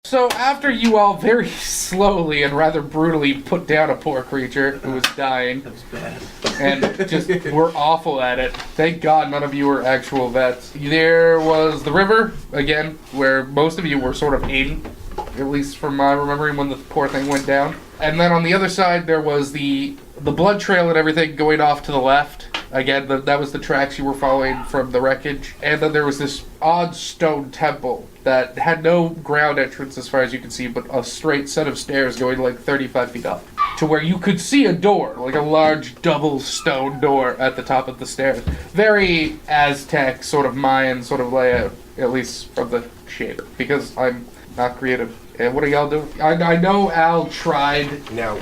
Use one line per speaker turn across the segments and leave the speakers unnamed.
So after you all very slowly and rather brutally put down a poor creature who was dying,
That was bad.
and just were awful at it. Thank God none of you were actual vets. There was the river, again, where most of you were sort of in, at least from my remembering when the poor thing went down. And then on the other side there was the blood trail and everything going off to the left. Again, that was the tracks you were following from the wreckage. And then there was this odd stone temple that had no ground entrance as far as you could see, but a straight set of stairs going like 35 feet up. To where you could see a door, like a large double stone door at the top of the stairs. Very Aztec, sort of Mayan sort of layout, at least from the shape, because I'm not creative. And what are y'all doing? I know Al tried
Now,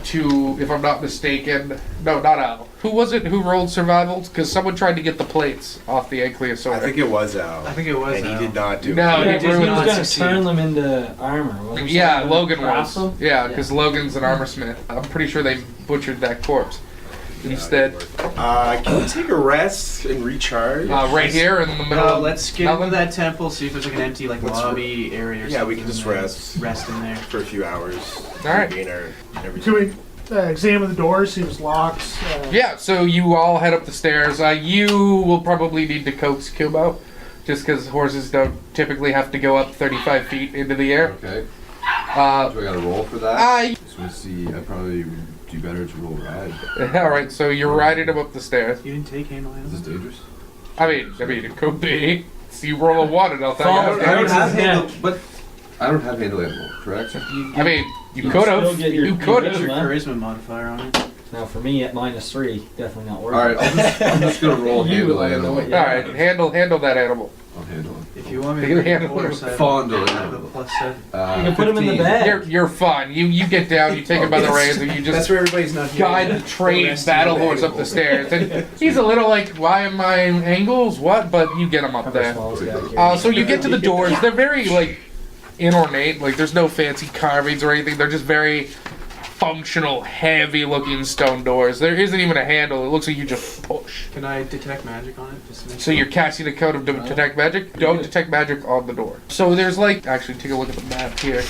to, if I'm not mistaken, no, not Al. Who was it who rolled survivals? Because someone tried to get the plates off the Ankylosaur.
I think it was Al.
I think it was
And
Al.
he did not do
No,
it.
he
he
ruined
was
it.
going to turn them into armor. Wasn't he?
Yeah,
Something
Logan
to craft
was.
them?
Yeah, because Logan's an armor smith. I'm pretty sure they butchered that corpse. Instead,
Can we take a rest and recharge?
right here in the middle.
No,
of
let's get
nothing?
into that temple, see if there's like an empty like
Let's
lobby area or
Yeah,
something.
we can just
and then
rest.
Rest in there.
For a few hours.
Alright.
Regain our everything.
Can we examine the doors, see if it's locked?
Yeah, so you all head up the stairs. You will probably need to coax Kubo, just because horses don't typically have to go up 35 feet into the air.
Okay. Do
Uh,
I got to roll for that?
uh,
Just want to see. I probably do better to roll ride.
Alright, so you're riding him up the stairs.
You didn't take handle
Is this dangerous?
I mean, it could be. So you roll a 1 and I'll tell
Fall-
you.
I don't
Yeah.
have handle, but I don't have handle animal, correct?
I mean, you
You
could
still
have.
get your-
You
your
could
What's
have.
your
man.
charisma modifier on it?
Now for me at -3, definitely not worth
All right,
it.
I'm just gonna roll
You
handle
will,
animal.
yeah.
Alright, handle that animal.
I'll handle it.
If you want me
Take
to
the
make a
handle.
force, I have
Fondle
I have a
animal.
+7.
You can put 'em in the
15.
bag.
You're fine. You get down, you take him by the reins, and you
That's
just
where everybody's not here.
guide the trained battle horse up the stairs. And he's a little like, why am I angles? What? But you get him up
Cover
there.
swallows, yeah,
So you get to the doors. They're very like inornate. Like there's no fancy carvings or anything. They're just very functional, heavy-looking stone doors. There isn't even a handle. It looks like you just push.
Can I detect magic on it? Just to make
So you're casting a code of detect magic. Don't detect magic on the door. So there's like, actually take a look at the map here.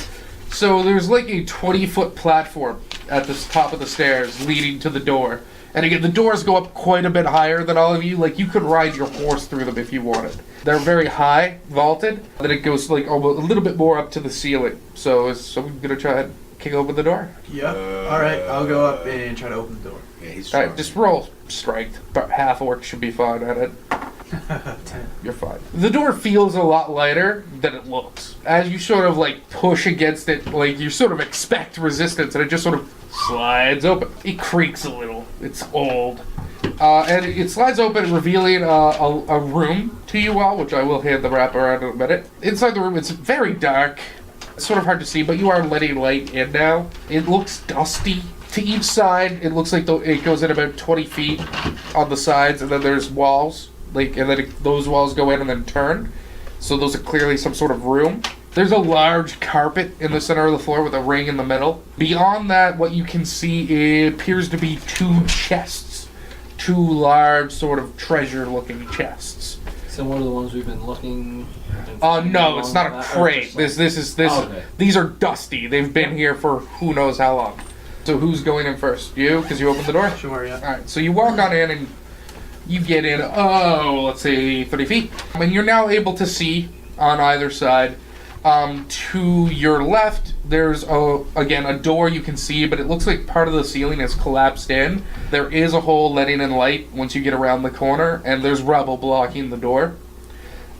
So there's like a 20-foot platform at the top of the stairs leading to the door. And again, the doors go up quite a bit higher than all of you. Like you could ride your horse through them if you wanted. They're very high, vaulted. Then it goes like almost a little bit more up to the ceiling. So is someone gonna try and kick open the door?
Yep. Alright, I'll go up and try to open the door.
Yeah, he's
All
strong.
right, just roll strength. About half orc should be fine at it.
10.
You're fine. The door feels a lot lighter than it looks. As you sort of like push against it, like you sort of expect resistance, and it just sort of slides open. It creaks a little. It's old. And it slides open, revealing a room to you all, which I will hand the wrap around in a minute. Inside the room, it's very dark. It's sort of hard to see, but you are letting light in now. It looks dusty. To each side, it looks like it goes in about 20 feet on the sides, and then there's walls. And then those walls go in and then turn. So those are clearly some sort of room. There's a large carpet in the center of the floor with a ring in the middle. Beyond that, what you can see appears to be 2 chests. 2 large, sort of treasure-looking chests.
So one of the ones we've been looking.
No, it's not a crate. This.
Okay.
These are dusty. They've been here for who knows how long. So who's going in first? You, because you opened the door.
Sure, yeah.
All right. So you walk on in and you get in. Let's say 30 feet, and you're now able to see on either side. To your left, there's again a door you can see, but it looks like part of the ceiling is collapsed in. There is a hole letting in light once you get around the corner, and there's rubble blocking the door.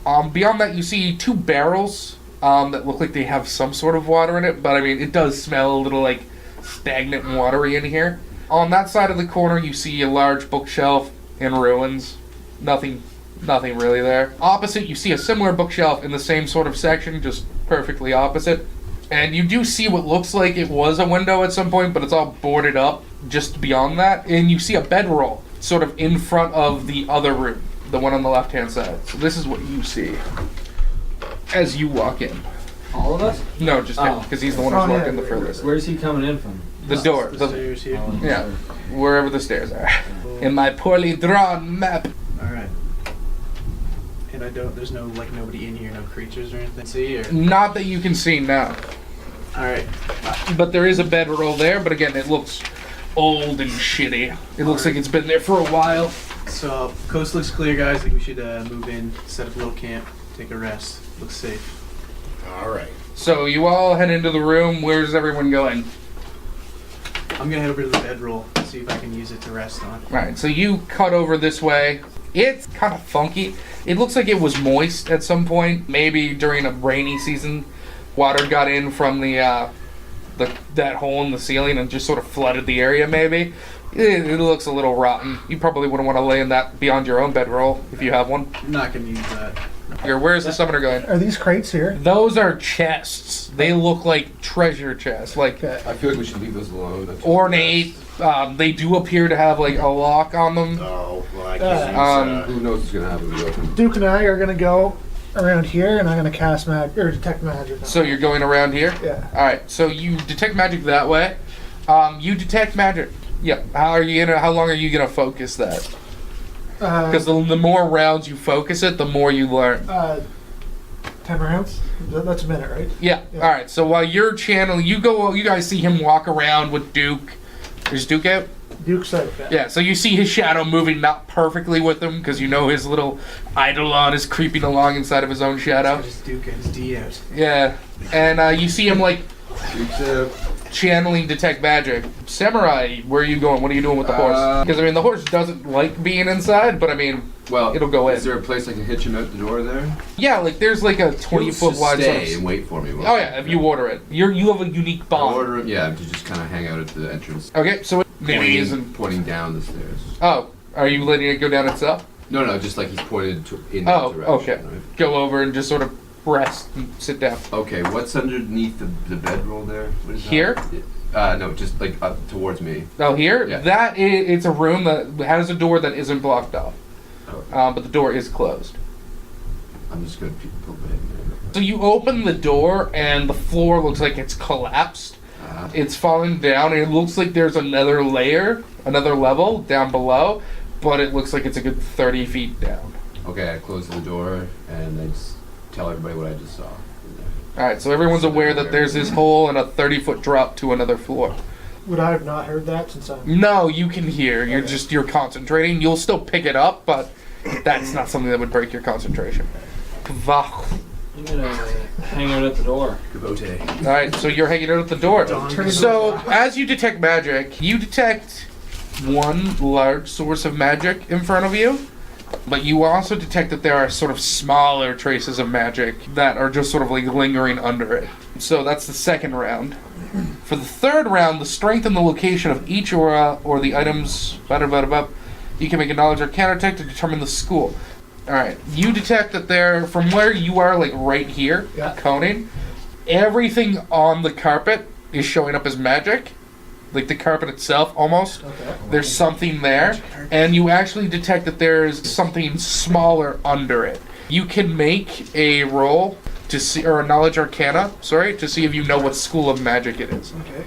Beyond that, you see 2 barrels that look like they have some sort of water in it, but I mean, it does smell a little like stagnant and watery in here. On that side of the corner, you see a large bookshelf in ruins. Nothing really there. Opposite, you see a similar bookshelf in the same sort of section, just perfectly opposite. And you do see what looks like it was a window at some point, but it's all boarded up just beyond that. And you see a bedroll sort of in front of the other room, the one on the left-hand side. So this is what you see as you walk in.
All of us?
No, just him,
Oh.
because he's the one who's walking the furthest.
Where's he coming in from?
The door.
The
The,
stairs here.
Oh,
yeah,
sorry.
wherever the stairs are. In my poorly drawn map.
Alright. And there's no, like, nobody in here, no creatures or anything. See, or?
Not that you can see now.
Alright.
But there is a bedroll there, but again, it looks old and shitty. It looks like it's been there for a while.
So, coast looks clear, guys. I think we should move in, set up a little camp, take a rest. Looks safe.
All right.
So you all head into the room. Where's everyone going?
I'm gonna head over to the bedroll, see if I can use it to rest on.
Alright, so you cut over this way. It's kind of funky. It looks like it was moist at some point. Maybe during a rainy season, water got in from that hole in the ceiling and just sort of flooded the area, maybe. It looks a little rotten. You probably wouldn't want to lay in that beyond your own bedroll if you have one.
I'm not gonna use that.
Here, where's the summoner going?
Are these crates here?
Those are chests. They look like treasure chests, like
Okay.
I feel like we should leave those alone. That's
ornate. They do appear to have like a lock on them.
Oh, well, I
Who knows what's gonna happen when we open?
Duke and I are gonna go around here, and I'm gonna cast detect magic.
So you're going around here?
Yeah.
All right. So you detect magic that way. You detect magic. Yeah. How long are you gonna focus that? Because the more rounds you focus it, the more you learn.
10 rounds. That's a minute, right?
Yeah.
Yeah.
All right. So while you're channeling, you guys see him walk around with Duke. Is Duke out?
Duke's safe.
Yeah. So you see his shadow moving not perfectly with him because you know his little eidolon is creeping along inside of his own shadow.
Just Duke and his D out.
Yeah. And you see him like channeling detect magic. Samurai, where are you going? What are you doing with the horse? Because I mean, the horse doesn't like being inside, but I mean,
Well,
it'll go in.
Is there a place I can hitch him out the door there?
Yeah, like there's like a 20-foot wide.
Stay and wait for me.
Oh yeah, if you order it, you have a unique
I
bond.
order him. Yeah, to just kind of hang out at the entrance,
Okay, so it maybe isn't.
pointing down the stairs.
Oh, are you letting it go down itself?
No, just like he's pointed in
Oh,
that direction.
okay.
Right?
Go over and just sort of rest and sit down.
Okay, what's underneath the bedroll there? What is that?
Here?
No, just like up towards me.
Oh, here?
Yeah.
It's a room that has a door that isn't blocked off.
Okay.
But the door is closed.
I'm just gonna put my head in there.
So you open the door and the floor looks like it's collapsed. It's fallen down and it looks like there's another level down below, but it looks like it's a good 30 feet down.
Okay, I close the door and I just tell everybody what I just saw. in there.
Alright, so everyone's aware that there's this hole and a 30-foot drop to another floor.
Would I have not heard that since I'm...
No, you can hear. You're concentrating. You'll still pick it up, but that's not something that would break your concentration. Kvach.
I'm gonna hang out at the door.
Kabote.
Alright, so you're hanging out at the door.
Turn it
So, as you detect magic, you detect one large source of magic in front of you, but you also detect that there are sort of smaller traces of magic that are just sort of like lingering under it. So that's the second round. For the third round, the strength and the location of each aura or the items, you can make a knowledge arcana check to determine the school. Alright, you detect that there, from where you are, like right here,
Yeah.
coning, everything on the carpet is showing up as magic. Like the carpet itself, almost.
Okay.
There's something there, and you actually detect that there's something smaller under it. You can make a roll to see, or a knowledge arcana, sorry, to see if you know what school of magic it is.
Okay.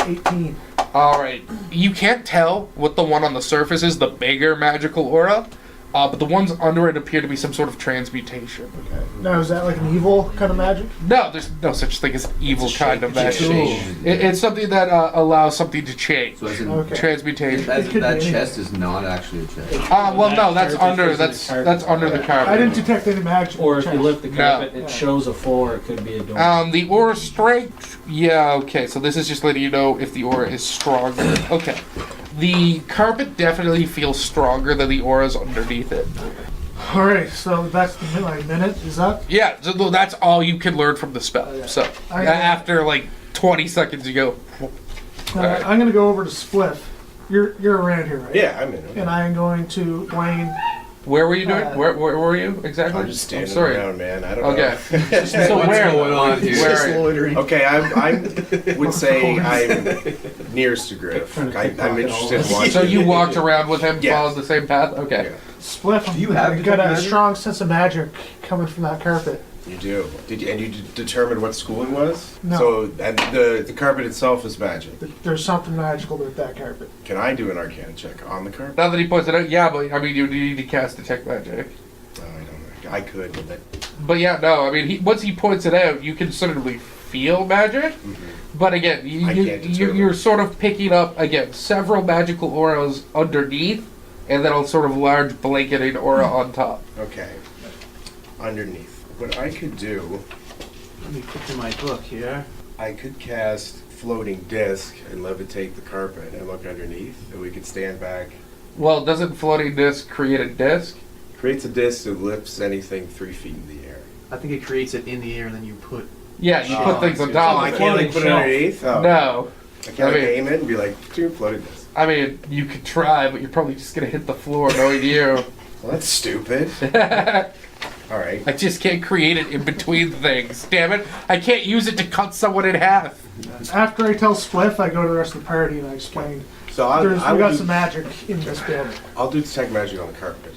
18.
Alright, you can't tell what the one on the surface is, the bigger magical aura, but the ones under it appear to be some sort of transmutation.
Okay. Now, is that like an evil kind of magic?
No, there's no such thing as evil kind of magic.
Change.
It's something that allows something to change.
So as in,
Okay.
Transmutation.
It could
that
be
chest is not actually a chest.
Well, no, that's
Carpet
under
is in the
that's
carpet.
under the carpet.
I didn't detect any magic.
Or if you lift the
No.
carpet,
Yeah.
it shows a floor. It could be a door.
The aura strength. Yeah, okay. So this is just letting you know if the aura is stronger. Okay. The carpet definitely feels stronger than the auras underneath it.
Alright, so that's the minute is up.
Yeah, so that's all you can learn from the spell.
Oh, yeah.
So
I-
after like 20 seconds, you go. Alright.
I'm going to go over to Spliff. You're around here, right?
Yeah, I'm in it.
And I'm going to Blaine.
Where were you doing?
Uh,
where were you exactly?
I'm just standing
sorry.
around, man. I don't
Okay.
know.
So
What's
where?
going on here?
Where
Just
are you?
loitering.
Okay, I would say I'm nearest to Griff. I'm interested in watching.
So you walked around with him,
Yeah.
follows the same path. Okay.
Yeah.
Spliff,
Do you have
I've got
detect
a
magic?
strong sense of magic coming from that carpet.
You do. And you determined what school it was?
No.
So, and the carpet itself is magic.
There's something magical about that carpet.
Can I do an Arcana check on the carpet?
Now that he points it out, yeah, but I mean, you need to cast Detect Magic.
No, I don't know. I could, but that...
But yeah, no, I mean, once he points it out, you can certainly feel magic.
Mm-hmm.
But again,
I can't determine.
you're sort of picking up, again, several magical auras underneath, and then a sort of large blanketing aura on top.
Okay. Underneath. What I could do,
Let me put in my book here.
I could cast Floating Disc and levitate the carpet and look underneath, and we could stand back.
Well, doesn't floating disc create a disc?
Creates a disc that lifts anything 3 feet in the air.
I think it creates it in the air and then you put...
Yeah, you put things on
Oh,
top
I
of it.
can't like put it underneath? Oh.
No.
I can't like
I mean-
aim it and be like, dude, floating disc.
I mean, you could try, but you're probably just going to hit the floor knowing you.
Well, that's stupid. Alright.
I just can't create it in between things. Damn it. I can't use it to cut someone in half.
After I tell Spliff, I go to the rest of the party and I explain.
So
We got
I'll
some magic in this building.
do detect magic on the carpet.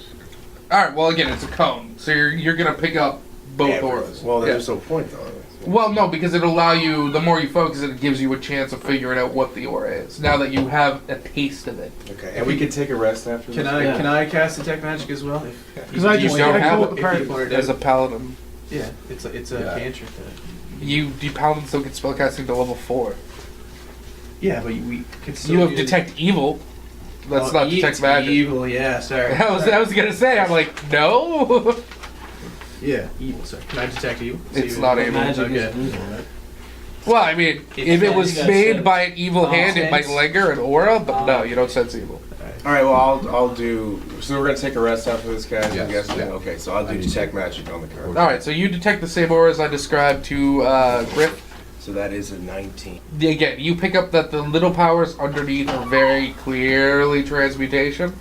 Alright, well, again, it's a cone. So you're going to pick up both
Yeah,
auras.
Well,
Yeah.
there's no point though.
Well, no, because it'll allow you, the more you focus it, it gives you a chance of figuring out what the aura is. Now that you have a taste of it.
Okay, and we could take a rest after
Can
this?
I cast Detect Magic as well?
Because I just
don't
I
have
go
it
with the party.
If you wanted
As a
to-
paladin.
Yeah, it's a
Yeah.
cantrip.
You paladins don't get spellcasting to level 4.
Yeah, but we could still
You have
do-
detect evil. That's not detect magic.
Evil, yeah, sorry.
I was gonna say, I'm like, no.
Yeah, evil, sorry. Can I detect evil?
It's
See
not
what-
evil.
Magic
Okay.
is evil, right?
Well, I mean, if it was
you guys
made
said-
by an evil hand, it might
sense.
linger an aura, but no, you don't sense evil.
Alright, well, I'll do. So we're gonna take a rest after this, guys, I'm
Yes,
guessing?
yeah.
Okay, so I'll do detect magic on the carpet.
Alright, so you detect the same aura as I described to Griff.
So that is a 19.
Again, you pick up that the little powers underneath are very clearly transmutation.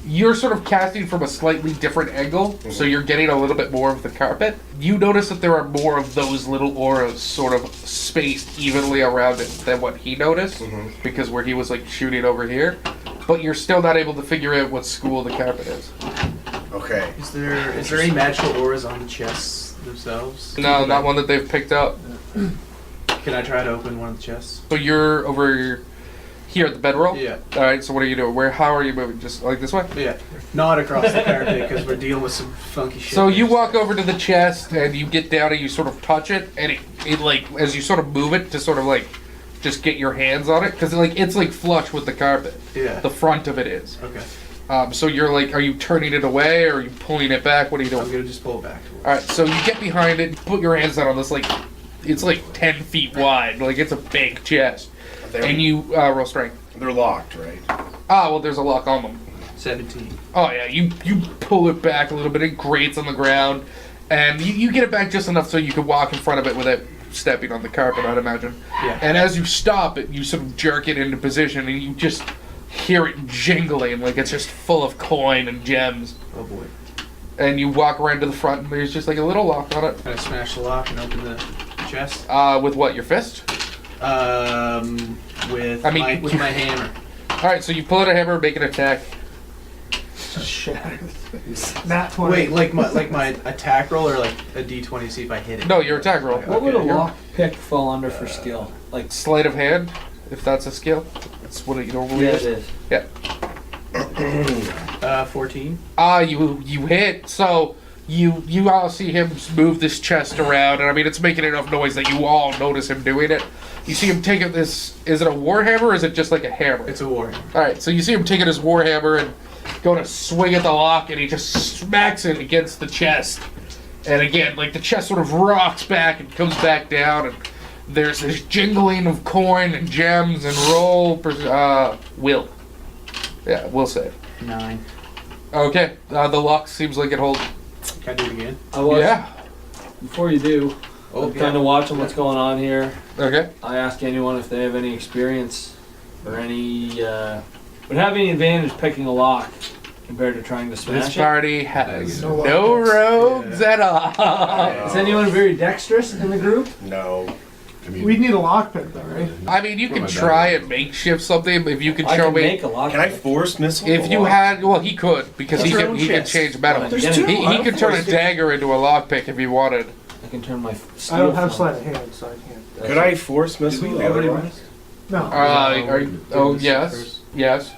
You're sort of casting from a slightly different angle, so you're getting a little bit more of the carpet. You notice that there are more of those little auras sort of spaced evenly around it than what he noticed, because where he was like shooting over here. But you're still not able to figure out what school the carpet is.
Okay.
Is there any magical auras on the chests themselves?
No, not one that they've picked up.
Can I try to open one of the chests?
So you're over here at the bedroll?
Yeah.
Alright, so what are you doing? How are you moving? Just like this way?
Yeah. Not across the carpet because we're dealing with some funky shit.
So you
there.
walk over to the chest and you get down and you sort of touch it, and it like, as you sort of move it to sort of like just get your hands on it, because like it's like flush with the carpet.
Yeah.
The front of it is.
Okay.
So you're like, are you turning it away or are you pulling it back? What are you
I'm
doing?
gonna just pull it back.
Alright, so you get behind it, put your hands down on this, like, it's like 10 feet wide, like it's a big chest. And you roll strength.
They're locked, right?
Ah, well, there's a lock on them.
17.
Oh yeah, you pull it back a little bit, it grates on the ground, and you get it back just enough so you can walk in front of it without stepping on the carpet, I'd imagine.
Yeah.
And as you stop it, you sort of jerk it into position, and you just hear it jingling like it's just full of coin and gems.
Oh boy.
And you walk around to the front, and there's just like a little lock on it.
Can I smash the lock and open the chest?
With what, your fist?
With
I mean,
my hammer.
Alright, so you pull out a hammer, make an attack.
Shit. Nat 20.
Wait, like my attack roll or like a d20 to see if I hit it?
No, your attack roll.
What would a
Your
lock pick fall under for skill? Like,
Sleight of hand, if that's a skill. That's what it normally
yeah,
is.
it is.
Yeah.
14.
You hit, so you all see him move this chest around, and I mean, it's making enough noise that you all notice him doing it. You see him taking this, is it a warhammer or is it just like a hammer?
It's a warhammer.
Alright, so you see him taking his warhammer and going to swing at the lock, and he just smacks it against the chest. And again, like the chest sort of rocks back and comes back down, and there's this jingling of coin and gems and roll, will. Yeah, will save.
9.
Okay, the lock seems like it holds.
Can I do it again?
I was,
Yeah.
before you do, I'm kind of watching what's going on here.
Okay.
I ask anyone if they have any experience or any, would have any advantage picking a lock compared to trying to
This
smash it.
party has
No
no
lockpicks.
rogues at all.
Is anyone very dexterous in the group?
No.
I mean,
We'd need a lockpick though, right?
I mean, you can try and makeshift something if you can
I
show
can
me.
make a lock.
Can I
pick.
force missile?
If you had, well, he could because
That's
he
your
can
own
he can
chest.
change metal.
There's
He
two.
can turn a dagger into a lockpick if he wanted.
I can turn my steel
I don't have
from-
sleight of hand, so I can't.
Could I force
Did
missile
we
the
already
other one?
rest?
No.
Are you, oh,
this
yes.
first.
Yes.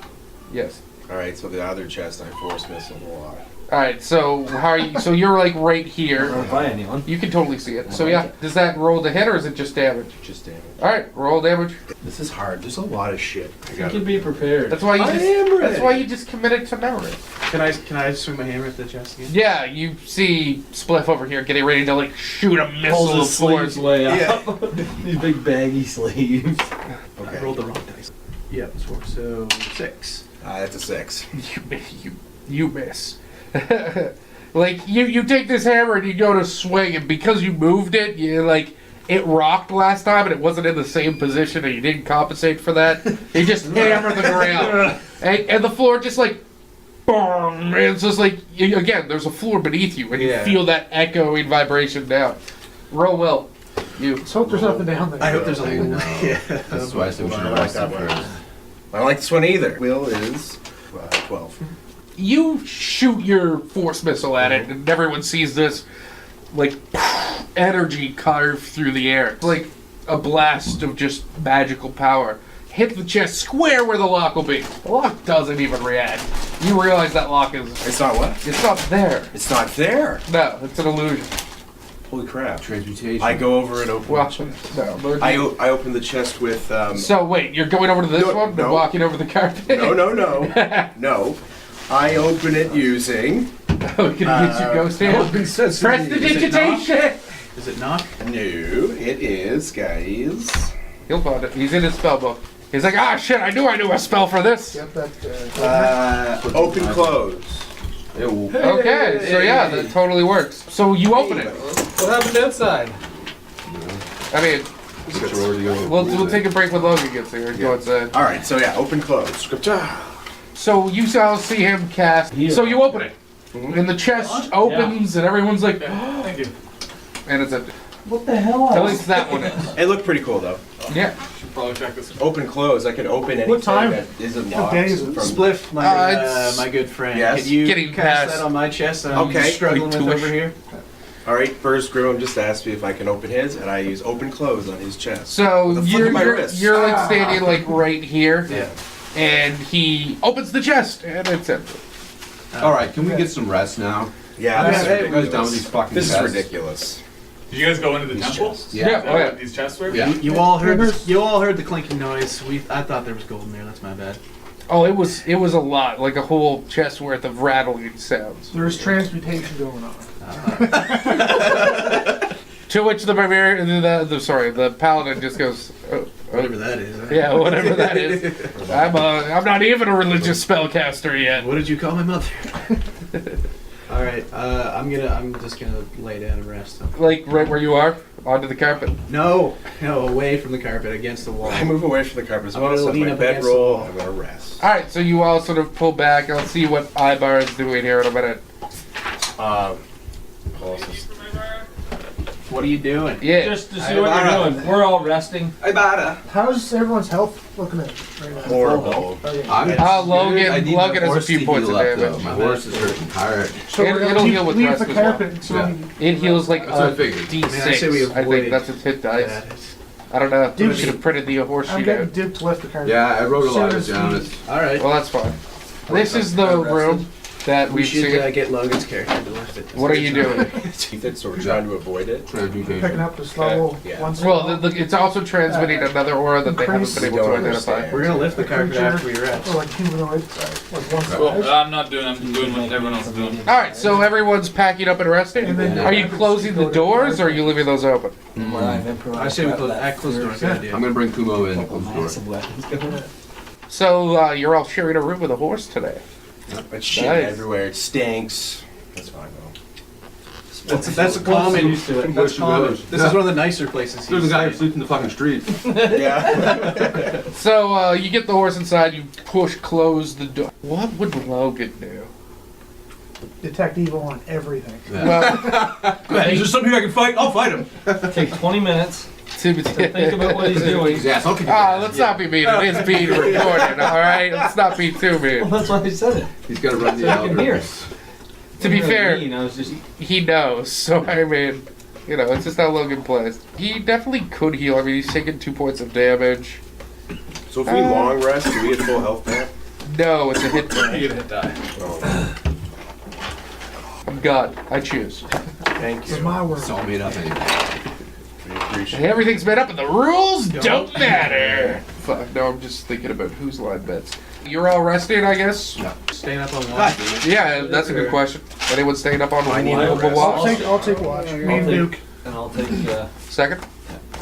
Yes.
Alright, so the other chest I force missile the lock.
Alright, so how are you? So you're like right
I
here.
don't buy anyone.
You can totally see it. So yeah, does that roll the hit or is it just damage?
Just damage.
Alright, roll damage.
This is hard. There's a lot of shit. I
You
got
can be prepared.
That's why you
I
just.
am
That's
ready.
why you just committed to memory.
Can I swing my hammer at the chest again?
Yeah, you see Spliff over here getting ready to like shoot a missile
Pulls
of
his sleeves
force.
way up. These big baggy sleeves.
I rolled the wrong dice. Yep, so 6.
That's a 6.
You miss. Like you take this hammer and you go to swing, and because you moved it, you like it rocked last time and it wasn't in the same position, and you didn't compensate for that. You just hammer the ground, and the floor just like boom. And it's just like again, there's a floor beneath you, and you
Yeah.
feel that echoing vibration down. Roll well. You.
Let's hope there's nothing down there.
I hope there's a
I know.
yeah.
That's why I said we should
I
have
like that
rested
one.
first.
I don't like this one either. Will is 12.
You shoot your force missile at it, and everyone sees this, like, energy carve through the air. It's like a blast of just magical power. Hit the chest square where the lock will be. The lock doesn't even react. You realize that lock is...
It's not what?
It's not there.
It's not there.
No, it's an illusion.
Holy crap.
Transmutation.
I go over and open
Well,
the chest.
no.
I open the chest with...
So, wait, you're going over to this
No,
one and
no.
walking over the carpet?
no. No. I open it using...
Oh, can you use your ghost hand? Prestidigitation!
Is it knock?
No, it is, guys.
He'll find it. He's in his spell book. He's like, ah, shit, I knew a spell for this.
Yep, that.
Open, close.
Ew.
Okay, so yeah, that totally works. So you open it.
What happened outside?
I mean,
Which drawer do you go?
we'll take a break when Logan gets here and go inside.
All right, so yeah, open, close. Scripture.
So you all see him cast.
Here.
So you open it, and the chest opens, and everyone's like,
Thank you.
and it's empty.
What the hell?
At least that one is.
It looked pretty cool though.
Yeah.
Should probably check this.
Open, close. I can open anything
What time?
that isn't
What
locked.
day is it?
from-
Spliff,
it's-
my good friend.
Yes?
Can you
Getting
cast
past-
that on my chest? That I'm
Okay.
struggling with
Tuish.
over here.
All right, first Grim just asked me if I can open his, and I use open, close on his chest.
So
With a flick of my
you're
wrist.
like standing like right here,
Yeah.
and he opens the chest, and it's empty.
All right, can we get some rest now?
Yeah, this is
You guys
ridiculous.
done with these fucking
This is
chests?
ridiculous.
Did you guys go into the temple?
chests.
Yeah. Oh, yeah.
These chests were?
Yeah.
You all heard
There's-
you all heard the clinking noise. I thought there was gold in there. That's my bad.
Oh, it was a lot, like a whole chest worth of rattling sounds.
There's transmutation going on.
To which the paladin just goes, oh,
Whatever that is.
yeah, whatever that is. I'm not even a religious spellcaster yet.
What did you call my mother? All right. I'm just gonna lay down and rest.
Like right where you are, onto the carpet.
No, away from the carpet, against the wall.
I move away from the carpet as
I'm
well,
gonna
so
lean
my
up against the
bedroll,
wall.
I'm gonna rest.
All right, so you all sort of pull back. I'll see what Ibar is doing here in a minute.
Pulses.
What are you doing?
Yeah.
Just to see what you're doing. We're all resting.
How's everyone's health looking at right now?
Horrible.
Oh, yeah.
I'm
Logan-
I need
Logan
the
has a
horse
few
to
points
heal
of
up, though.
damage.
My horse is hurting tired.
So we're
It'll
gonna
heal with
leave
rest
the
as well.
carpet until
Yeah.
we-
It heals like
That's what I figured.
D6.
I say we
I think
avoid
that's its hit dice.
that.
I don't know.
Dude,
We should have printed the horse
I'm
sheet
getting
out.
Duke to lift the carpet.
Yeah, I wrote a lot of it
Soon as
down.
we-
It's
All right.
Well, that's fine. This is the
I'm rested.
room that
We
we've
should
seen.
get Logan's character to lift it.
What are you doing?
So we're trying to avoid it.
Picking
transmutation.
up this level
Yeah.
once.
Well, it's also transmitting another aura that they haven't been able to
Don't
identify.
understand.
We're gonna lift the carpet after we rest.
Or like humanoid, like one
Cool.
size.
I'm not doing. I'm doing what everyone else is doing.
All right, so everyone's packing up and resting.
And then-
Are you closing the doors, or are you leaving those open?
I say we close. Close the door. Good idea.
I'm gonna bring Kumo in. Close the door.
Massive weapons.
So you're all sharing a room with a horse today.
But shit
Nice.
everywhere. It stinks. That's fine though.
That's a common.
Used to it.
That's common. This is one of the nicer places.
There's a
he's
guy who
stayed.
sleeps in the fucking street.
Yeah.
So you get the horse inside. You close the door. What would Logan do?
Detect evil on everything.
Well,
Is there something I can fight? I'll fight him.
Take 20 minutes to think about what he's doing.
His ass. Okay.
let's not be mean. It is being recorded. All right, let's not be too
Well,
mean.
that's why I said it.
He's gonna run
So
the
you can hear.
algorithm.
To be fair,
I was just
he knows. So I mean, You know, it's just how Logan plays. He definitely could heal. I mean, he's taking 2 points of damage.
So if we long rest, do we get full health back?
No, it's a hit
You
die.
get a hit die.
Oh,
I'm God. I choose.
thank
It's
you.
my word.
It's all made up anyway.
We appreciate
And everything's made up and the rules don't matter. Fuck, no, I'm just thinking about whose line bets. You're all rested, I guess?
Staying up on watch.
Yeah, that's a good question. Anyone staying up on
I need
the
a rest.
watch?
I'll take watch. Me and
I'll take-
Duke.
And I'll take.
Second?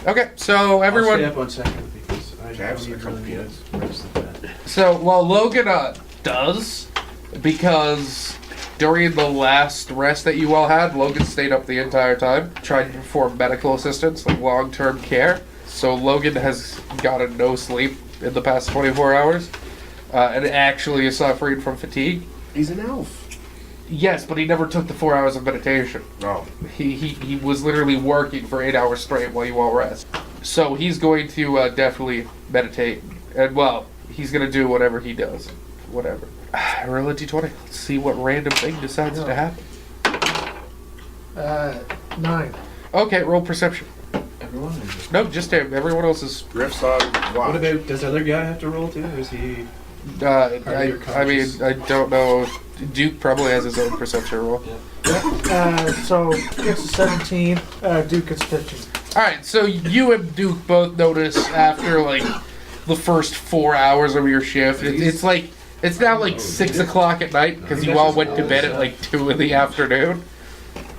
Okay, so
I'll stay
everyone.
up on second because I
Can I have
don't
a
need
couple
really
peanuts?
rest of that.
So while Logan does, because during the last rest that you all had, Logan stayed up the entire time, trying to perform medical assistance, like long-term care. So Logan has gotten no sleep in the past 24 hours, and actually is suffering from fatigue.
He's an elf.
Yes, but he never took the 4 hours of meditation.
No.
He was literally working for 8 hours straight while you all rest. So he's going to definitely meditate, and well, he's gonna do whatever he does, whatever. Roll a d20. Let's see what random thing decides to happen.
9.
Okay, roll perception.
Everyone or just
No, just him. Everyone else is.
Griff's on watch.
What about, does the other guy have to roll too, or is he?
I
your
mean,
conscious?
I don't know. Duke probably has his own perception roll.
So gets a 17. Duke gets 15.
All right, so you and Duke both notice after like the first 4 hours of your shift, it's like it's now like 6 o'clock at night because you all went to bed at like 2 in the afternoon.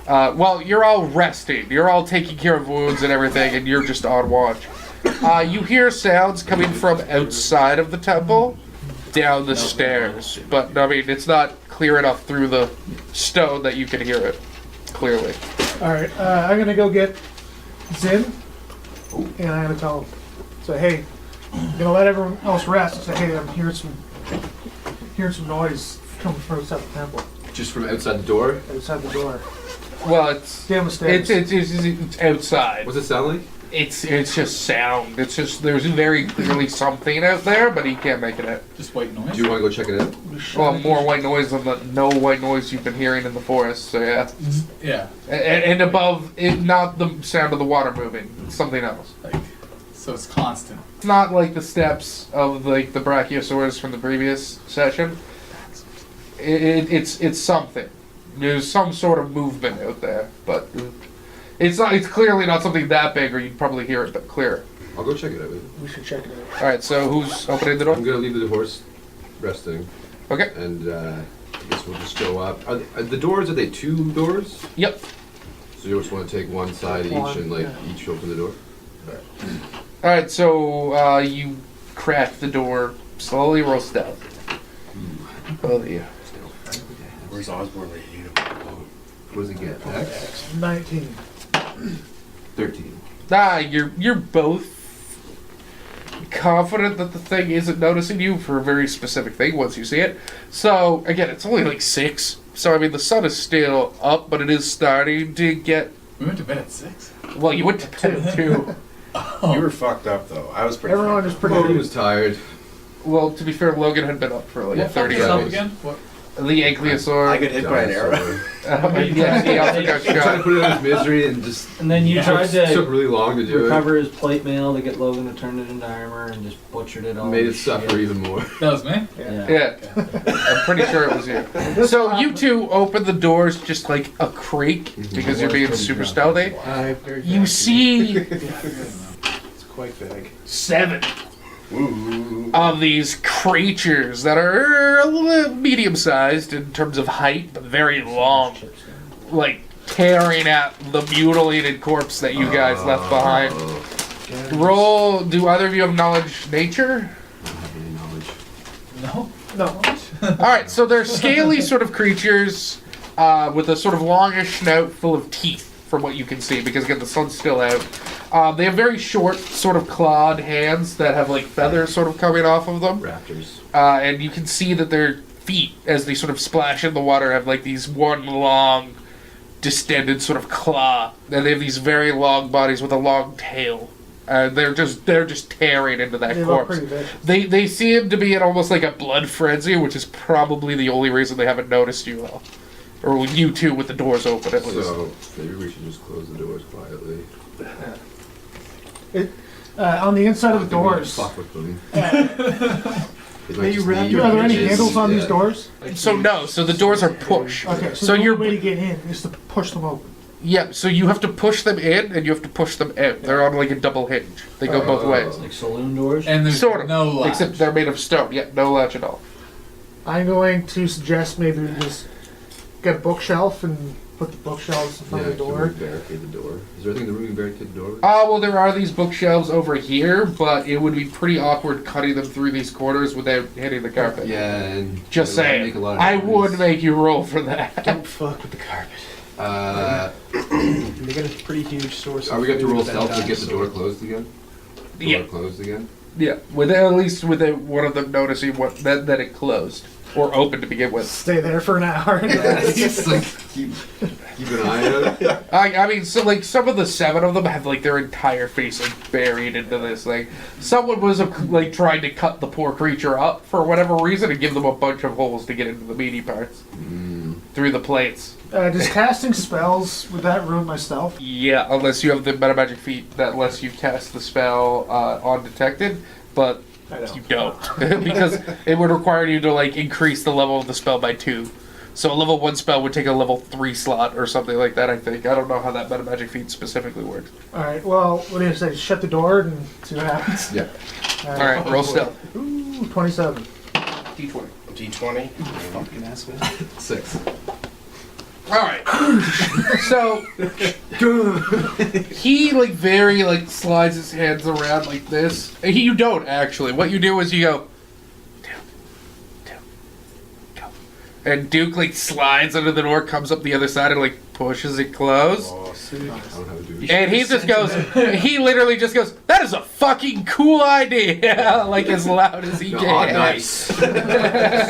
Well, you're all resting. You're all taking care of wounds and everything, and you're just on watch. You hear sounds coming from outside of the temple, down the stairs. But, I mean, it's not clear enough through the stone that you can hear it clearly.
Alright, I'm going to go get Zin. And I'm going to tell him. Say, hey, I'm going to let everyone else rest. And say, hey, I'm hearing some noise coming from outside the temple.
Just from outside the door?
Outside the door.
Well, it's
Down the stairs.
it's outside.
What's it sound like?
It's just sound. It's just there's very clearly something out there, but he can't make it out.
Just white noise.
Do you want to go check it out?
Well, more white noise than the no white noise you've been hearing in the forest. So yeah,
Yeah.
and above it, not the sound of the water moving. It's something else.
Like, so it's constant.
It's not like the steps of like the Brachiosaurus from the previous session. It's something. There's some sort of movement out there, but it's not. It's clearly not something that big, or you'd probably hear it but clearer.
I'll go check it out with you.
We should check it out.
All right, so who's opening the door?
I'm going to leave the horse resting,
Okay.
and I guess we'll just go up. Are the doors, are they 2 doors?
Yep.
So you just want to take one side each and like each open the door?
All right, so you crack the door slowly. Roll stealth. Both of you.
Where's Osborne ready to eat him?
What does it get? X?
19.
13.
You're both confident that the thing isn't noticing you for a very specific thing once you see it. So again, it's only like 6. So I mean, the sun is still up, but it is starting to get.
We went to bed at 6.
Well, you went to bed at 2.
You were fucked up though. I was pretty.
Everyone
fucked
is
up.
pretty
Logan was tired.
Well, to be fair, Logan had been up for like
What
30
fucked us up
hours.
again? What?
The Ankylosaur.
I got hit by an arrow.
Yeah, he also got
He tried to
shot.
put it on his misery and just
And then you tried
took
to
really long to do
recover his plate mail to get Logan to turn it into armor and just butchered it
it.
all.
Made
to
it suffer
shit.
even more.
That was me?
Yeah.
Yeah, I'm pretty sure it was you. So you two open the doors just like a creak because you're being super stealthy. You see
It's quite vague.
7
Ooh.
of these creatures that are medium-sized in terms of height, but very long, like tearing at the mutilated corpse that you guys left behind. Roll. Do either of you have knowledge nature?
I don't have any knowledge.
No.
No.
All right, so they're scaly sort of creatures with a sort of longish snout full of teeth, from what you can see, because again the sun's still out. They have very short, sort of clawed hands that have like feathers sort of coming off of them,
Raptors.
and you can see that their feet, as they sort of splash in the water, have like these one long, distended sort of claw, and they have these very long bodies with a long tail. They're just tearing into that
They look
corpse.
pretty vicious.
They seem to be in almost like a blood frenzy, which is probably the only reason they haven't noticed you all. Or you two with the doors open at least.
So maybe we should just close the doors quietly.
On the inside of the doors,
Fuck with them.
Maybe wrap
are there any handles on these doors?
So no, so the doors are push.
Okay, so,
So
the
you're
only way to get in is to push them open.
yeah. So you have to push them in and you have to push them out. They're on like a double hinge. They go both ways.
Like saloon doors.
And there's
Sort of.
no latch.
Except they're made of stone. Yeah, no latch at all.
I'm going to suggest maybe we just get a bookshelf and put the bookshelves in front of the
can we
door.
barricade the door. Is there anything in the room we barricade the door?
Well, there are these bookshelves over here, but it would be pretty awkward cutting them through these corners without hitting the carpet.
Yeah, and
Just
it would
saying.
make a lot of
I
noise.
would make you roll for that.
Don't fuck with the carpet. They got a pretty huge source.
Are we going to roll
food
stealth to
that
get the door
dinosaur.
closed again?
Yeah.
Door closed again?
Yeah, at least without one of them noticing that it closed or opened to begin with.
Stay there for an hour.
Just like keep an eye on it.
I mean, so like some of the 7 of them have like their entire face like buried into this. Like someone was like trying to cut the poor creature up for whatever reason and give them a bunch of holes to get into the meaty parts through the plates.
Does casting spells, would that ruin my stealth?
Yeah, unless you have the meta magic feat that lets you cast the spell undetected, but
I don't.
you don't because it would require you to like increase the level of the spell by 2. So a level 1 spell would take a level 3 slot or something like that. I think I don't know how that meta magic feat specifically works.
All right. Well, what do you say? Shut the door and see what happens.
Yeah.
All right, roll stealth.
Ooh, 27.
D20.
D20.
Fucking ass man.
6.
All right. So he like very like slides his hands around like this. You don't actually. What you do is you go, Duke, go, and Duke like slides under the door, comes up the other side, and like pushes it closed.
Oh, sweet.
I don't have a do.
And he just goes. He literally just goes. That is a fucking cool idea. Like as loud as he
Oh,
can.
nice.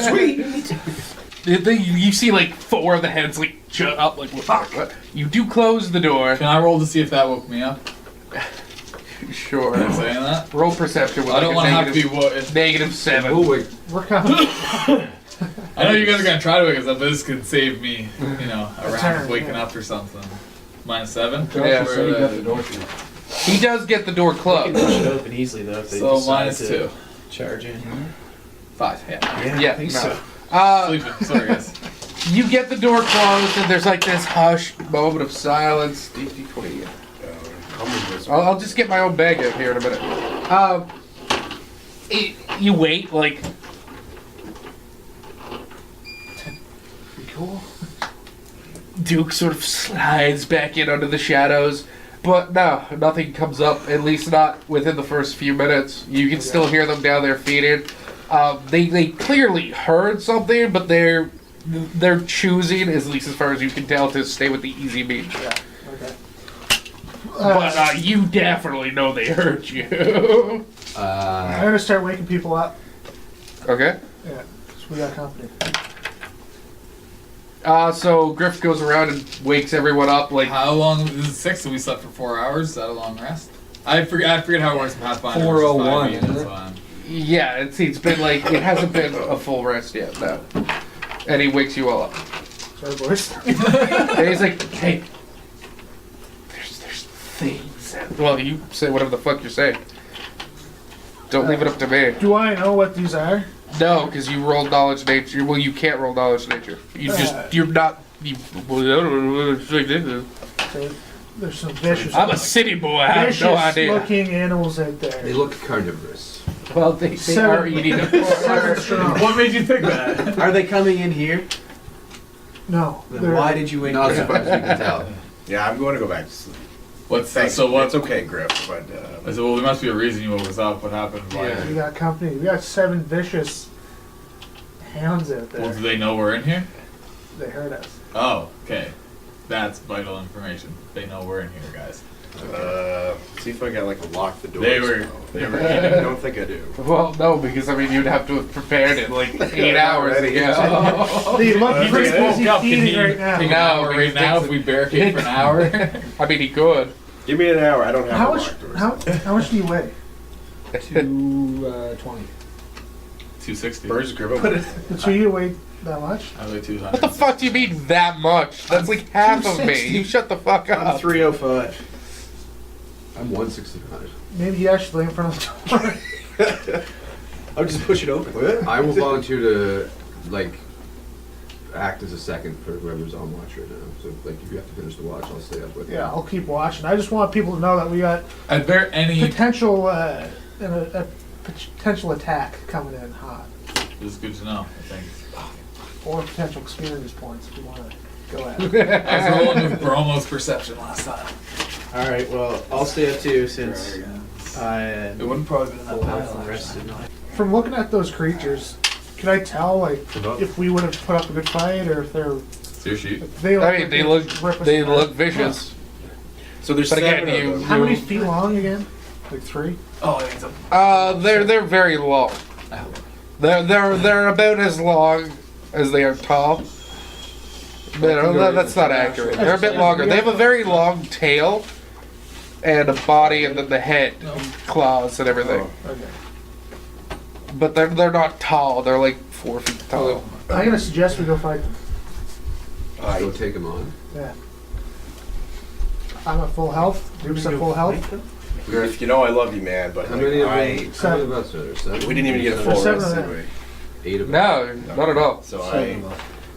Sweet.
You see like 4 of the heads like jump up like what? You do close the door.
Can I roll to see if that woke me up?
Sure.
Am I saying that?
Roll perception with
I don't want to
like
have
a
to be what.
negative 7.
Oh, wait.
We're coming.
I know you guys are gonna try to wake us up, but this could save me, you know, a round
turn,
of waking
yeah.
up or something. -7.
Yeah.
So you got the door shut.
He does get the door
They can
closed.
push it open easily though if they
So
decide
-2.
to charge in.
5. Yeah.
Yeah,
I think
no.
so.
Sleeping. Sorry, guys.
You get the door closed, and there's like this hushed moment of silence. D20. I'll just get my own bag out here in a minute. You wait, like.
Pretty cool.
Duke sort of slides back in under the shadows. But no, nothing comes up, at least not within the first few minutes. You can still hear them down there feeding. They clearly heard something, but they're choosing, at least as far as you can tell, to stay with the easy meat.
Yeah. Okay.
But you definitely know they heard you.
I'm gonna start waking people up.
Okay.
Yeah, 'cause we got company.
So Griff goes around and wakes everyone up. Like,
How long? This is 6, so we slept for 4 hours. Is that a long rest? I forget how it works in Pathfinder.
4:01,
versus 5e,
isn't it?
so,
yeah, it's been like it hasn't been a full rest yet. No. And he wakes you all up.
Sorry, boys.
And he's like, hey, there's things. Well, you say whatever the fuck you're saying. Don't leave it up to me.
Do I know what these are?
No, because you rolled knowledge nature. Well, you can't roll knowledge nature. You're not. Well, I don't know what this is.
So, there's some vicious.
I'm a city boy. I have
vicious
no idea.
looking animals out
They
there.
look carnivorous.
Well, they are eating them.
7 strong.
What made you think that?
Are they coming in here?
No.
Then
they're-
why did you wake
Not
me up?
surprised you can tell.
Yeah, I'm going to go back to sleep.
What's
Thanks.
so what?
It's okay, Griff, but
I said, well, there must be a reason you woke us up. What happened? Why?
Yeah.
We got company. We got 7 vicious hounds out
Well, do
there.
they know we're in here?
They heard us.
Oh, okay. That's vital information. They know we're in here, guys.
see if I got like lock the door.
They were
I don't think I do.
Well, no, because I mean you'd have to have prepared it like 8 hours
Already.
ago.
They look
He
pretty
just woke
busy
up. Can
feeding
he
right now.
take an
No,
hour right
because
now
that's
if we barricade for an hour?
I mean, he could.
Give me an hour. I don't have
How
a
much?
locked door.
How much do you weigh?
220.
260.
Birds grip
Put
them.
it.
So you weigh that much?
I weigh 200.
What the fuck do you mean that much? That's like half of me.
260.
You shut the fuck
I'm
up.
305.
I'm 165.
Maybe you actually lay in front of the door.
I'll just push it open.
I will volunteer to like act as a second for whoever's on watch right now. So like if you have to finish the watch, I'll stay up with you.
Yeah, I'll keep watching. I just want people to know that we got
Are there any?
potential a potential attack coming in hot,
This is good to know. I think.
or potential experience points if you want to go at it.
I was rolling with Bromo's perception last time.
All right. Well, I'll stay up too since I
It wouldn't probably be in that
full health
pile.
and rested.
From looking at those creatures, can I tell like if we would have put up a good fight or if they're
So your sheep.
if they look
I mean,
like
they
they'd
look
rip us
they
apart?
look vicious.
So there's
But again,
7
you-
of them.
How many feet long again? Like 3?
Oh, it's a.
They're very long.
I hope.
They're about as long as they are tall. But that's not accurate. They're a bit longer. They have a very long tail and a body, and then the head, and claws, and everything.
Okay.
But they're not tall. They're like 4 feet tall.
I'm gonna suggest we go fight them.
Go take him on.
Yeah. I'm at full health. Duke's at full health.
Griff, you know I love you, man, but
How
like,
many of
I,
them? How many of us are there? 7?
we didn't even get a
There's
full
7
rest,
of
did
them.
we?
8 of them.
No, not at all.
So
Seven.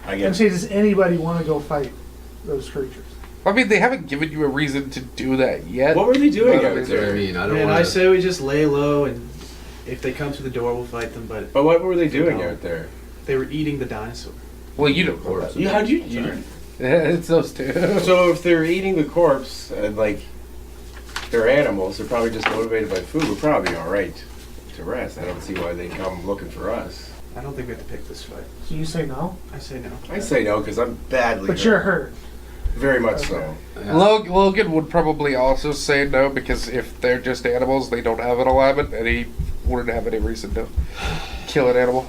I
And
get.
say, does anybody want to go fight those creatures?
I mean, they haven't given you a reason to do that yet.
What were they doing
Well,
out
That's what I
there?
mean. I don't
Man,
want
I
to.
say we just lay low, and if they come to the door, we'll fight them. But
But what were they doing out there?
they were eating the dinosaur.
Well, you don't know that.
You how'd you?
Yeah, it's those two.
So if they're eating the corpse and like they're animals, they're probably just motivated by food. We're probably all right to rest. I don't see why they come looking for us.
I don't think we have to pick this fight.
So you say no?
I say no.
I say no because I'm badly.
But you're hurt.
Very much so.
Yeah.
Logan would probably also say no because if they're just animals, they don't have an alignment, and he wouldn't have any reason to kill an animal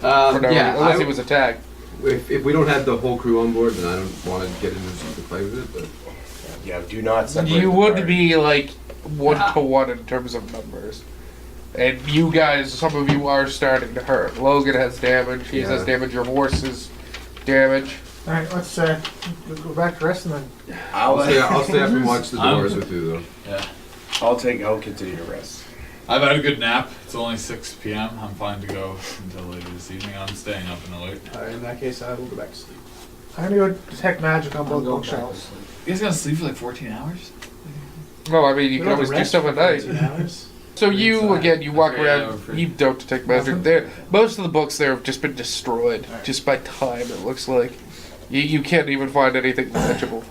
for no
Yeah,
reason, unless he was attacked.
if we don't have the whole crew on board, then I don't want to get into the fight with it. But
Yeah, do not separate.
You
the
would
party.
be like 1-to-1 in terms of numbers. And you guys, some of you are starting to hurt. Logan has damage, he has
Yeah.
damage, your horse is damage.
Alright, let's go back to resting then.
I'll stay up and watch the
I'm-
doors with you though.
Yeah.
I'll continue to rest.
I've had a good nap. It's only 6 p.m. I'm fine to go until later this evening. I'm staying up and alert.
In that case, I will go back to sleep.
I'm gonna go detect magic on both
I'm going
bookshelves.
back to sleep.
You guys gonna sleep for like 14 hours?
No, I mean, you
We
can
don't
always do
rest
stuff
for
at night.
14 hours.
So you,
Inside.
again, you walk
Okay, yeah, we're
around,
free.
you don't detect magic. There, most of the books there have just been destroyed, just by time, it looks like. You can't even find anything legible.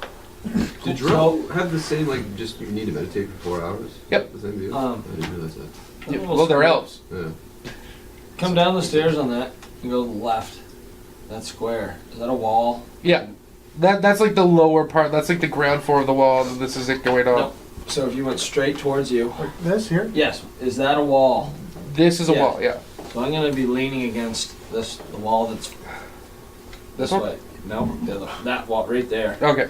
Did Drill have the same like just you need to meditate for 4 hours?
Yep.
The same deal.
Um,
I didn't realize that.
Yeah, well, they're elves.
Yeah.
Come down the stairs on that and go left. That square. Is that a wall?
Yeah. That's like the lower part, that's like the ground floor of the wall, and this is it going on.
No. So if you went straight towards you.
Like this here?
Yes. Is that a wall?
This is a
Yeah.
wall, yeah.
So I'm gonna be leaning against the wall that's this
one?
way. No, that wall right there.
Okay.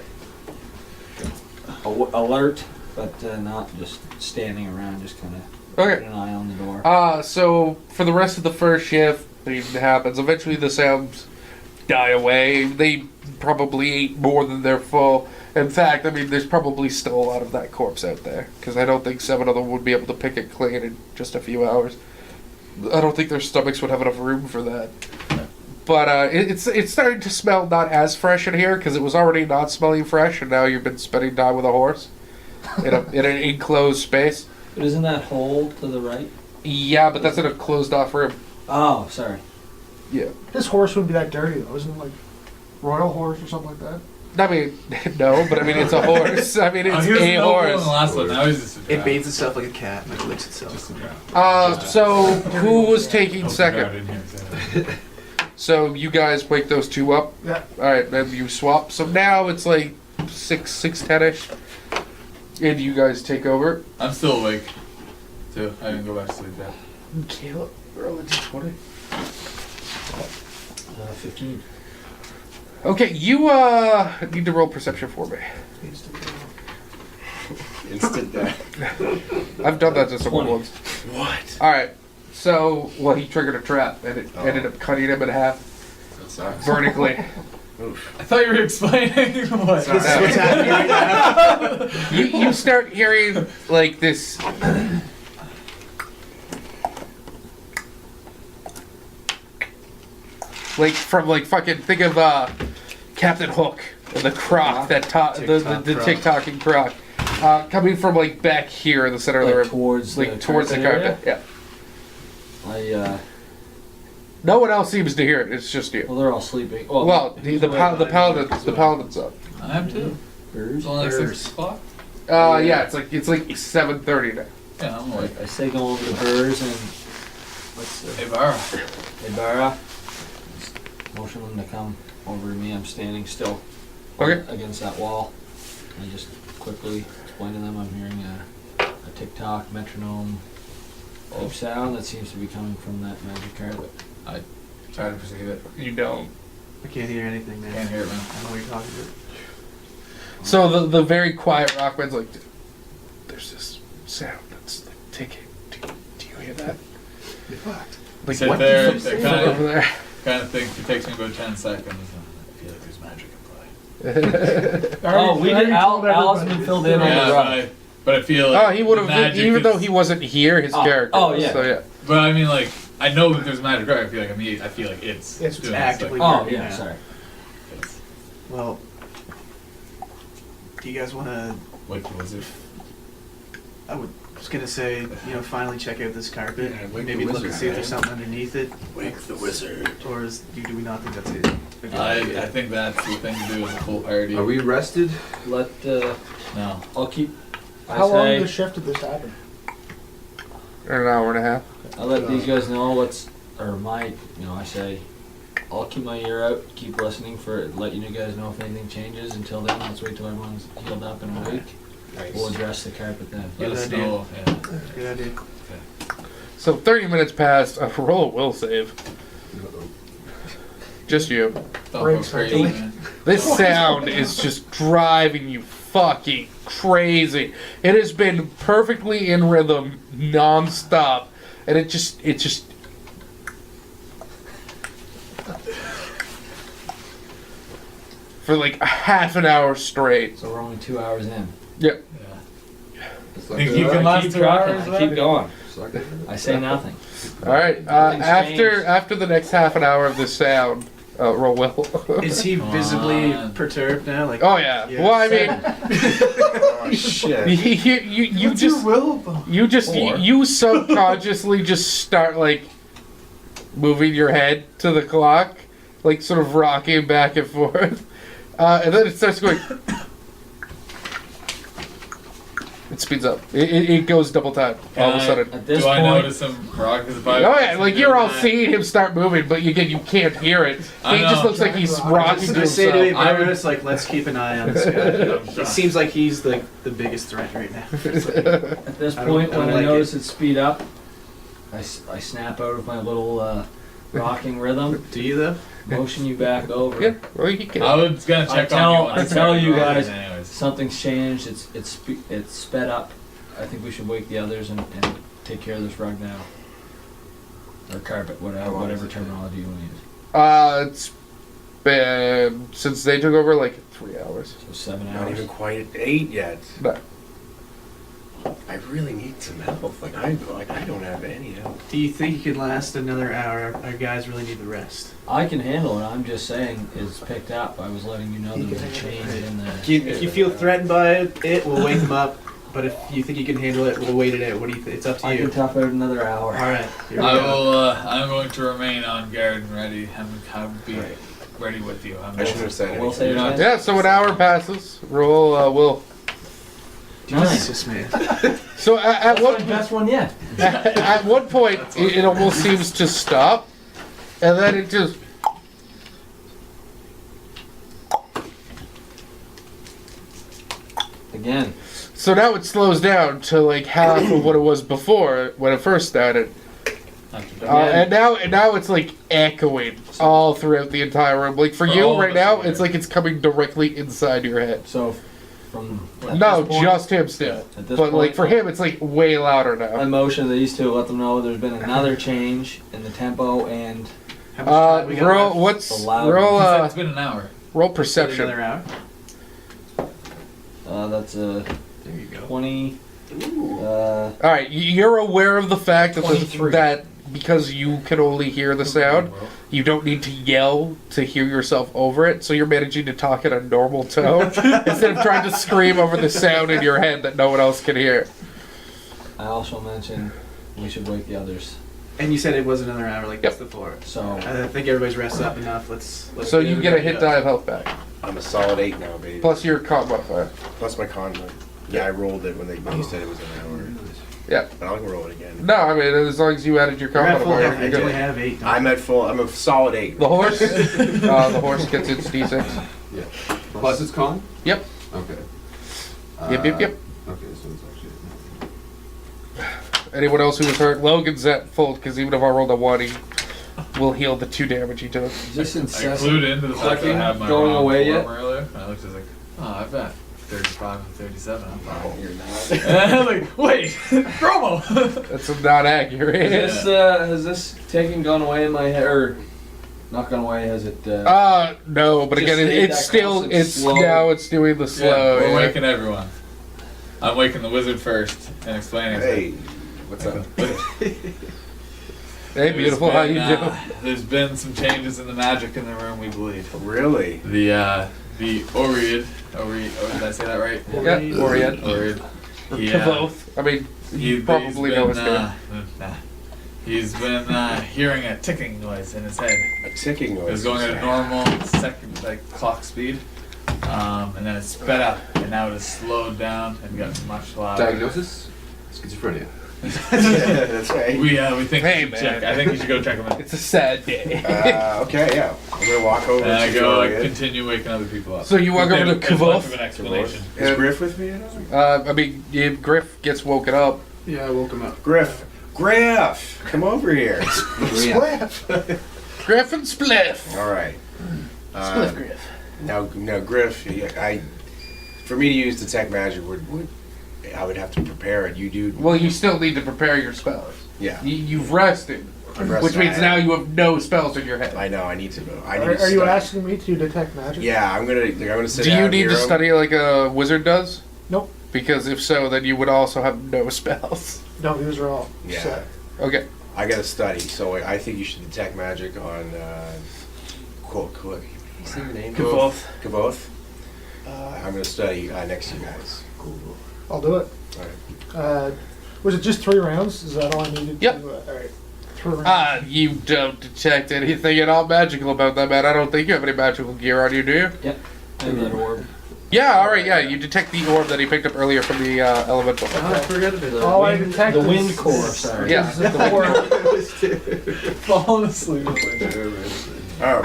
Alert, but not just standing around. Just kind of
Okay.
keeping an eye on the door.
So for the rest of the first shift, it happens. Eventually the sounds die away. They probably ate more than they're full. In fact, I mean, there's probably still a lot of that corpse out there. Because I don't think 7 of them would be able to pick it clean in just a few hours. I don't think their stomachs would have enough room for that. But it's starting to smell not as fresh in here, because it was already not smelling fresh, and now you've been spending time with a horse in an enclosed space.
But isn't that hole to the right?
Yeah, but that's in a closed-off room.
Oh, sorry.
Yeah.
This horse wouldn't be that dirty though, isn't it like royal horse or something like that?
I mean, no, but I mean, it's a horse. I mean, it's
he was
a
no one in the
horse.
last one. Now he's just a
It
drow.
bathes itself like a cat and it licks itself.
Just a drow.
So who was taking
Hope the drow
second?
didn't hear me say that.
So you guys wake those two up.
Yeah.
All right, then you swap. So now it's like 10-ish, and you guys take over.
I'm still awake. Too. I didn't go back to sleep yet.
Caleb, roll a d20.
15.
Okay, you need to roll perception for me.
Instant death.
I've done that to someone
20.
once.
What?
All right. So, well, he triggered a trap, and it ended up cutting him in half
That sucks.
vertically.
Oof.
I thought you were explaining what.
This is what's happening right now.
You start hearing like this. Like from like fucking think of Captain Hook and the croc that the tick-tocking croc coming from like back here in the center of the
Like
room
towards
like towards the
area?
carpet. Yeah. No one else seems to hear it. It's just you.
Well, they're all sleeping.
Well, the paladin's up.
I am too. It's only like 6 o'clock.
Yeah, it's like 7:30 now.
Yeah, I'm like,
I say go over to Burrs and
hey, Bar.
Ibarra. Motion them to come over to me. I'm standing still
Okay.
against that wall. I just quickly explain to them I'm hearing a tick-tock metronome type sound that seems to be coming from that magic carpet.
Try to perceive it.
You don't.
I can't hear anything, man.
Can't hear it, man.
I don't know what you're talking about.
So the very quiet rockman's like, there's this sound that's like ticking. Do you hear that? Like
Sit
what?
there,
the fuck
they're
is
kinda-
over there?
Kind of think it takes me about 10 seconds. I feel like there's magic in play.
Oh, we did. Al's been filled in on
Yeah,
the rug.
but I feel
Oh,
like
he would
the
have,
magic
even
is-
though he wasn't here, his character.
Oh, yeah.
So yeah.
But I mean, like, I know that there's magic. Right? I feel like I feel like it's
It's
doing
actively-
stuff.
Oh yeah, sorry.
It's
Well, do you guys want to?
like the wizard.
I was gonna say, finally check out this carpet.
Yeah, wake
Maybe
the
look and
wizard,
see if there's
man.
something underneath it.
Wake the wizard.
Or do we not think that's it? A good idea?
I think that's the thing to do as a full party.
Are we rested?
Let
No.
I'll keep.
How long
say
of the shift did this happen?
An hour and a half.
I let these guys know I say I'll keep my ear out, keep listening let you guys know if anything changes. Until then, let's wait till everyone's healed up and awake. We'll address the carpet then.
Let
Good
us
idea.
know. Yeah.
Good idea.
So 30 minutes passed. Roll a will save. Just you.
Don't go
Breaks
crazy,
mentally.
man.
This sound is just driving you fucking crazy. It has been perfectly in rhythm, non-stop, and it just. For like a half an hour straight.
So we're only 2 hours in.
Yeah.
Yeah.
It's
Think you can last
keep
2
trucking,
hours?
I keep going.
Suck it.
I say nothing.
All right.
Nothing's changed.
After the next half an hour of this sound, roll will.
Is he
Come
visibly
on.
perturbed now? Like,
Oh yeah.
Yeah.
Well, I mean,
Oh shit.
you
What's
just
your will, though?
you subconsciously just start like moving your head to the clock, like sort of rocking back and forth, and then it starts going. It speeds up. It goes double time all of a sudden.
At this
Do I
point,
notice him rock his
Oh
vibe?
yeah, like you're all seeing him start moving, but you can't hear it.
I
He just
know.
looks like he's
I
rocking
was
to
gonna say to
himself.
Ibarus, like, let's keep an eye on this guy. It seems like he's the biggest threat right now.
at this
I don't-
point,
I don't
when I
like
notice it speed up, I snap out of my little rocking rhythm,
Do you though?
motion you back over.
Yeah, well you can.
I was gonna check on you. once
I
it
tell
started
you
rocking
guys,
anyways.
something's changed. It's sped up. I think we should wake the others and take care of this rug now. Or carpet, whatever terminology you want to use.
It's been since they took over like 3 hours.
So 7
Not
hours.
even quite 8 yet.
No.
I really need some help. Like I don't have any help.
Do you think you could last another hour? Our guys really need the rest.
I can handle it. I'm just saying it's picked up. I was letting you know there was a change in the.
If you feel threatened by it, we'll wake them up. But if you think you can handle it, we'll wait it out. What do you think? It's up to
I
you.
can tough out another hour.
All right. Here we
I
go.
will. I'm going to remain on guard and ready. I'll be
Right.
ready with you.
I shouldn't have said
We'll
anything.
say
You're not-
Yeah, so an hour passes. Roll will.
Nice.
Jesus, man.
So at
That's
what
my best one yet.
at one point it almost seems to stop, and then it just.
Again.
So now it slows down to like half of what it was before when it first started, and now it's like echoing all throughout the entire room. Like for
For
you
all of
right
us
now,
here.
it's like it's coming directly inside your head.
So from.
No, just him still.
At this
But like
point,
for him, it's like way louder
I
now.
motion these two, let them know there's been another change in the tempo and
How much time we got
Roll.
left?
What's
The loud
roll?
He said it's been an hour.
Roll
Another
perception.
hour.
that's a
There you go.
20.
All right, you're aware of the fact that
23.
that because you can only hear the sound, you don't need to yell to hear yourself over it. So you're managing to talk in a normal tone instead of trying to scream over the sound in your head that no one else can hear.
I also mentioned we should wake the others.
And you said it was another hour, like that's the floor.
So
I think everybody's rested up enough. Let's
So you get a hit die of health back,
I'm a solid 8 now, baby.
plus your con modifier.
Plus my con. Yeah, I rolled it when you said it was an hour.
Yeah.
But I can roll it again.
No, I mean as long as you added your
You're
con
at full
modifier,
health.
you're
You only
good.
have 8.
I'm at full. I'm a solid 8.
The horse, the horse gets its d6.
Yeah. Plus it's con?
Yep.
Okay.
Yep. Yep. Yep.
Okay, so it's actually.
Anyone else who was hurt, Logan's at full because even if I rolled a 1, he will heal the 2 damage he took.
is this
I
incessant
clued into the fact that I had my
going
wrong
away
form
yet?
earlier. And I looked at it like, oh, I've got 35 and 37. I'm fine.
Oh, you're not.
And I'm like, wait, promo.
That's not accurate.
Has this taken gone away in my head, or not gone away? Has it?
No, but
Just
again,
stayed
it's
that
still,
constant
it's
slow.
now it's doing the
Yeah,
slow.
we're
yeah.
waking everyone. I'm waking the wizard first and explaining.
Hey, what's up?
Hey, beautiful, how you doing?
There's been some changes in the magic in the room, we believe.
Really?
The Oread, did I say that right?
Yeah, Orion.
Oread.
Both. I mean, you probably know his name.
He's been hearing a ticking noise in his head.
A ticking noise.
It was going at a normal second, like clock speed, and then it sped up, and now it has slowed down and got much louder.
Diagnosis? Schizophrenia.
Yeah, that's right.
We think
Hey,
you should
man.
check. I think you should go check him out.
It's a sad day.
Okay, yeah. I'm gonna walk over.
And I
to
go,
Florian.
continue waking other people up.
So you walk over to
With much of
Kavoth?
an explanation.
Is Griff with me at all?
I mean, if Griff gets woken up.
Yeah, I woke him up.
Griff, come over here.
Griff and Spliff.
All right.
Spliff Griff.
Now, Griff, for me to use detect magic I would have to prepare it. You do.
Well, you still need to prepare your spells.
Yeah.
You've rested,
I've rested.
which means now you have no spells in your head.
I know. I need to.
Are you asking me to detect magic?
Yeah, I'm gonna sit
Do
down
you need
here.
to study like a wizard does?
Nope.
Because if so, then you would also have no spells.
No, these are all
Yeah.
set.
Okay.
I gotta study, so I think you should detect magic on. Quote. What's your name?
Kavoth.
Kavoth. I'm gonna study next to you guys.
I'll do it.
Alright.
Was it just 3 rounds? Is that all I needed?
Yep.
To, all right. 3 rounds.
You don't detect anything at all magical about that, man. I don't think you have any magical gear on you, do you?
Yep. I have that orb.
Yeah, alright, yeah. You detect the orb that he picked up earlier from the elemental.
Oh, I forgot of it.
The
All I
wind,
detect
the
is-
wind core. Sorry.
Yeah.
Is the orb.
Falling asleep.
Oh.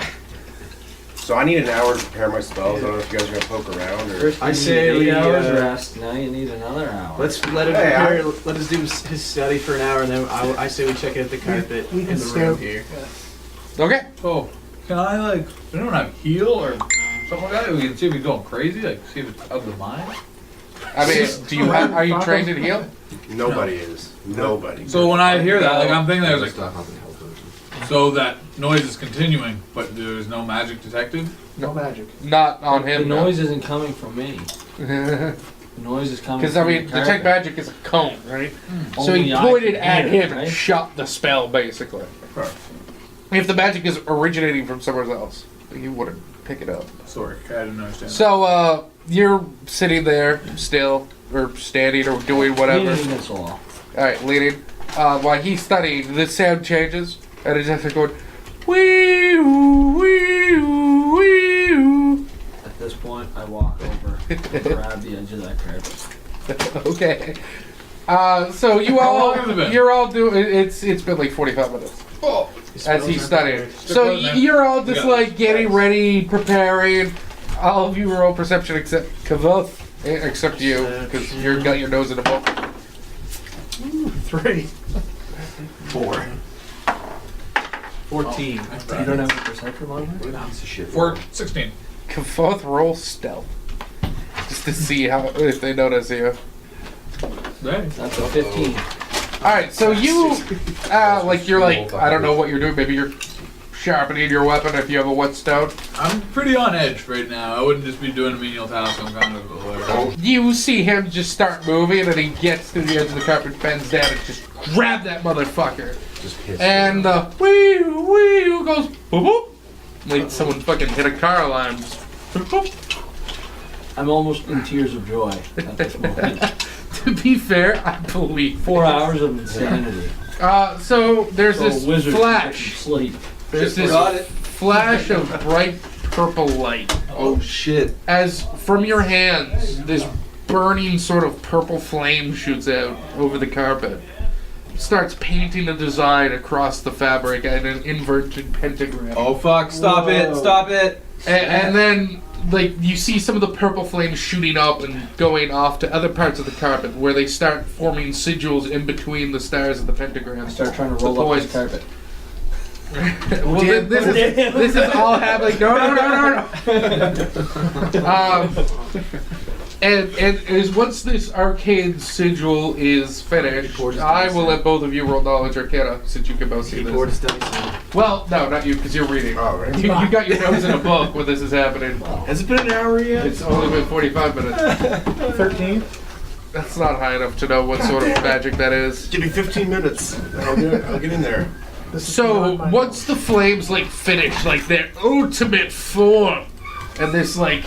So I need an hour to prepare my spells. I don't know if you guys are gonna poke around or.
I say
8
we
hours rest. Now you need another hour.
let's let him
Hey,
prepare, let us do his study for an hour, and then I say we check out the carpet
We
in
can
the room
scout.
here.
Okay.
Oh, can I anyone have heal or something like that? We can see if he's going crazy, like see if it's of the mind.
I mean, are you trained in heal?
Nobody is. Nobody.
So when I hear that, like I'm thinking there's like,
Stop having health potions.
so that noise is continuing, but there's no magic detected.
No magic.
Not on
The
him.
noise isn't coming from me. The noise is coming.
Because,
from
I mean,
the
detect
carpet.
magic is a cone, right? So
Only
he
I
pointed
can
at
hear it,
him and
right?
shot the spell, basically. If the magic is originating from somewhere else, you wouldn't pick it up.
Sorry, I didn't understand.
So, you're sitting there still, or standing, or doing whatever.
Leaning against the wall.
Alright, leaning. While he's studying, the sound changes, and it's just going, wee-oo, wee-oo, wee-oo.
At this point, I walk over and grab the edge of that carpet.
Okay. So you
How
all,
long has it been?
you're all doing, it's been like 45 minutes.
Oh,
As he's studying. So
Good, man.
you're all just
We got
like getting ready, preparing. All of you roll perception except Kavoth, except you, because you got your nose in the book.
3.
4. 14.
You don't have a perception modifier?
16.
Kavoth, roll stealth. Just to see how if they notice you.
Right.
That's a 15.
All right, so you you're like I don't know what you're doing. Maybe you're sharpening your weapon if you have a whetstone.
I'm pretty on edge right now. I wouldn't just be doing a menial task. I'm kind of alert.
You see him just start moving, and he gets to the edge of the carpet, bends down, and just grab that motherfucker.
Just piss.
And the wee goes boop boop. Like someone fucking hit a car alarm. Just, boop, boop.
I'm almost in tears of joy at this moment.
To be fair, I believe
4 hours of insanity.
So there's
So
this
wizard
flash.
sleep.
There's this flash of bright purple light.
Oh shit.
As from your hands, this burning sort of purple flame shoots out over the carpet. Starts painting a design across the fabric and an inverted pentagram.
Oh fuck, stop it, stop it.
And then, like, you see some of the purple flames shooting up and going off to other parts of the carpet where they start forming sigils in between the stars of the pentagram.
I start trying to roll up this carpet.
Well, this is all happening. No. And is once this arcane sigil is finished, I will let both of you roll knowledge arcana since you can both see
Keyboard
this.
is dice.
Well, no, not you because you're reading.
Oh, right.
You got your nose in a book when this is happening.
Has it been an hour yet?
It's only been 45 minutes.
13.
That's not high enough to know what sort of magic that is.
Give me 15 minutes. I'll get in there.
This is
So
beyond my
once the flames like finish like their ultimate form, and this like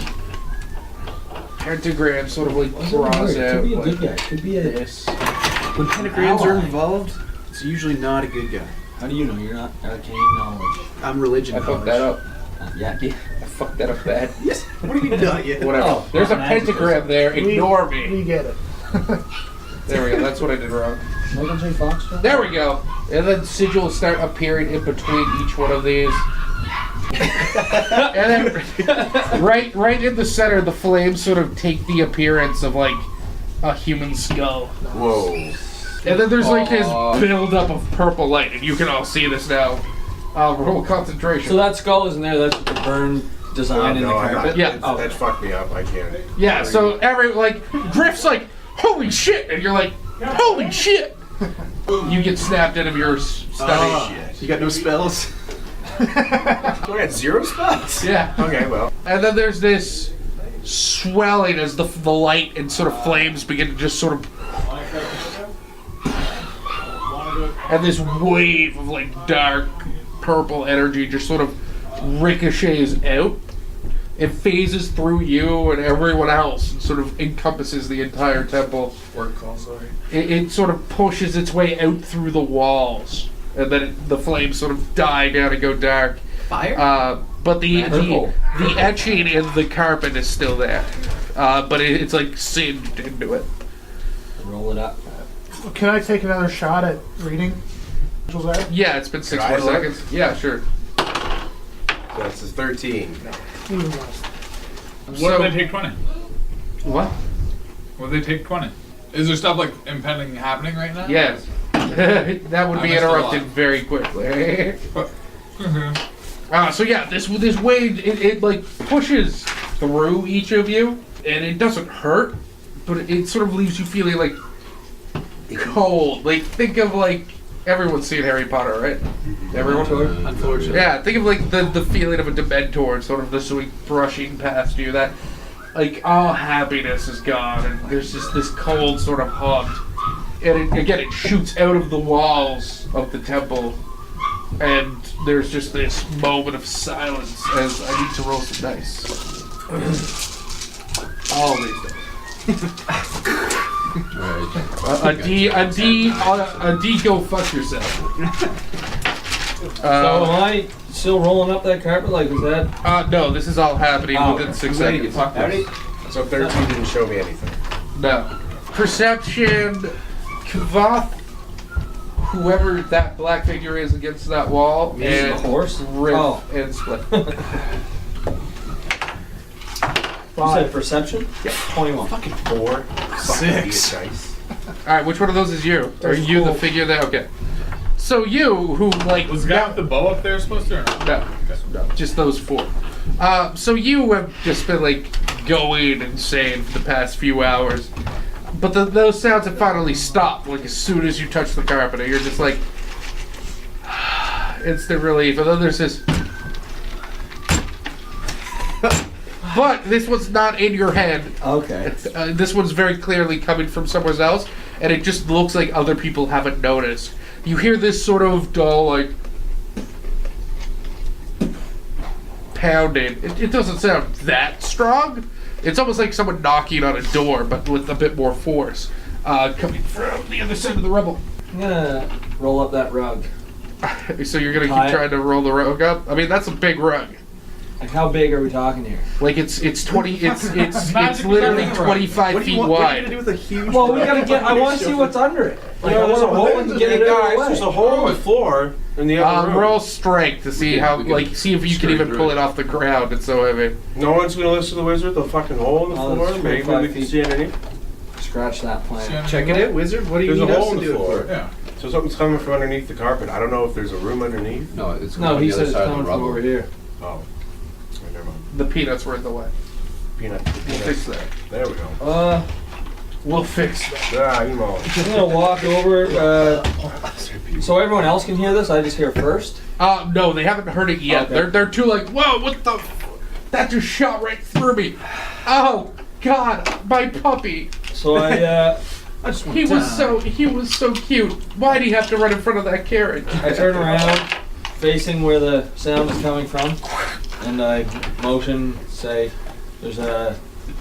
pentagram sort of like draws out
Could be a
like
good guy. Could be a.
this.
When pentagrams are involved, it's usually not a good guy.
How do you know you're not arcane knowledge?
I'm religion
I fucked
knowledge.
that up.
Yeah.
I fucked that up bad.
Yes. What do you mean not yet?
Whatever.
Oh,
There's a
magic
pentagram there. Ignore me.
We get it.
There we go. That's what I did wrong.
Michael J. Fox? John?
There we go. And then sigils start appearing in between each one of these. And then right in the center, the flames sort of take the appearance of like a human skull.
Whoa.
And then there's like this buildup of purple light, and you can all see this now. Roll concentration.
So that skull isn't there. That's the burn design in the carpet.
Yeah.
That fucked me up. I can't.
Yeah, so Griff's like, holy shit! And you're like, holy shit! You get snapped out of your study.
You got no spells?
Do I got 0 spells?
Yeah.
Okay, well.
And then there's this swelling as the light and sort of flames begin to just sort of... And this wave of like dark purple energy just sort of ricochets out. It phases through you and everyone else and sort of encompasses the entire temple.
Word call, sorry.
It sort of pushes its way out through the walls. And then the flames sort of die down and go dark.
Fire?
But the
Purple.
etching in the carpet is still there. But it's like singed into it.
Roll it up.
Can I take another shot at reading? Was that?
Yeah, it's been 6
Could I
more
look?
seconds. Yeah, sure.
That's a 13.
Even less.
What do they take 20?
What?
What do they take 20? Is there stuff like impending happening right now?
Yes. That would
I
be
missed a
interrupted
lot.
very quickly.
Mhm.
So yeah, this wave it like pushes through each of you, and it doesn't hurt, but it sort of leaves you feeling like cold. Like think of like everyone's seen Harry Potter, right? Everyone.
Unfortunately.
Yeah, think of like the feeling of a Dementor, sort of this week brushing past you. That like all happiness is gone, and there's just this cold sort of hug. And it shoots out of the walls of the temple, and there's just this moment of silence as I need to roll some dice. All these dice. A D, go fuck yourself.
So am I still rolling up that carpet? Like, is that?
No, this is all happening
Oh,
within 6
I'm ready to
seconds.
get fucked up.
So 13 didn't show me anything.
No. Perception, Kvath, whoever that black figure is against that wall,
Me,
and
the horse?
Riff
Oh.
and Split.
You said perception? Yeah. 21.
Fucking 4.
6.
Dice.
Alright, which one of those is you? Are
There's
you the
cool.
figure that? Okay. So you, who like...
Was the guy with the bow up there supposed to or not?
No, just those 4. So you have just been like going insane for the past few hours. But those sounds have finally stopped, like as soon as you touch the carpet. You're just like, instant relief. And then there's this... But this one's not in your head.
Okay.
This one's very clearly coming from somewhere else, and it just looks like other people haven't noticed. You hear this sort of dull, like, pounding. It doesn't sound that strong. It's almost like someone knocking on a door, but with a bit more force, coming from the other side of the rubble.
I'm gonna roll up that rug.
So you're gonna
Hi.
keep trying to roll the rug up? I mean, that's a big rug.
Like, how big are we talking here?
Like it's 20. It's literally 25 feet
What are you
wide.
gonna do with a huge?
Well, we gotta get. I want to see what's under it. Like, I want to roll and get it out of the way.
There's a hole in the floor in the other room.
Roll strength to see how, like, see if you can even pull it off the ground. It's so heavy.
No one's gonna listen to the wizard. The fucking hole in the
Oh,
floor.
that's
Maybe
25
we can
feet.
see underneath.
Scratch that plan.
Check it out, wizard. What do you
There's a
need us
hole
to
in the
do it
floor.
for?
Yeah.
So something's coming from underneath the carpet. I don't know if there's a room underneath.
No, it's
No,
on
he
the
said
other
it's
side of
coming
the
from
rubble.
over here.
Oh. Never mind.
The peanuts were in the way.
Peanut.
We'll fix that.
There we go.
We'll fix that.
Ah, you know.
I'm gonna walk over. So everyone else can hear this. I just hear first.
No, they haven't heard it yet.
Okay.
They're too like, whoa, what the? That just shot right through me. Oh God, my puppy.
So I
I just want
He was so cute. Why'd he have to run in front of that carriage?
I turn around, facing where the sound is coming from, and I motion, say, "There's a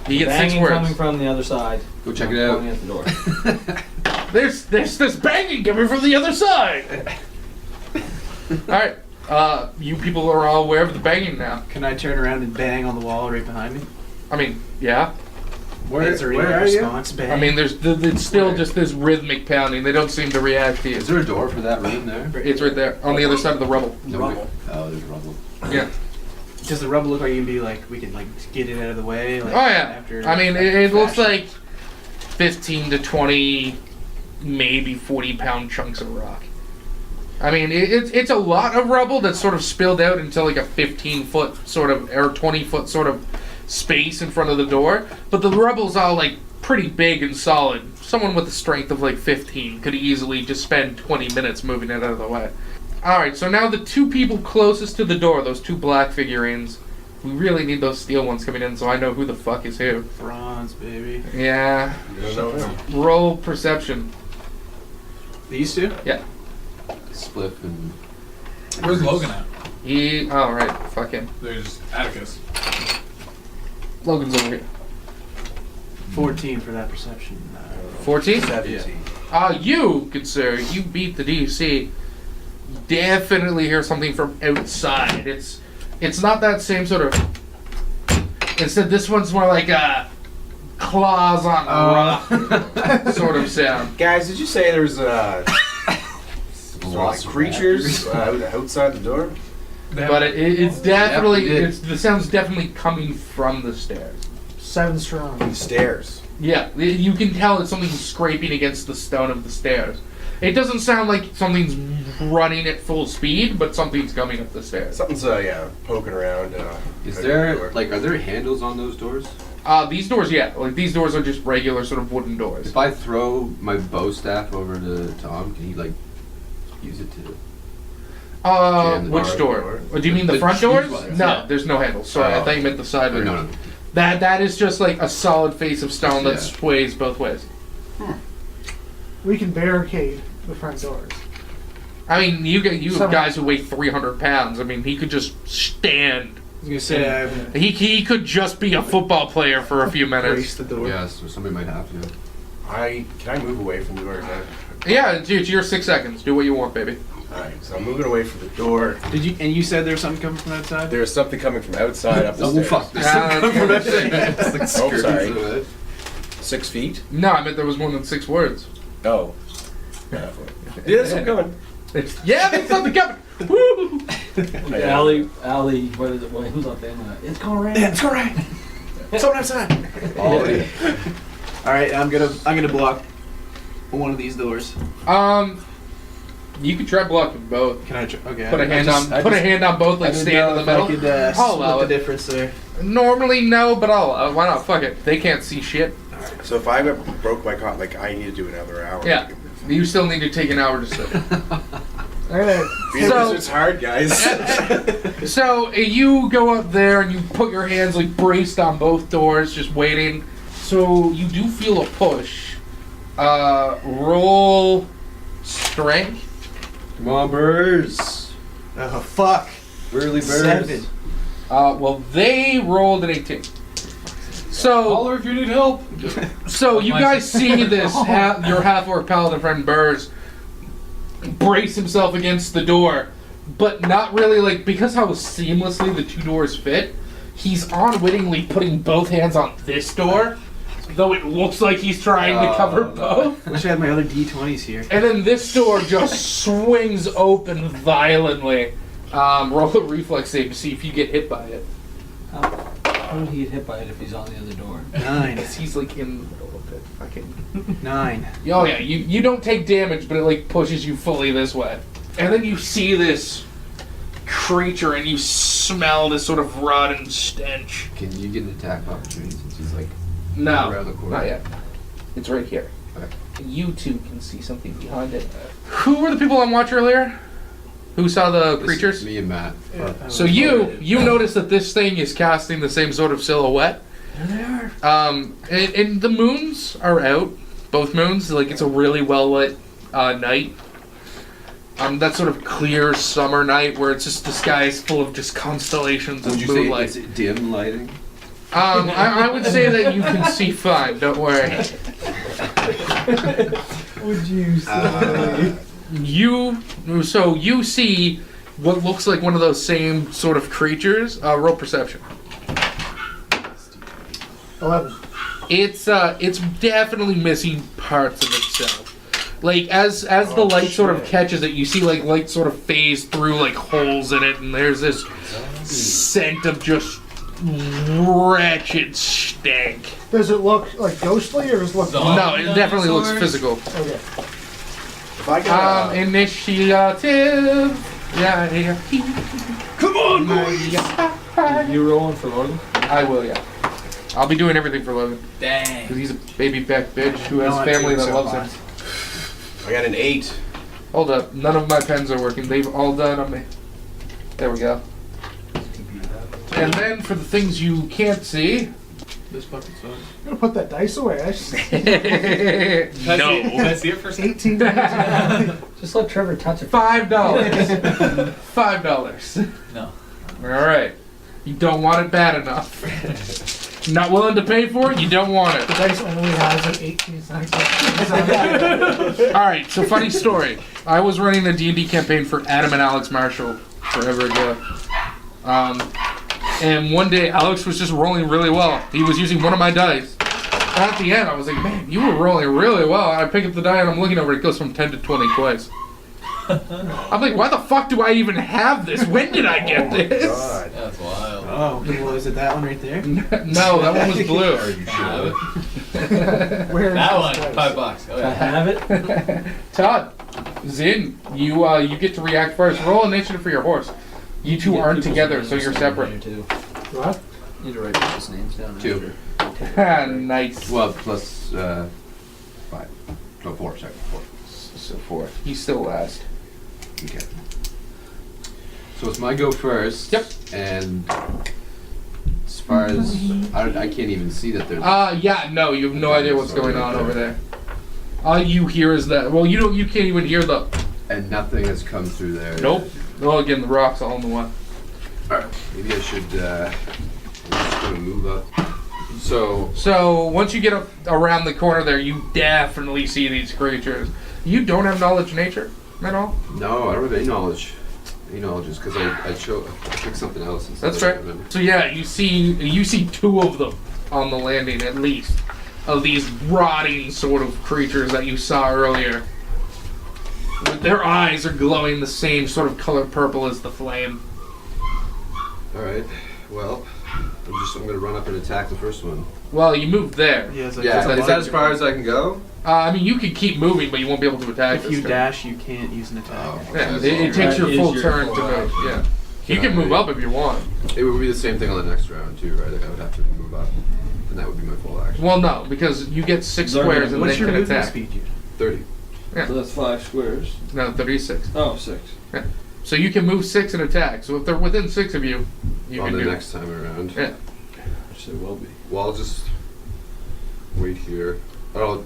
You get 6
banging
words.
coming from the other side."
Go check
I'm
it out.
pointing at the door.
There's this banging coming from the other side. All right, you people are all aware of the banging now.
Can I turn around and bang on the wall right behind me?
I mean, yeah.
Is there a response? Bang.
I mean, it's still just this rhythmic pounding. They don't seem to react to you.
Is there a door for that room there?
It's right there on the other side of the rubble.
No,
Rubble.
Oh, there's rubble.
Yeah.
Does the rubble look like you can be like we can like get it out of the way? Like,
Oh yeah.
After,
I mean, it looks
fashion?
like 15 to 20, maybe 40-pound chunks of rock. I mean, it's a lot of rubble that's sort of spilled out into like a 15-foot sort of or 20-foot sort of space in front of the door. But the rubble's all like pretty big and solid. Someone with the strength of like 15 could easily just spend 20 minutes moving it out of the way. Alright, so now the 2 people closest to the door, those 2 black figurines, we really need those steel ones coming in so I know who the fuck is who.
bronze, baby.
Yeah.
You don't know him.
Roll perception.
These two?
Yeah.
Spliff and
Where's Logan at?
Oh, right. Fuck him.
There's Atticus.
Logan's over here.
14 for that perception.
14?
17.
You, good sir, you beat the DC. You definitely hear something from outside. It's not that same sort of... Instead, this one's more like a claws on rock sort of sound.
Guys, did you say there's creatures outside the door?
But it's definitely...
Yeah, we did.
The sound's definitely coming from the stairs.
7 strong.
The stairs.
Yeah, you can tell it's something scraping against the stone of the stairs. It doesn't sound like something's running at full speed, but something's coming up the stairs.
Something's poking around.
Is
right
there
at the door.
like are there handles on those doors?
These doors, yeah, like these doors are just regular sort of wooden doors.
If I throw my bow staff over to Tom, can he like use it to? jam the
Which
door?
door? Do you mean the
The
front
huge
doors?
ones,
No,
yeah.
there's no handles. Sorry, I
Oh.
thought you meant the side
No,
doors.
no.
That is just like a solid face of stone that
Yeah.
sways both ways.
We can barricade the front doors.
I mean, you have
Somehow.
guys who weigh 300 pounds. I mean, he could just stand.
I was gonna say
He could just be a football player for a few
brace
minutes.
the door.
Yeah, so somebody might have to.
Can I move away from the door?
Yeah, it's your 6 seconds. Do what you want, baby.
Alright, so I'm moving away from the door.
Did you? And you said there's something coming from outside.
There's something coming from outside up the
Oh
stairs.
fuck! There's
Ah,
something
okay.
from that thing.
Oh, sorry. 6 feet?
No, I meant there was more than 6 words.
Oh. Yeah, there's something coming.
Yeah, there's something coming. Woo!
Allie, what is it? Williams up there. It's going rain.
Yeah, it's all right. Someone outside.
Ollie.
All right, I'm gonna block one of these doors.
You could try blocking both.
Can I? Okay.
Put a hand on both, like stand in the middle.
I could
I'll allow
split the
it.
difference there.
Normally no, but I'll. Why not? Fuck it. They can't see shit.
So if I broke my cot, like I need to do another hour.
Yeah. You still need to take an hour to sit.
So it's hard, guys.
So you go up there and you put your hands like braced on both doors, just waiting. So you do feel a push. Roll strength.
Come on, birds.
Oh fuck.
Burly birds.
7.
Well, they rolled an 18. So,
Holler if you need help.
so you guys see this, your half-orc paladin friend Burrs brace himself against the door, but not really, like, because how seamlessly the two doors fit, he's unwittingly putting both hands on this door, though it looks like he's trying to cover both.
I wish I had my other D20s here.
And then this door just swings open violently. Roll a reflex save to see if you get hit by it.
How would he get hit by it if he's on the other door?
9.
Because he's like in the middle of it. Fucking.
9.
Oh yeah, you don't take damage, but it like pushes you fully this way. And then you see this creature and you smell this sort of rotten stench.
Can you get an attack opportunity since he's like
No,
around the corner?
not yet. It's right here.
Okay.
You two can see something behind it. Who were the people on watch earlier? Who saw the
This is
creatures?
Me and Matt.
So you notice that this thing is casting the same sort of silhouette.
There they are.
And the moons are out. Both moons. Like it's a really well lit night. That sort of clear summer night where it's just the sky is full of just constellations
Would
and
you say
moonlight.
it's dim lighting?
I would say that you can see fine. Don't worry.
Would you say?
You see what looks like one of those same sort of creatures. Roll perception.
11.
It's definitely missing parts of itself. Like as the light sort of catches it, you see like light sort of phase through like holes in it, and there's this scent of just wretched stank.
Does it look like ghostly or does it look?
No, it definitely looks physical.
Okay.
If I got
Initiative. Yeah.
Come on, boys!
You rolling for Logan?
I will, yeah. I'll be doing everything for Logan.
Dang.
Because he's a baby back bitch who has
No,
family
I'm
that
too,
loves
so
him.
I got an 8.
Hold up. None of my pens are working. They've all done on me. There we go. And then for the things you can't see.
This bucket's on.
I'm gonna put that dice away. I just
No.
Can I see it for a second?
18.
Just let Trevor touch it.
$5. $5.
No.
Alright. You don't want it bad enough. Not willing to pay for it? You don't want
The
it.
dice only has an 18 cents.
Alright, so funny story. I was running a D&D campaign for Adam and Alex Marshall forever ago. And one day Alex was just rolling really well. He was using one of my dice. And at the end I was like, man, you were rolling really well. I pick up the die and I'm looking over it. It goes from 10 to 20 twice. I'm like, why the fuck do I even have this? When did I get this?
God.
That's wild.
Oh, well, is it that one right there?
No, that one was blue.
Are you
Have it?
sure?
Where is
That
this
one,
dice?
$5. Oh,
I
yeah.
have it.
Todd, Zin, you get to react first. Roll initiative for your horse. You two aren't together, so you're separate.
Too.
What?
You need to write people's names down.
2.
Nice.
Well, plus 5. No, 4, sorry. 4.
So 4. He's still last.
Okay. So it's my go first.
Yep.
And as far as I can't even see that there's.
Yeah, no, you have no idea what's going on over there. All you hear is that. Well, you can't even hear the.
And nothing has come through there.
Nope. Well, again, the rocks all in the way.
Alright, maybe I should. I'm just gonna move up.
So once you get up around the corner there, you definitely see these creatures. You don't have knowledge of nature at all.
No, I don't have any knowledge. Any knowledge is because I picked something else. Instead
That's
of
right.
remember.
So yeah, you see 2 of them on the landing at least, of these rotting sort of creatures that you saw earlier. Their eyes are glowing the same sort of color purple as the flame.
Alright, well, I'm gonna run up and attack the first one.
Well, you moved there.
Yeah, it's like,
Yeah,
that's a
is
lot
that
of
as far as I can go?
I mean, you can keep moving, but you won't be able to attack.
If
this
you
turn.
dash, you can't use an attack.
Oh.
Yeah,
Okay,
it
so
takes your
that
full
is your
turn
full
to move.
action.
Yeah, you can move up if you want.
It would be the same thing on the next round too, right? Like I would have to move up, and that would be my full action.
Well, no, because you get 6
They're
squares and
What's
they
your
can
movement
attack.
speed, you?
30.
Yeah.
So that's 5 squares.
No, 36.
Oh, 6.
So you can move 6 and attack. So if they're within 6 of you, you
On
can
the
do
next time around.
Yeah.
Which they will be.
Well, I'll just wait here. Oh,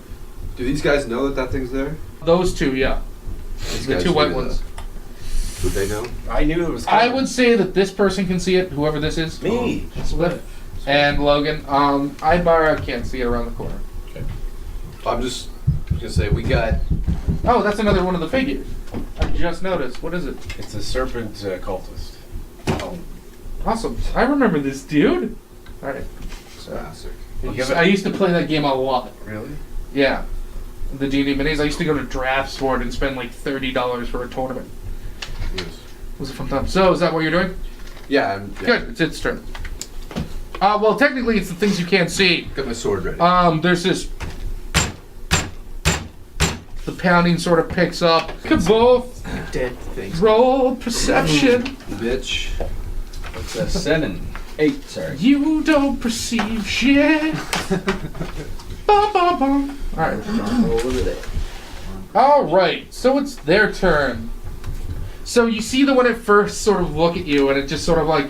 do these guys know that thing's there?
Those two, yeah,
These
the
guys
2 white
knew
ones.
that. Would they know?
I knew it was
I
coming.
would say that this person can see it, whoever this is.
Me.
Swift. And Logan. Ibarra can't see it around the corner.
I'm just gonna say we got.
Oh, that's another one of the figures. I just noticed. What is it?
It's a serpent cultist.
Awesome. I remember this dude. Alright. So,
Classic.
I used to play that game a lot.
Really?
Yeah. The D&D minis. I used to go to drafts for it and spend like $30 for a tournament.
Yes.
It was a fun time. So, is that what you're doing?
Yeah, yeah.
Good. It's its turn. Well, technically, it's the things you can't see.
Got my sword ready.
There's this. The pounding sort of picks up. Could both
Dead things.
roll perception.
Bitch.
What's that? 7. 8, sorry.
You don't perceive shit. Bum, bum, bum. All right.
Over there.
All right. So it's their turn. So you see the one at first sort of look at you, and it just sort of like,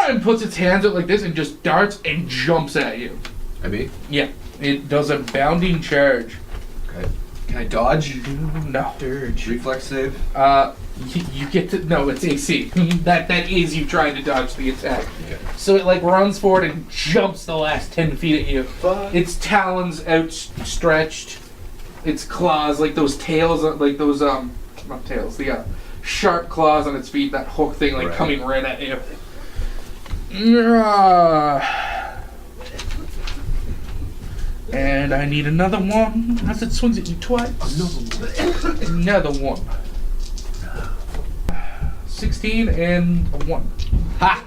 and puts its hands out like this, and just darts and jumps at you.
I mean?
Yeah. It does a bounding charge.
Okay. Can I dodge?
No.
Dirge.
Reflex save?
You get to no, it's AC. that is you trying to dodge the attack.
Okay.
So it like runs forward and jumps the last 10 feet at you.
Fuck.
Its talons outstretched, its claws like those tails, like those not tails, the sharp claws on its feet. That hook thing like
Right.
coming right at you. And I need another one as it swings at you twice. Another one. 16 and a 1. Ha!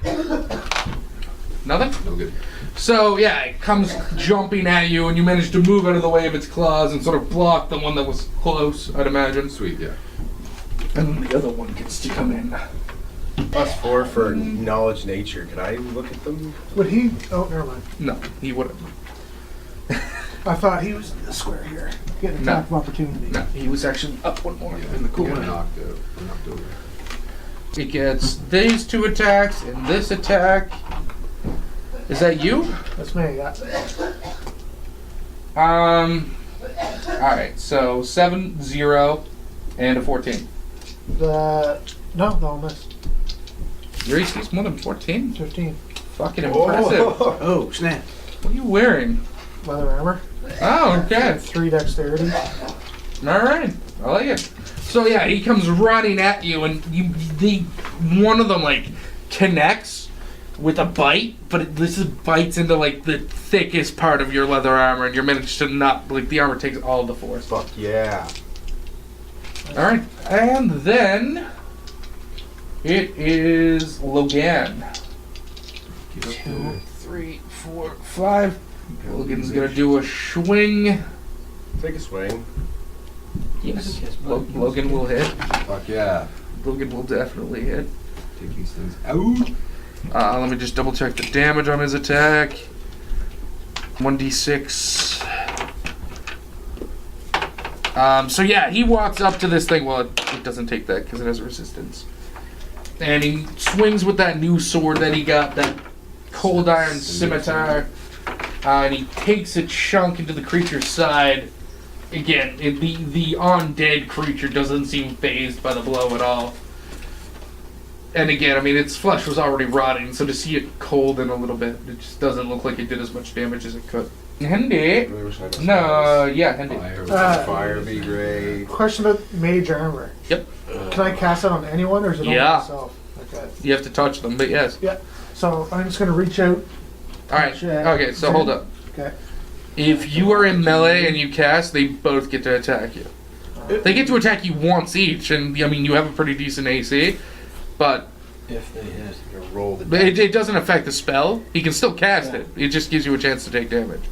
Nothing?
No good.
So, yeah, it comes jumping at you, and you manage to move out of the way of its claws and sort of block the one that was close, I'd imagine.
Sweet, yeah.
And then the other one gets to come in.
+4 for knowledge nature. Can I look at them?
Would he? Oh, never mind.
No, he wouldn't.
I thought he was in the square here. Getting
No.
attack of opportunity.
No, he was actually up one more
Yeah,
in the
cool.
corner.
Knocked out. Or knocked over.
It gets these 2 attacks and this attack. Is that you?
That's me. Yeah.
Alright, so 7, 0, and a 14.
No, I'll miss.
Your AC's more than 14?
15.
Fucking impressive.
Oh, snap.
What are you wearing?
Leather armor.
Oh, okay.
3 dexterity.
Alright, I like it. So yeah, he comes running at you, and one of them like connects with a bite, but this is bites into like the thickest part of your leather armor, and you're managed to not like the armor takes all the force.
Fuck yeah.
All right, and then it is Logan. 2, 3, 4, 5. Logan's gonna do a swing.
Take a swing.
Yes, Logan will hit.
Fuck yeah.
Logan will definitely hit.
Take these things out.
Let me just double check the damage on his attack. 1d6. So yeah, he walks up to this thing. Well, it doesn't take that because it has resistance. And he swings with that new sword that he got, that cold iron scimitar. And he takes a chunk into the creature's side. Again, the undead creature doesn't seem fazed by the blow at all. And again, I mean, its flesh was already rotting, so to see it cold in a little bit, it just doesn't look like it did as much damage as it could. Hendy?
Really wish I had
No, yeah, Hendy.
Fire.
Fire be great.
Question about mage armor.
Yep.
Can I cast that on anyone, or is it only
Yeah.
myself? Okay.
You have to touch them, but yes.
So I'm just gonna reach out.
Alright,
Check.
okay, so hold up.
Okay.
If you are in melee and you cast, they both get to attack you. They get to attack you once each, and I mean, you have a pretty decent AC, but
If they hit.
You roll the
But it doesn't affect the spell. He can still cast it. It just gives you a chance to take damage.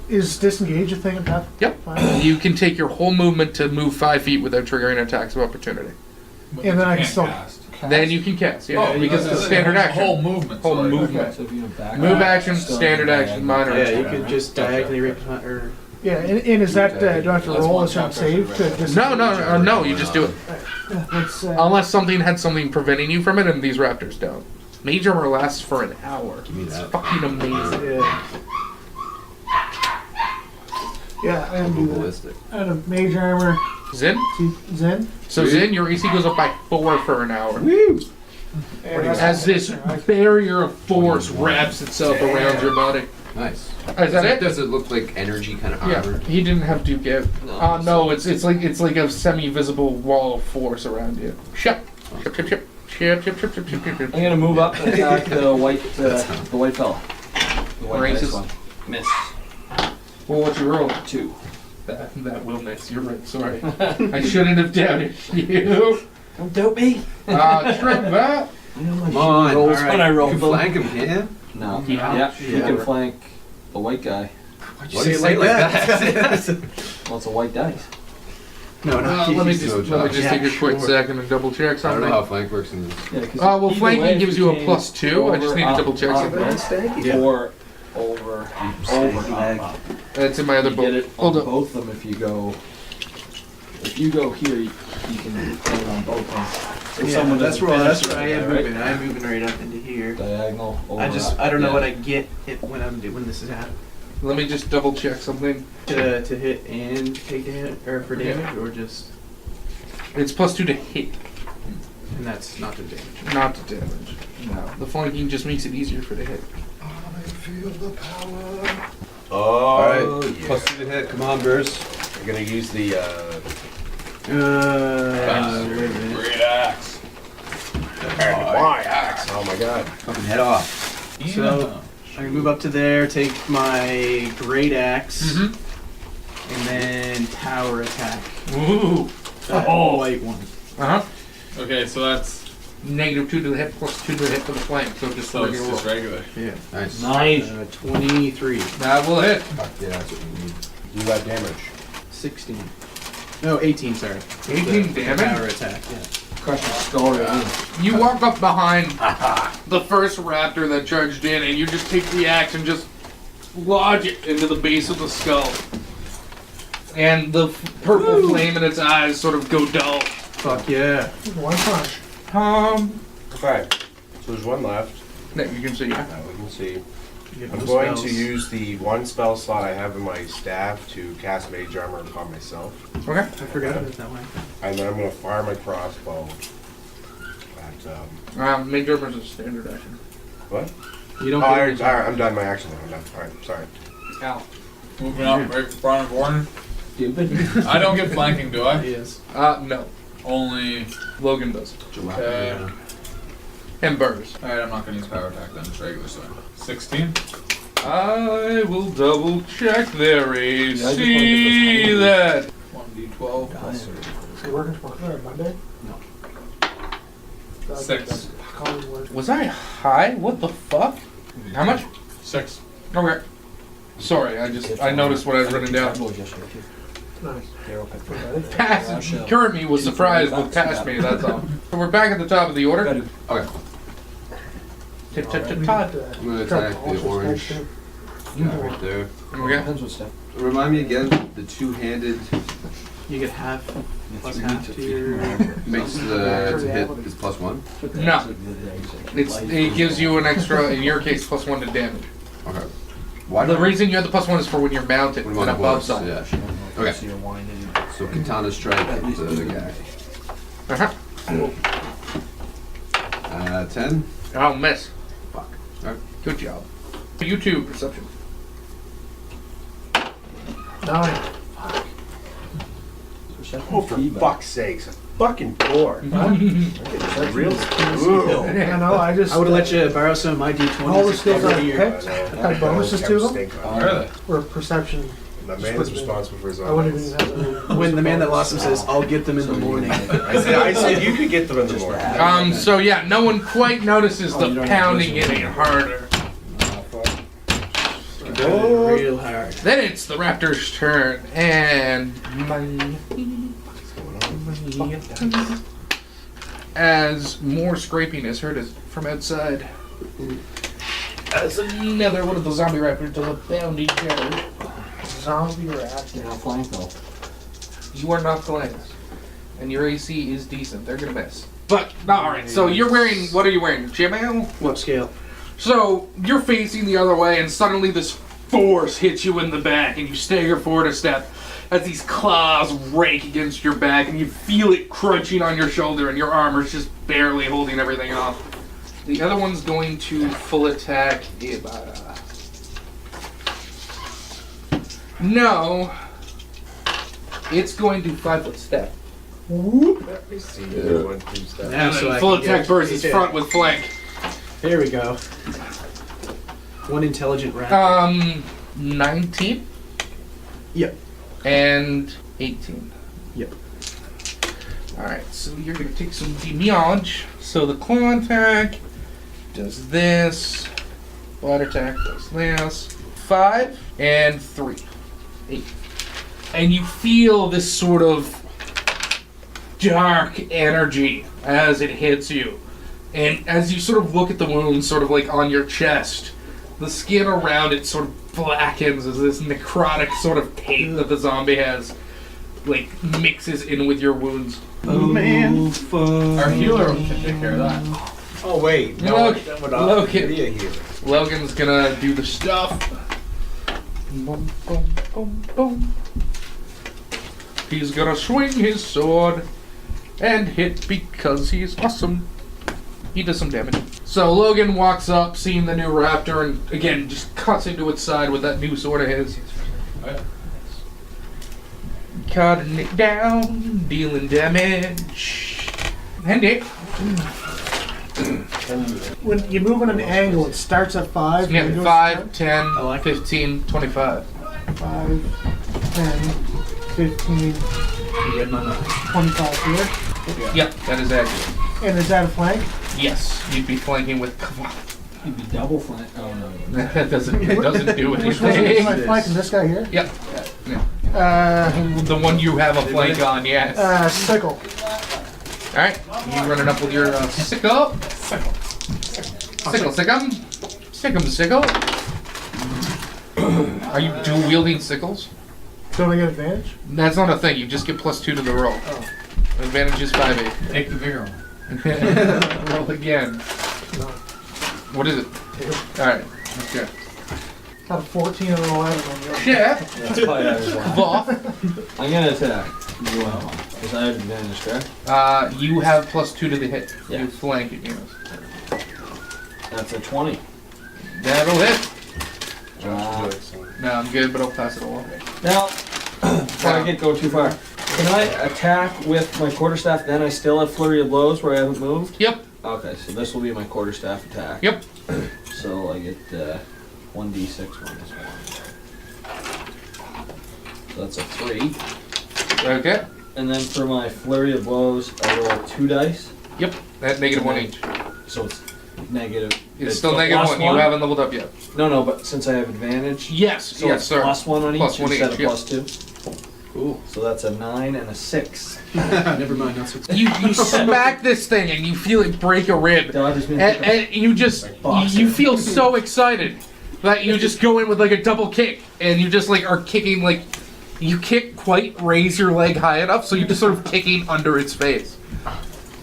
Is disengage a thing in Path?
Yep.
Fine.
You can take your whole movement to move 5 feet without triggering attacks of opportunity.
And then I can
Can't
still
cast.
cast.
Then you can cast, yeah, because it's standard action.
Whole movement.
Whole
sorry.
movement.
So if you back
Move
up,
action,
still
standard action, minor
Yeah,
action.
you could just diagonally rip or.
Yeah, and is that do I have to
That's
roll
one
a certain
chapter.
save to disengage?
No, you just do it.
Let's,
Unless something had something preventing you from it, and these raptors don't. Mage armor lasts for an hour.
Give me
It's
that.
fucking amazing.
yeah, I am do that.
Ballistic.
Out of mage armor
Zin?
to Zen.
So Zin, your AC goes up by 4 for an hour.
And that's-
As this barrier of force wraps itself around your body.
Nice.
Is that it?
Does it look like energy kind of
Yeah,
armor?
he didn't have Duke yet.
No.
No, it's like a semi-visible wall of force around you. Ship.
I'm gonna move up and attack the white fella. The white
Ranges.
dice one. Miss.
Well, what's your roll?
2.
That will miss. You're right. Sorry, I shouldn't have doubted you.
Don't doubt me.
Trick that.
Come on.
Rolls
alright.
when I roll
You can
them.
flank him, can't you?
No.
Yeah.
You can flank the white guy.
Why'd you say it like that?
Well, it's a white dice.
No, no.
Let me
he's-
just take a quick second and double check
I don't
something.
know how flank works in this.
Yeah, 'cause
Well,
either
flanking
way,
gives
if
you a
came
+2. I just need to
over,
double check
up,
something.
up,
Yeah.
Or over, up.
That's in my other
You get
book.
it
Hold
on
up.
both of them if you go. If you go here, you can get it on both of them. If
Yeah,
someone
that's
doesn't
where
finish
that's where I
it,
am
right?
moving. I'm moving right up into here.
Diagonal. Over,
I don't know
yeah.
what I get it when when this is happening.
Let me just double check something.
To hit and take damage or for damage or just
It's +2 to hit,
and that's not the damage.
not to damage. No, the flanking just makes it easier for the hit.
Oh,
Alright.
yeah.
Plus 2 to hit. Come on, Burst.
I'm gonna use the
Wait a minute.
Great axe.
my axe. Oh my god.
Fucking head off.
So I can move up to there, take my great axe,
Mm-hmm.
and then tower attack.
Ooh.
That white one.
Uh huh.
Okay, so that's
-2 to the hit, +2 to the hit for the flank. So just
so it's
regular
just
roll.
regular.
Yeah.
Nice.
Nice.
23.
That will hit.
Fuck yeah, that's what we need.
Do that damage.
16. No, 18. Sorry.
18
The
damage?
Tower attack. Yeah.
Crush your skull right in.
You walk up behind the first raptor that charged in, and you just take the axe and just lodge it into the base of the skull. And the purple flame in its eyes sort of go dull.
Fuck yeah.
One punch.
Okay. So there's one left.
No, you can see.
Now we can see.
Get
I'm
those
going to
spells.
use the one spell slot I have in my staff to cast Mage Armor upon myself.
Okay.
I forgot it that way.
And then I'm going to fire my crossbow at,
Mage armor is a standard action.
what?
You don't.
Alright,
get
I'm done my action then. I'm done. Alright, sorry.
Ow.
Moving up right in front of Warren.
Stupid.
I don't get flanking, do I?
He is.
No.
Only.
Logan does.
Okay.
And Burrs.
Alright, I'm not gonna use power attack then. It's regular, so 16.
I will double check their
I just wanted
AC.
to-
That.
1d12 plus
So you're working for Monday? No.
6.
Was I high? What the fuck? How much?
6.
Okay. Sorry, I noticed what I was written down.
Nice.
Past, current me was surprised with past me, that's all. So we're back at the top of the order.
Okay.
Tip, tip, tip, Todd.
I'm gonna attack the orange guy right there.
Okay.
Depends what stuff.
Remind me again, the two-handed
You get half plus half to your.
makes the to hit is +1.
No. It gives you an extra, in your case, +1 to damage.
Okay. Why
The
do
reason you have the +1 is for when you're mounted
when
and
I'm on
above
the horse?
zone.
Yeah. Okay. So katana strike at the guy.
Uh-huh.
10.
Oh, miss.
Fuck. Alright.
Good job. You too, perception.
9.
Oh, for fuck's sakes. A fucking door. Real Ooh.
I know, I just.
I would have let you borrow some of my d20s.
All the skills I
over here.
picked had bonuses to them.
Really?
Were perception
My man is responsible for his
I wouldn't
zombies.
even have to.
When the man that lost him says, "I'll get them in the morning."
I said you could get them in the morning.
So yeah, no one quite notices
Oh,
the
you don't have
pounding
to listen.
getting harder.
Real hard.
Then it's the raptor's turn, and as more scraping is heard from outside, as another one of the zombie raptors does a bounding charge. Zombie raptor.
You're not flank though.
You are not flanked, and your AC is decent. They're gonna miss. But all right. So you're wearing. What are you wearing? Chainmail?
What scale?
So you're facing the other way, and suddenly this force hits you in the back, and you stagger forward a step as these claws rake against your back, and you feel it crunching on your shoulder, and your armor's just barely holding everything off. The other one's going to full attack Ibarra. No, it's going to 5-foot step.
Whoop.
Let me see. 1, 2 steps.
Now
And
so
then
I
full
can
attack
get-
burst is front with flank.
There we go. One intelligent raptor.
19
Yep.
and 18.
Yep.
Alright, so you're gonna take some damage. So the claw attack does this. Bite attack does this. 5 and 3. 8. And you feel this sort of dark energy as it hits you. And as you sort of look at the wound sort of like on your chest, the skin around it sort of blackens as this necrotic sort of tape that the zombie has like mixes in with your wounds.
Oh man.
Our healer can take care of that.
Oh wait, no,
Look,
that would
look
be
it.
a healer.
Logan's gonna do the stuff. Boom, boom, boom, boom. He's gonna swing his sword and hit because he's awesome. He does some damage. So Logan walks up, seeing the new raptor, and again just cuts into its side with that new sword of his. Cutting it down, dealing damage. And it.
When you move on an angle, it starts at 5.
Yeah,
and it goes
5, 10,
I like it.
15, 25.
5, 10, 15,
You read my mind.
25 here.
Yep, that is accurate.
And is that a flank?
Yes, you'd be flanking with.
You'd be double flank. Oh no.
That doesn't do
Which one is
anything.
my flank? And this guy here?
Yep. Yeah. The one you have a flank on, yes.
Sickle.
Alright, you running up with your sickle. Sickle. Are you dual wielding sickles?
Don't I get advantage?
That's not a thing, you just get +2 to the roll.
Oh.
Advantage is 5/8.
Take the bigger one.
Roll again.
No.
What is it? Alright, okay.
Got a 14 and an 11 on yours.
Yeah.
That's probably average line.
Boff.
I'm gonna attack. You want one? Because I have advantage, correct?
You have +2 to the hit.
Yeah.
You flank against.
That's a 20.
That'll hit.
Uh,
No, I'm good, but I'll pass it along.
Now, before I go too far, can I attack with my quarterstaff? Then I still have flurry of blows where I haven't moved.
Yep.
Okay, so this will be my quarterstaff attack.
Yep.
So I get 1d6 minus 1. So that's a 3.
Okay.
And then for my flurry of blows, I roll 2 dice.
Yep. At -1 each.
So it's negative.
It's still
plus
-1. You haven't leveled up yet.
No, but since I have advantage.
Yes.
So
yes,
it's
sir.
+1 on each
Plus one
instead
each,
of
yeah.
+2.
Cool.
So that's a 9 and a 6.
Never mind. Not so.
You smack this thing and you feel it break a rib,
Dodges me.
and you just you feel so excited that you just go in with like a double kick, and you just like are kicking like you can't quite raise your leg high enough, so you're just sort of kicking under its face.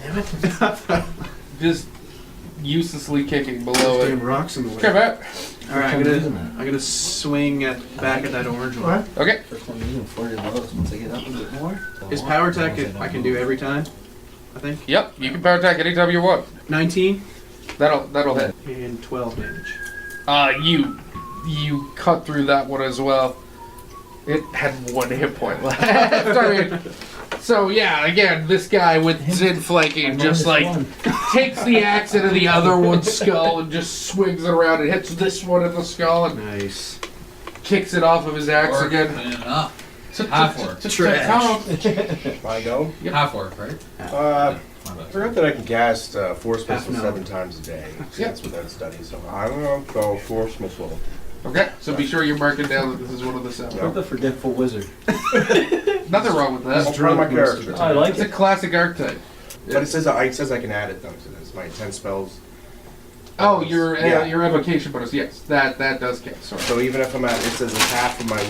Damn it.
Just uselessly kicking below
Damn
it.
rocks in the way.
Okay, Matt.
All right,
First time using that.
I'm gonna swing back at that orange one.
What?
Okay.
First time using flurry of blows. Once I get up a bit more.
His power attack I can do every time. I think
Yep. You can power attack anytime you want.
19
That'll hit.
and 12 damage.
You cut through that one as well. It had 1 hit point left. I mean, so yeah, again, this guy with Zin flanking just like takes the axe into the other one's skull and just swings it around and hits this one in the skull. And
Nice.
kicks it off of his axe again.
Half orc.
I go.
Half orc, right?
I forgot that I can cast Force
Half
Missile
an hour.
7 times a day.
Yeah.
That's without study, so I'm gonna go Force Missile.
Okay, so be sure you're marking down that this is one of the 7.
Yeah.
The forgetful wizard.
Nothing wrong with
That's
that.
part of my character.
I like
It's a
it.
classic archetype.
But it says I can add it though to this. My 10 spells.
Oh, your
Yeah.
your evocation bonus. Yes, that does count. Sorry.
So even if I'm at, it says it's half of my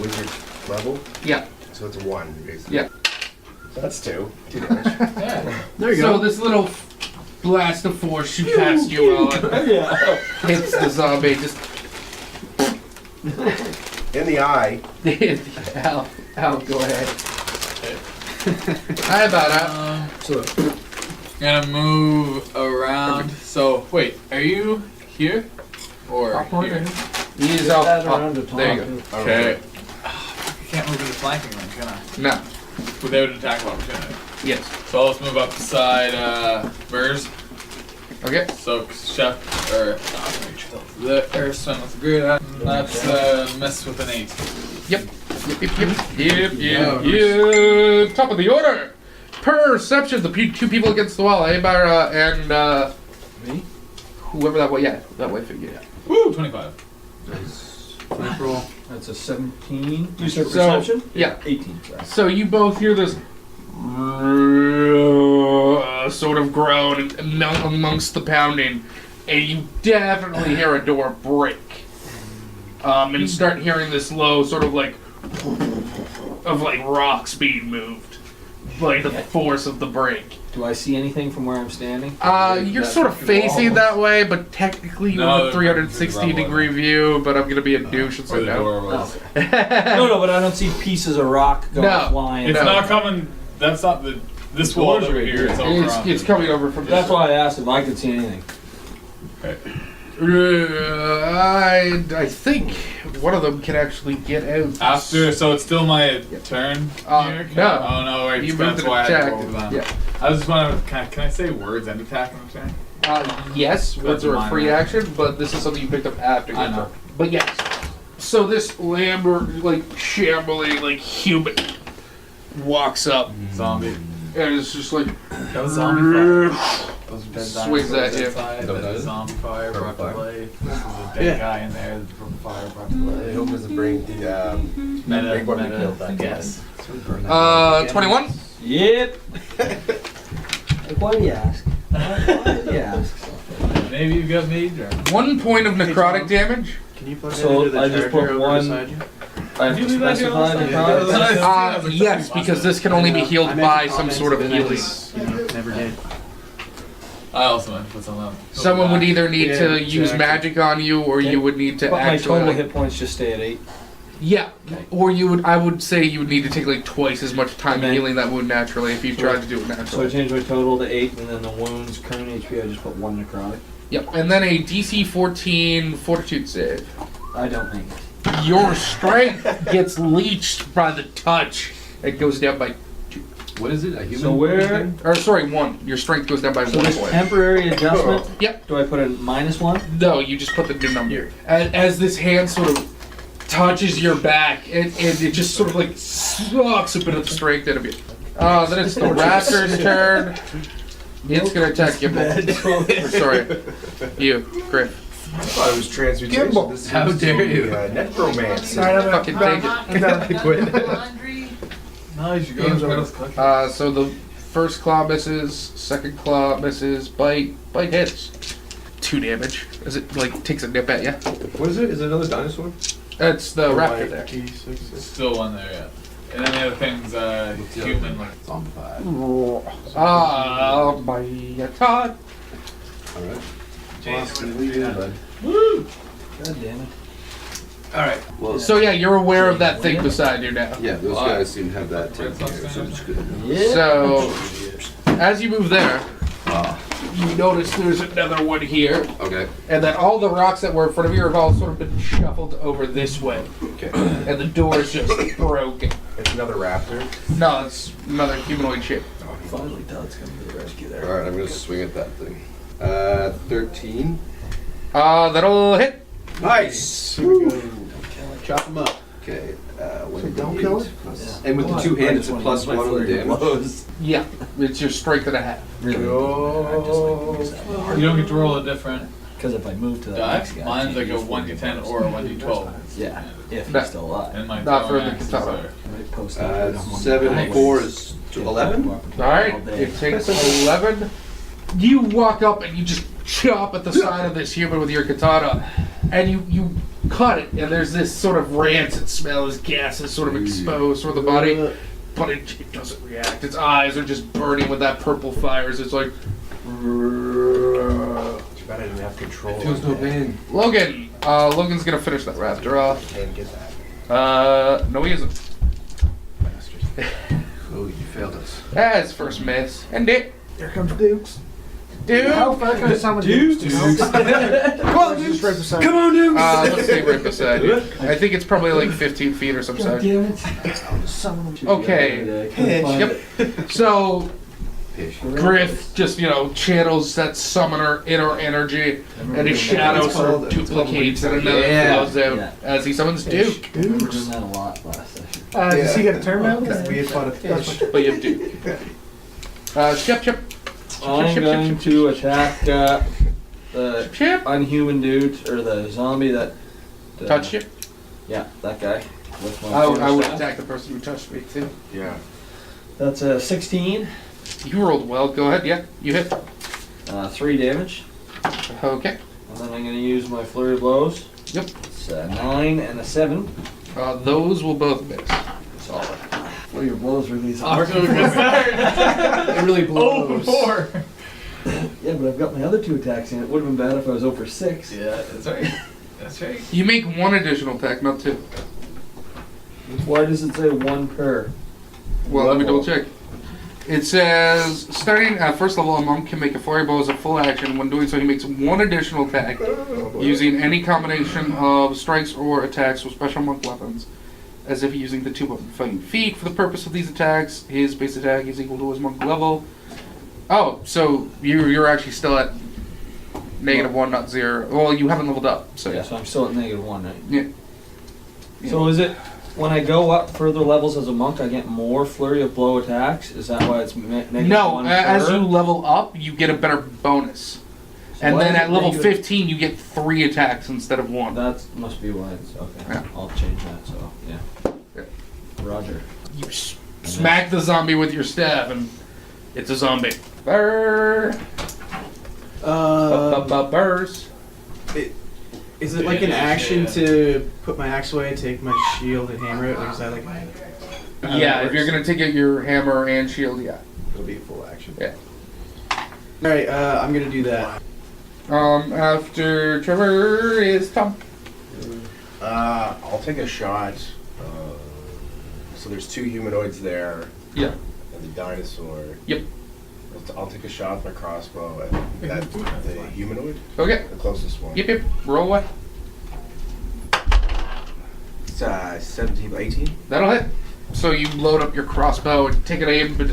wizard level,
Yeah.
so it's a 1 basically.
Yeah.
So that's 2. 2 damage.
There you
So
go.
this little blast of force shoots past you,
Yeah.
hits the zombie. Just
In the eye.
Al, go ahead. How about that?
So,
Gonna move around. So wait, are you here or here?
He's out.
Around the top.
There you go.
Okay. I can't move into flanking range, can I?
No.
Without an attack of opportunity.
Yes.
So let's move up beside Burrs.
Okay.
So Chef or the Earthstone with great. That's miss with an 8.
Yep. Yep. Top of the order. Perception. The two people against the wall. Abara and
Me?
whoever that way. Yeah, that way figure. Yeah.
Woo! 25.
Nice.
flank roll.
That's a 17. You said
So-
perception?
yeah.
18. Sorry.
So you both hear this sort of groan amongst the pounding, and you definitely hear a door break. And start hearing this low sort of like rocks being moved by the force of the break.
Do I see anything from where I'm standing?
You're sort of facing that way, but technically you have a 360-degree view. But I'm gonna be a douche and
Where
say
the
no.
door was.
No, but I don't see pieces of rock going
No.
flying.
It's
No.
not coming. That's not the. This wall
door's
over
right
here.
here.
It's over on
It's coming over from.
That's
this
why I asked if I could see anything.
I think one of them can actually get out.
After, so it's still my turn here?
no.
Oh no, wait,
You
that's
moved
why I
and
had to
attacked.
go over that.
Yeah.
I was just wondering, can I say words and attack on the turn?
Yes, words are a
minor.
free action, but this is something you picked up after.
I
your
know.
turn. But yes. So this Lambert, shambling, human walks up
Zombie.
and it's just like.
That was zombie fire. Those dead
Swings
dinosaurs
at you.
inside,
No,
that
that is-
zombie fire brought to
fire.
life. This is a dead
Yeah.
guy in there from fire brought to
I
life.
hope doesn't bring the big one we killed that guy.
Yes.
21.
Yep. Why do you ask? Why do you ask?
Maybe you've got me drunk.
1 point of necrotic damage.
Can you plug
So
that into the
I just
charger
put
over
one-
beside you?
I have to
You leave that here
specify
all
the
the
card.
time.
Yes, because this can only be healed
I meant
by
to
some
comment,
sort of
then I
healing.
just, never did.
I also meant to put something up.
Someone would either need
Yeah,
to use
exactly.
magic on you, or you would need to
But my total
actually.
hit points just stay at 8.
Yeah, or you would. I would say you would need to take twice as much time
Okay.
healing that wound naturally if you
So-
tried to do it
So I
naturally.
changed my total to 8, and then the wounds, current HP, I just put 1 necrotic.
Yep, and then a DC 14 Fortitude save.
I don't think.
Your strength gets leached by the touch. It goes down by,
What is it? A human?
So where?
thing?
or sorry, 1. Your strength goes down by
So
1
this
point.
temporary adjustment.
Yep.
Do I put a -1?
No, you just put the new number. As this hand sort of touches your back, and it just sort of sucks a bit of the strength out of you. Then it's the raptor's turn. It's gonna attack you. Sorry, you, Griff.
I thought it was transmutation.
Gimbal.
This
How
seems to
dare
be,
you.
Necromancy.
Alright, I'm
Fucking
done.
take it.
I'm done.
No, you should go
Game's
to
over.
Spartacus Cookie.
So the first claw misses, second claw misses, bite hits. 2 damage. As it takes a nip at you.
What is it? Is it another dinosaur?
That's the raptor there.
There's still one there, yeah. And then the other thing's human.
Zombified.
My god.
Alright.
Woo!
God damn it.
Alright.
Well,
So yeah, you're aware of that thing beside you now.
yeah, those guys seem to have that taken care of, so I'm just gonna.
Yeah.
So as you move there,
Ah,
you notice there's another one here,
okay.
and that all the rocks that were in front of you have all sort of been shuffled over this way,
Okay.
and the door is just broken.
It's another raptor.
No, it's another humanoid shape.
Finally, Todd's coming to the rescue there.
Alright, I'm gonna swing at that thing. 13.
That'll hit.
Nice!
Chop him up.
Okay,
don't kill it?
And with the two hand, it's a plus one on the damage.
Yeah, it's your strength and a half.
Really?
You don't get to roll a different
Because if I move to that
die.
next guy,
Mine's like a
use
1d10 or a 1d12.
Yeah, if
No.
he's still alive.
And my
Not for
throwing
the
axes
katana.
are-
I might post that on one of
7
my
and 4
highways.
is to 11.
All right, it takes 11. You walk up and you just chop at the side of this human with your katana, and you cut it, and there's this sort of rancid smell as gases sort of exposed from the body, but it doesn't react. Its eyes are just burning with that purple fire. So it's like.
Too bad I didn't have control.
It feels no pain.
Logan. Logan's gonna finish that raptor off.
Can't get that.
No, he isn't.
Oh, you failed us.
That's first miss. And it.
Here comes Dukes.
Dude.
How far can I summon Dukes? Come on, Dukes. Right beside.
Come on, dude!
Let's stay right beside you. I think it's probably like 15 feet or some such.
Summon them.
Okay. Yep. So Griff just, channels that summoner inner energy, and his shadow sort of duplicates and another flows out
Yeah.
as he summons Duke.
I remember doing that a lot last session.
Does he get a turn now?
We had fought a
That's what-
But you have Duke. Chip.
I'm going to attack the
Chip.
unhuman dude, or the zombie that...
Touch you.
Yeah, that guy. With my
I would
quarterstaff.
attack the person who touched me too.
Yeah.
That's a 16.
You rolled well. Go ahead. Yeah, you hit.
3 damage.
Okay.
And then I'm going to use my flurry of blows.
Yep.
It's a 9 and a 7.
Those will both miss.
Solid. Flurry of blows release.
Off to a good start.
It really blows.
4.
Yeah, but I've got my other 2 attacks in. It would have been bad if I was over 6.
Yeah, that's right. That's right.
You make one additional attack, not 2.
Why does it say 1 per?
Well, let me
Level.
double check. It says, starting at first level, a monk can make a flurry blow as a full action. When doing so, he makes one additional attack using any combination of strikes or attacks with special monk weapons, as if using the 2 fighting feet. For the purpose of these attacks, his base attack is equal to his monk level. Oh, so you're actually still at -1, not 0. Well, you haven't leveled up, so
Yeah, so I'm still at -1, right?
yeah.
So is it, when I go up further levels as a monk, I get more flurry of blow attacks? Is that why it's -1
No, as
per?
you level up, you get a better bonus.
So
And
why
then
is
at
it
level
negative?
15, you get 3 attacks instead of 1.
That must be why it's, okay.
Yeah.
I'll change that, so, yeah. Roger.
You smack the zombie with your staff, and it's a zombie. Burr. Burrs.
Is it like an action to put my axe away, take my shield and hammer it? Like, is that like? how
Yeah,
that
if you're
works?
gonna take out your hammer and shield, yeah.
It'll be a full action.
Yeah.
All right, I'm gonna do that.
After Trevor is Tom.
I'll take a shot. So there's 2 humanoids there
Yeah.
and the dinosaur.
Yep.
I'll take a shot with my crossbow at that the humanoid,
Okay.
the closest one.
Yep. Roll away.
It's 17 by 18.
That'll hit. So you load up your crossbow and take an aim, but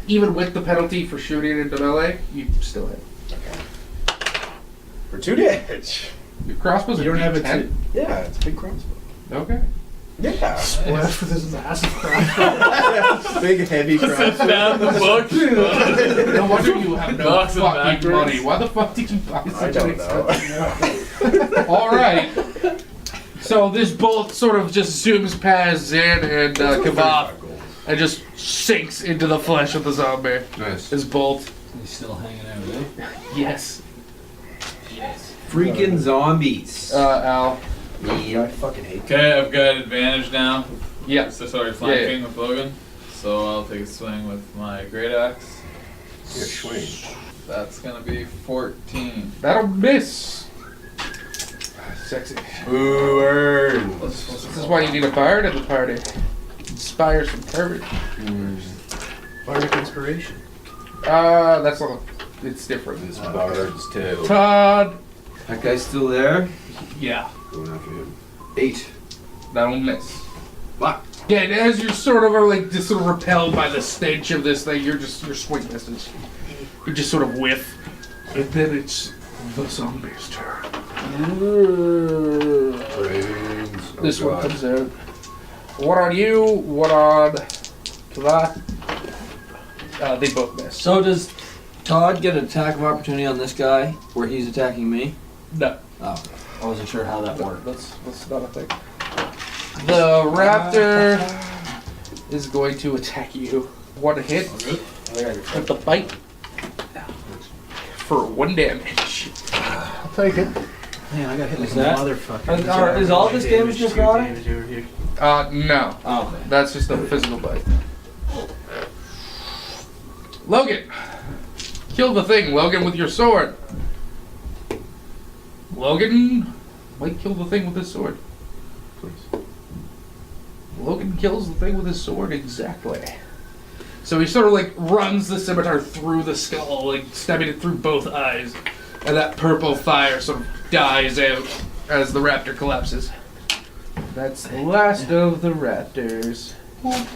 even with the penalty for shooting into melee, you still hit.
Okay. For 2 damage.
Your crossbow's
You don't have a
D10?
Yeah, it's a big crossbow.
Okay.
Yeah.
Splash for this massive crossbow.
Big heavy crossbow.
Down the book.
No wonder you have no
Knocks him
fucking
backwards.
money. Why the fuck did you buy
I
such an
don't know.
expensive All right. So this bolt sort of just zooms past Zin and Kebab and just sinks into the flesh of the zombie.
Nice.
This bolt.
He's still hanging out, eh?
Yes.
Freaking zombies.
Al.
Yeah, I fucking hate
Okay, I've got advantage now.
Yeah.
So sorry, flanking with Logan. So I'll take a swing with my great axe.
your swing.
That's gonna be 14.
That'll miss. Sexy.
Boo earns.
This is why you need a bard in the party. Inspire some courage.
Bardic inspiration.
That's not. It's different.
This bard's too.
Todd.
That guy's still there?
Yeah.
Going after him. 8.
That'll miss.
Fuck.
Yeah, and as you sort of are like just sort of repelled by the stench of this thing, your swing misses. You just sort of whiff, and then it's the zombie's turn.
Brains.
This one
God.
comes out. One on you, one on that. They both miss.
So does Todd get an attack of opportunity on this guy where he's attacking me?
No,
Oh, I wasn't sure how that worked.
that's not a thing. The raptor is going to attack you. One hit with the bite for 1 damage.
I'll take it.
Man, I got hit like
Is
a
that-
motherfucker.
is all this damage just got it?
damage over here.
No.
Oh, okay.
That's just a physical bite. Logan! Kill the thing, Logan, with your sword. Logan might kill the thing with his sword.
Please.
Logan kills the thing with his sword, exactly. So he sort of like runs the scimitar through the skull, like stabbing it through both eyes. And that purple fire sort of dies out as the raptor collapses. That's the last of the raptors.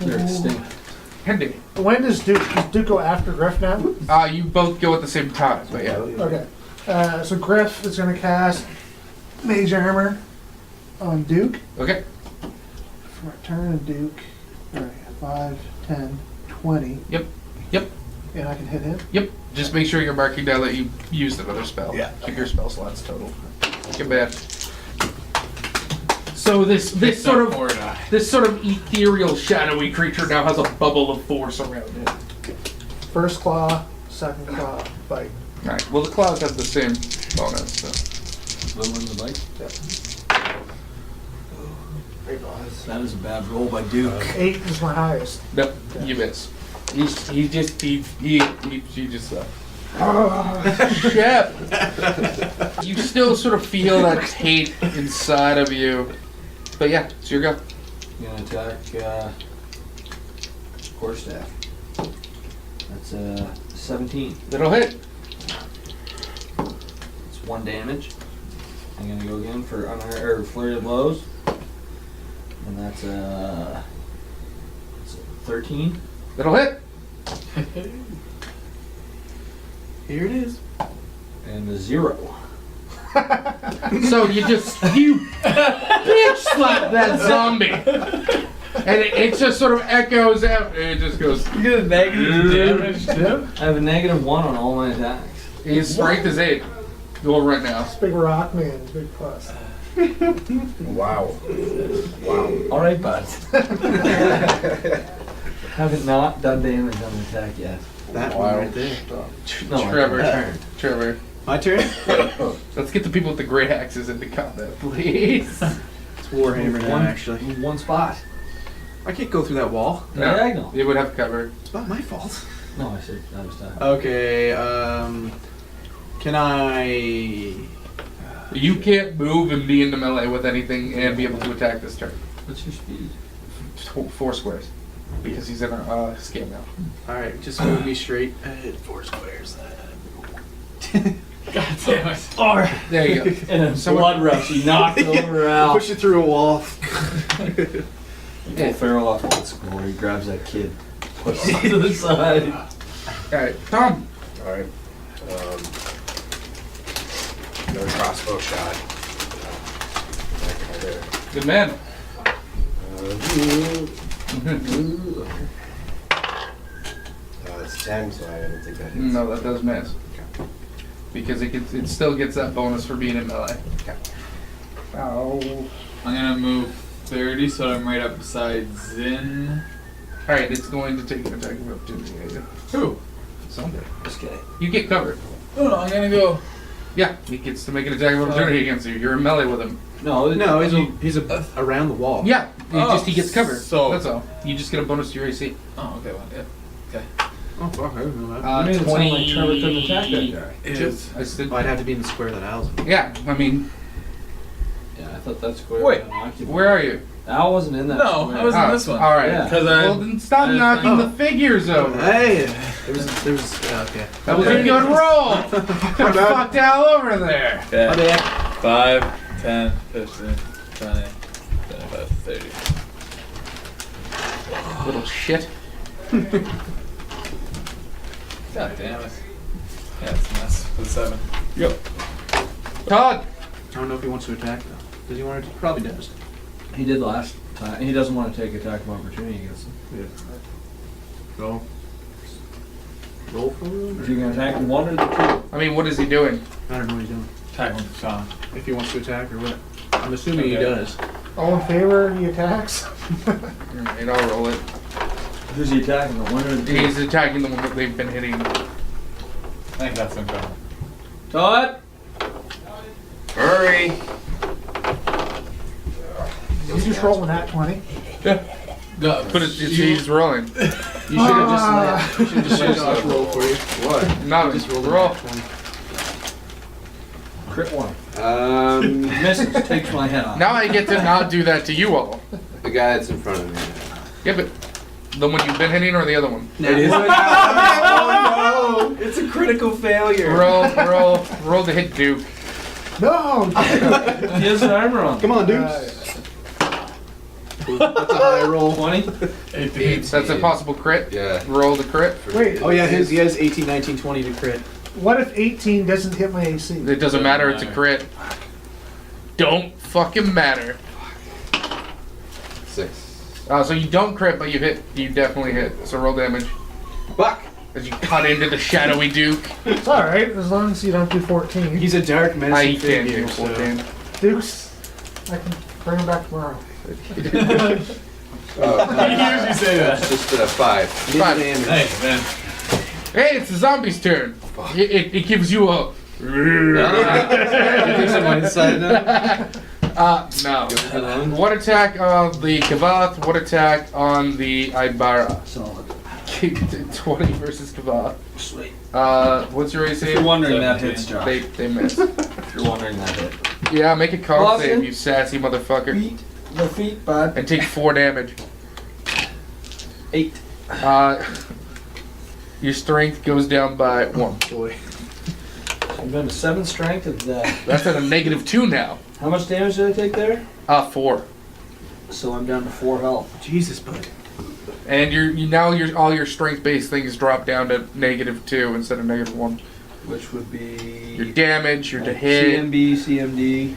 They're extinct.
Handy.
When does Duke go after Griff now?
You both go at the same time, but yeah.
Okay. So Griff is going to cast Mage Armor on Duke.
Okay.
For a turn, Duke. Alright, 5, 10, 20.
Yep.
And I can hit him.
Yep. Just make sure you're marking down that you used another spell.
Yeah.
Keep your spell slots total. Get bad. So this sort of ethereal, shadowy creature now has a bubble of force around it.
First claw, second claw, bite.
Alright. Well, the claws have the same bonus, so.
One in the bite. That is a bad roll by Duke.
8 is my highest.
Nope. You miss. He just Shep. You still sort of feel that hate inside of you. But yeah, it's your go.
I'm gonna attack Quarterstaff. That's 17.
It'll hit.
It's 1 damage. I'm gonna go again for flurry of blows. And that's it's 13.
It'll hit.
Here it is.
And a 0.
So you bitch slap that zombie. And it just sort of echoes out and it just goes.
You get a negative damage too?
I have a -1 on all my attacks.
His strength is 8. Going right now.
This big rock man, big plus.
Wow.
Alright, bud. Haven't not done damage on the attack yet.
That one right there.
No,
Trevor.
My turn?
Let's get the people with the great axes into combat, please.
It's Warhammer now, actually.
1 spot.
I can't go through that wall.
No,
Diagonal.
it would have cover.
It's not my fault.
No, I said I was talking.
Okay, can I...
You can't move and be into melee with anything and be able to attack this turn.
What's your speed?
4 squares. Because he's in a scale now.
Alright, just move me straight ahead 4 squares.
God damn it.
Or
There you go.
in a
Someone-
blood rush, he knocked over Al.
Push it through a wall.
Pull Farrell off that school where he grabs that kid, pushes him to the side.
Alright, Tom.
Alright. Another crossbow shot. That guy there.
Good man.
It's 10, so I don't think that hits.
No, that does miss. Because it still gets that bonus for being in melee.
Okay.
Ow.
I'm gonna move 30 so I'm right up beside Zin.
Alright, it's going to take an attack of opportunity.
Who?
Somebody.
This guy.
You get covered.
No, I'm gonna go.
Yeah, he gets to make an attack of opportunity against you. You're in melee with him.
No,
No, he's around the wall.
Yeah, he gets covered.
so-
That's all. You just get a bonus to your AC.
Oh, okay, well, yeah. Okay.
Oh, fuck, I didn't know that.
You made it sound like Trevor couldn't attack that guy.
Is
I said,
Well, I'd have to be in the square that Al's in.
yeah, I mean,
Yeah, I thought that's square.
Wait,
was unoccupied.
where are you?
Al wasn't in that
No,
square.
I was in this one.
Alright.
Yeah.
Because
Well, then stop
I-
knocking
oh.
the figures over.
Hey, there was okay.
That was a good roll. Could have fucked Al over there.
Okay.
My bad.
5, 10, 15, 20, 25, 30.
Little shit.
God damn it. Yeah, it's a mess. With 7.
Todd.
I don't know if he wants to attack though. Does he want to? Probably does.
He did last time. He doesn't want to take attack of opportunity against him.
Go. Roll for him?
If you can attack the one or the two.
I mean, what is he doing?
I don't know what he's doing.
Attack with the song.
If he wants to attack or what. I'm assuming he
Okay.
does.
All in favor? He attacks.
Alright, I'll roll it.
Who's he attacking? The one or the two?
He's attacking the one that they've been hitting.
I think that's incredible.
Todd!
Hurry!
You just roll a nat 20.
But he's rolling.
You should have just let. You should have just let Josh roll for you.
What?
No,
Just roll
roll.
the nat 20.
Crit one.
The
Misses. Takes my head off.
Now I get to not do that to you all.
guy that's in front of me.
Yeah, but the one you've been hitting or the other one?
It is. Oh no! It's a critical failure.
Roll to hit Duke.
No!
He has an armor on.
Come on, dude. That's a high roll.
20?
18.
That's a possible crit.
Yeah.
Roll the crit.
Wait,
Oh yeah, he has 18, 19, 20 to crit.
what if 18 doesn't hit my AC?
It doesn't matter, it's a crit. Don't fucking matter.
6.
So you don't crit, but you definitely hit. So roll damage.
Fuck!
As you cut into the shadowy Duke.
It's alright, as long as you don't do 14.
He's a dark
I
menacing
can't
figure.
do 14.
Dukes, I can bring him back tomorrow.
You usually say that.
Just 5.
So.
Fine.
Damage.
Hey, man.
Hey, it's the zombie's turn. It gives you a.
You think someone inside now?
No. One attack on the Kavath, one attack on the Ibara.
Solid.
20 versus Kavath.
Sweet.
What's your
If
AC?
you're wondering, that
17.
hits, Josh.
They miss.
If you're wondering, that hit.
Yeah, make a con
Boston.
save, you sassy motherfucker.
Feet. The feet, bud.
And take 4 damage.
8.
Your strength goes down by 1.
Boy.
I'm going to 7 strength of that.
That's at a -2 now.
How much damage did I take there?
4.
So I'm down to 4 health.
Jesus, bud.
And all your strength-based things drop down to -2 instead of -1.
Which would be
Your damage, your to hit,
CMB, CMD.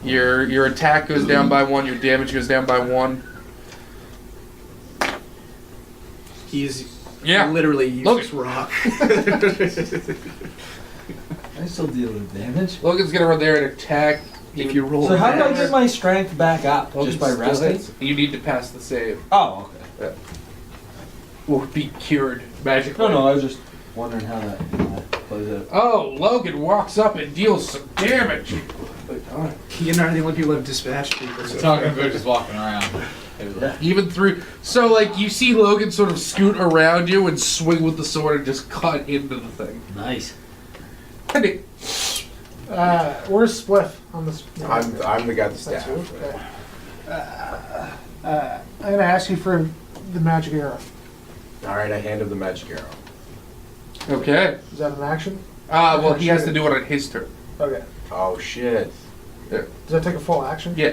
your attack goes down by 1, your damage goes down by 1.
He's
Yeah.
literally
Look.
useless rock.
I still deal with damage.
Logan's gonna run there and attack.
If you roll
So how do I
max.
get my strength back up?
Logan
Just by
still
resting?
hits. You need to pass the save.
Oh, okay.
Or be cured magically.
No, I was just wondering how that plays out.
Oh, Logan walks up and deals some damage.
You're not the only people who have dispatched people. So
Talking about just walking around.
Even through. So, like, you see Logan sort of scoot around you and swing with the sword and just cut into the thing.
Nice.
And it,
Where's Spliff on this?
I'm the guy with the
That's
staff.
you? Okay. I'm gonna ask you for the magic arrow.
Alright, I hand him the magic arrow.
okay.
Is that an action?
Well, he has to do it on his turn.
Okay.
Oh shit.
Does that take a full action?
Yeah.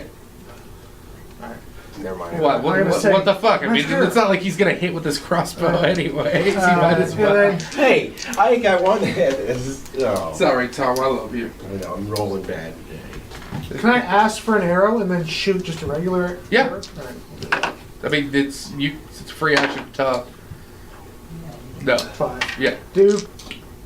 Never mind.
What?
I'm gonna say-
What the fuck? I mean,
That's true.
it's not like he's gonna hit with his crossbow anyway. He might as
and
well.
then-
Hey, I got one head. Oh.
It's alright, Tom. I love you.
I know, I'm rolling bad.
Can I ask for an arrow and then shoot just a regular
Yeah.
arrow? Alright.
I mean, it's a free action to. No.
5.
Yeah.
Duke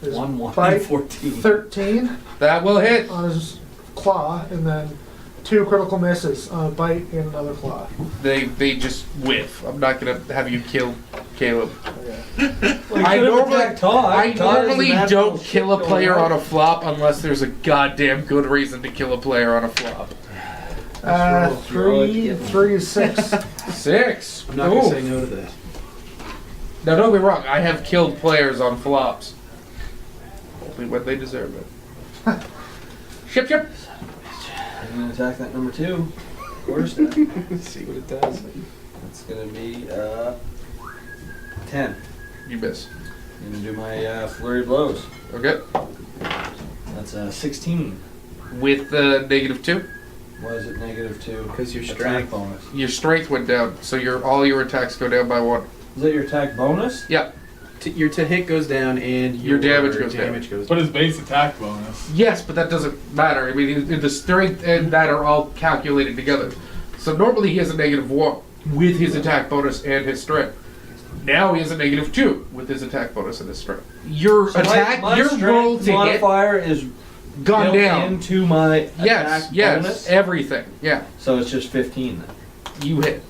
is
1, 1,
bite
14.
13
That will hit.
on his claw, and then 2 critical misses on a bite and another claw.
They just whiff. I'm not gonna have you kill Caleb.
Okay.
I normally
Todd.
don't kill a player on a flop unless there's a goddamn good reason to kill a player on a flop.
3 is 6.
6.
I'm not gonna
Ooh.
say no to that.
Now don't be wrong. I have killed players on flops. Only when they deserve it. Ship.
I'm going to attack that number 2. Of course. That's
See what it does.
going to be 10.
You miss.
I'm going to do my flurry of blows.
Okay.
That's 16.
With the -2,
Why is it -2?
Because your
Attack
strength.
bonus.
your strength went down, so all your attacks go down by 1.
Is that your attack bonus?
Yeah.
Your to hit goes down and
Your damage goes down.
But his base attack bonus.
Yes, but that doesn't matter. I mean, the strength and that are all calculated together. So normally he has a -1 with his attack bonus and his strength. Now he has a -2 with his attack bonus and his strength. Your attack,
my
your
strength
roll to hit,
modifier is
gone
built
down.
into my
Yes,
attack
yes,
bonus.
everything. Yeah,
So it's just 15 then.
you hit.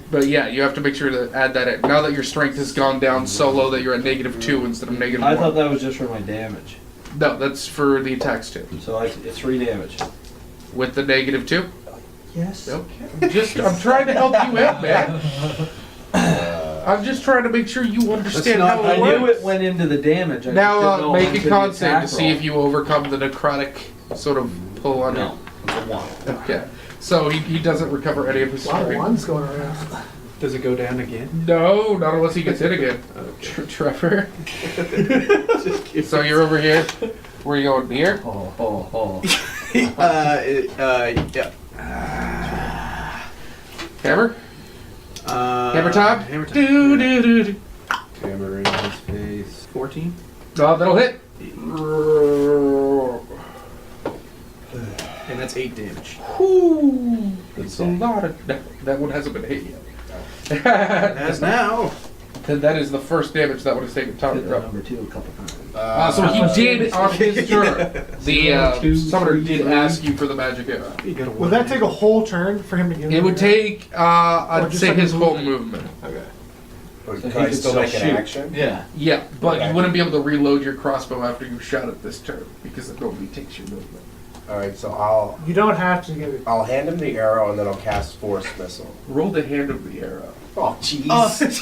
But yeah, you have to make sure to add that in. Now that your strength has gone down so low that you're at -2 instead of -1.
I thought that was just for my damage.
No, that's for the attacks too.
So it's 3 damage.
With the -2?
Yes.
Nope. I'm trying to help you out, man. I'm just trying to make sure you understand
not-
how
I
it
knew
works.
it went into the damage. I just didn't
Now
know
make
into
a
the
con save to
attack
see
roll.
if you overcome the necrotic sort of pull on
No, it's a 1.
you. Okay. So he doesn't recover any of his
A lot of
strength.
ones going around.
Does it go down again?
No, not unless he gets hit again. Trevor. So you're over here. Where you going? Here?
Yeah.
Hammer? Hammer time?
Hammer time.
Do, do, do, do.
Hammer in his face.
14.
That'll hit.
And that's 8 damage.
Whew. It's a lot of... No, that one hasn't been hit yet.
As now.
Then that is the first damage that would have taken time to
Hit the
drop.
number 2 a couple times.
So he did on his turn. The
2,
summoner
3,
did
3.
ask you for the magic arrow.
You got a
Would that take a whole turn for him to get
It would take,
Or
I'd
just
say
like
his
a
whole
movement.
movement.
Okay.
But
So
can
he
I
could
still
still
make an
shoot.
action?
Yeah.
Yeah, but
Okay.
you wouldn't be able to reload your crossbow after you shot it this turn because it normally takes your movement.
All right, so
You don't have to get it.
I'll hand him the arrow and then I'll cast Force Missile.
Roll the hand of the arrow.
Oh, jeez.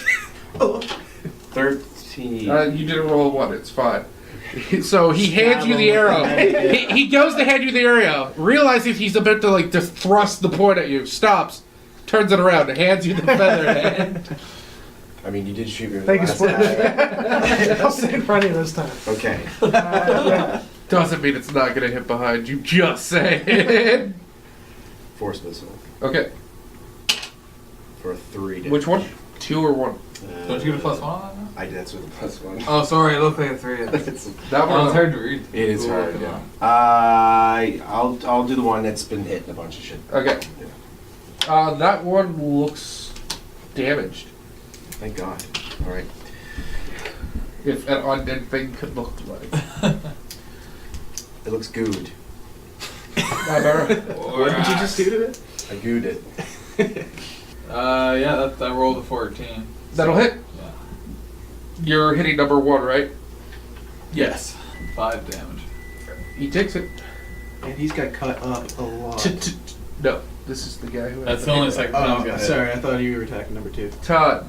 13.
You didn't roll a 1, it's fine. So he hands you the arrow. He goes to hand you the arrow, realizes he's about to like just thrust the point at you, stops, turns it around, and hands you the feather head.
I mean, you did shoot me with
Thank you,
the
sport.
last time.
I'll stay in front of you this time.
Okay.
Yeah.
Doesn't mean it's not gonna hit behind you, just saying.
Force Missile
Okay,
for 3 damage.
which one? 2 or 1?
Don't you get a +1 on that?
I did, that's with a +1.
Oh, sorry, it looked like a 3.
That
Oh,
one.
it's hard to read.
It is
Cool,
hard,
come
yeah. I'll do the one that's been hit in a bunch of shit.
Okay. That one looks damaged.
Thank God. All right.
If an undead thing could look like.
It looks good.
What did you just do to it?
I gooed it.
Yeah, I rolled a 14.
That'll hit.
Yeah.
You're hitting number 1, right?
Yes. 5 damage.
He takes it.
And he's got cut up a lot.
No, this is the guy who.
That's the only second time I
Oh,
got hit.
sorry, I thought you were attacking number 2.
Todd.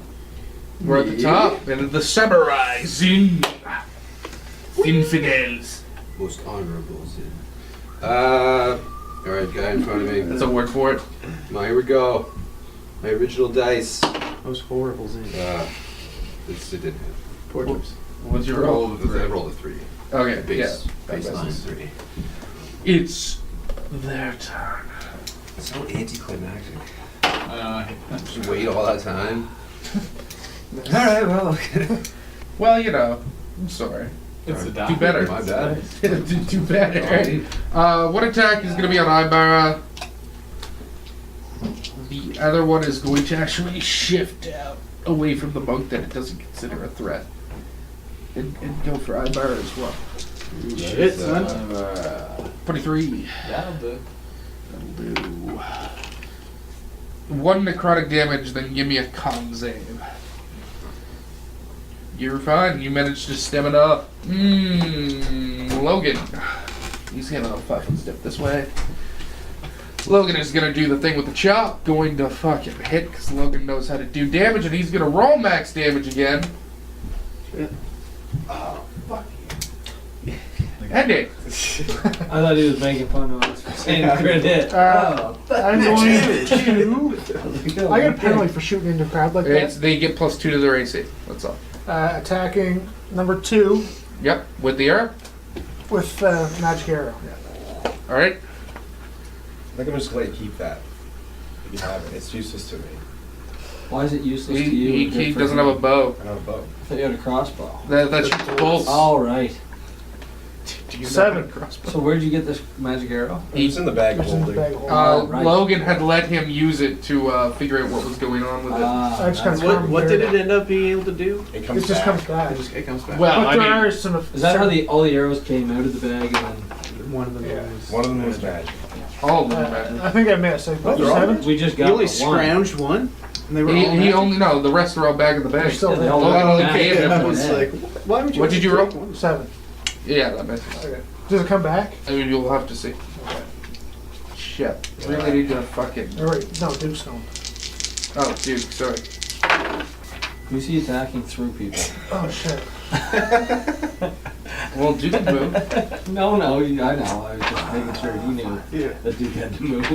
We're at the top, and the samurai Zin. Infidels.
Most honorable sin. Alright, guy in front of me.
That's a word for it.
Now, here we go. My original dice.
Most horrible thing.
It didn't hit.
Poor James.
What's your roll?
I rolled a 3.
Okay,
Base,
yeah.
baseline is 3.
It's their turn.
So anticlimactic.
Just
Just wait all that time. Alright, well.
Well, you know, I'm sorry.
It's a die.
Do better.
My bad.
Do better. One attack is going to be on Ibara. The other one is going to actually shift out away from the monk that it doesn't consider a threat. And go for Ibara as well.
Shit, son.
23.
That'll do.
That'll do. 1 necrotic damage, then give me a con save. You're fine. You managed to stem it up. Logan. He's gonna 5-foot step this way. Logan is gonna do the thing with the chop, going to fucking hit because Logan knows how to do damage, and he's gonna roll max damage again. Oh, fuck you. End it.
I thought he was making fun of us for saying crit hit.
I'm going to. I get a penalty for shooting into a crowd like that.
They get +2 to their AC. That's all.
Attacking number 2
Yep, with the arrow.
with magic arrow. Yeah.
All right.
I think I'm just going to keep that. If you have it. It's useless to me.
Why is it useless to you?
He
and good for
doesn't have a
him?
bow.
I don't have a bow.
I thought you had a crossbow.
That shoots bolts.
All right.
Do you're
7.
not a crossbow.
So where'd you get this magic arrow?
He's in the bag of
It's in the
holding.
bag of holding.
Right.
Logan had let him use it to figure out what was going on with it.
Ah,
I just kinda
that's-
What did it end up being able to do?
It comes
It just
back.
comes back.
It comes back.
Well,
But
I
there
mean,
are some.
is that how all the arrows came out of the bag and then
One of them
Yeah.
was.
One of them was magic.
all of them.
I think I missed. I put
they're all
7.
we just
You
got
only
the one?
scrounged one? And they were all
He
magic?
only no. The rest are all back in the bag.
They're still
Yeah, they
there.
all
Logan only
Yeah.
gave him
I
one.
was like, why would you?
What did you
only
roll?
take one?
7.
Yeah, that misses.
Okay. Does it come back?
I mean, you'll have to see. Shit. Really need to fucking.
All right. No, Duke's going.
Oh, dude, sorry.
Who's he attacking through people?
Oh shit.
Well, Duke can move.
No, I know. I was just making sure he knew
Yeah.
that Duke had to move.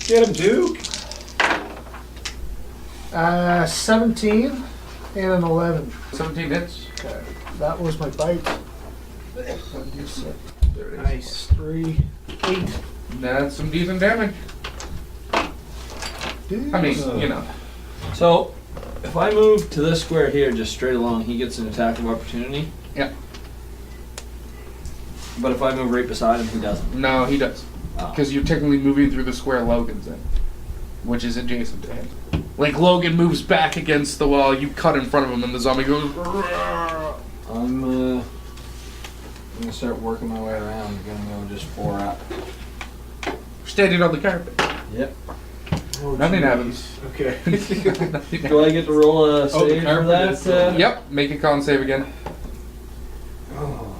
Get him, Duke!
17 and an 11.
17 hits.
Okay. That was my bite. 1d6.
There it is.
Nice.
3, 8.
That's some decent damage. I mean, you know.
So, if I move to this square here, just straight along, he gets an attack of opportunity.
Yeah.
But if I move right beside him, he doesn't.
No, he does.
Oh.
Because you're technically moving through the square Logan's in, which is adjacent to him. Like, Logan moves back against the wall, you cut in front of him, and the zombie goes...
I'm gonna start working my way around. I'm gonna go just 4 up.
Standing on the carpet.
Yep.
Nothing happens.
Okay.
Nothing
Do I get to roll a save for
carpet
that?
is-
Yep, make a con save again.
Oh,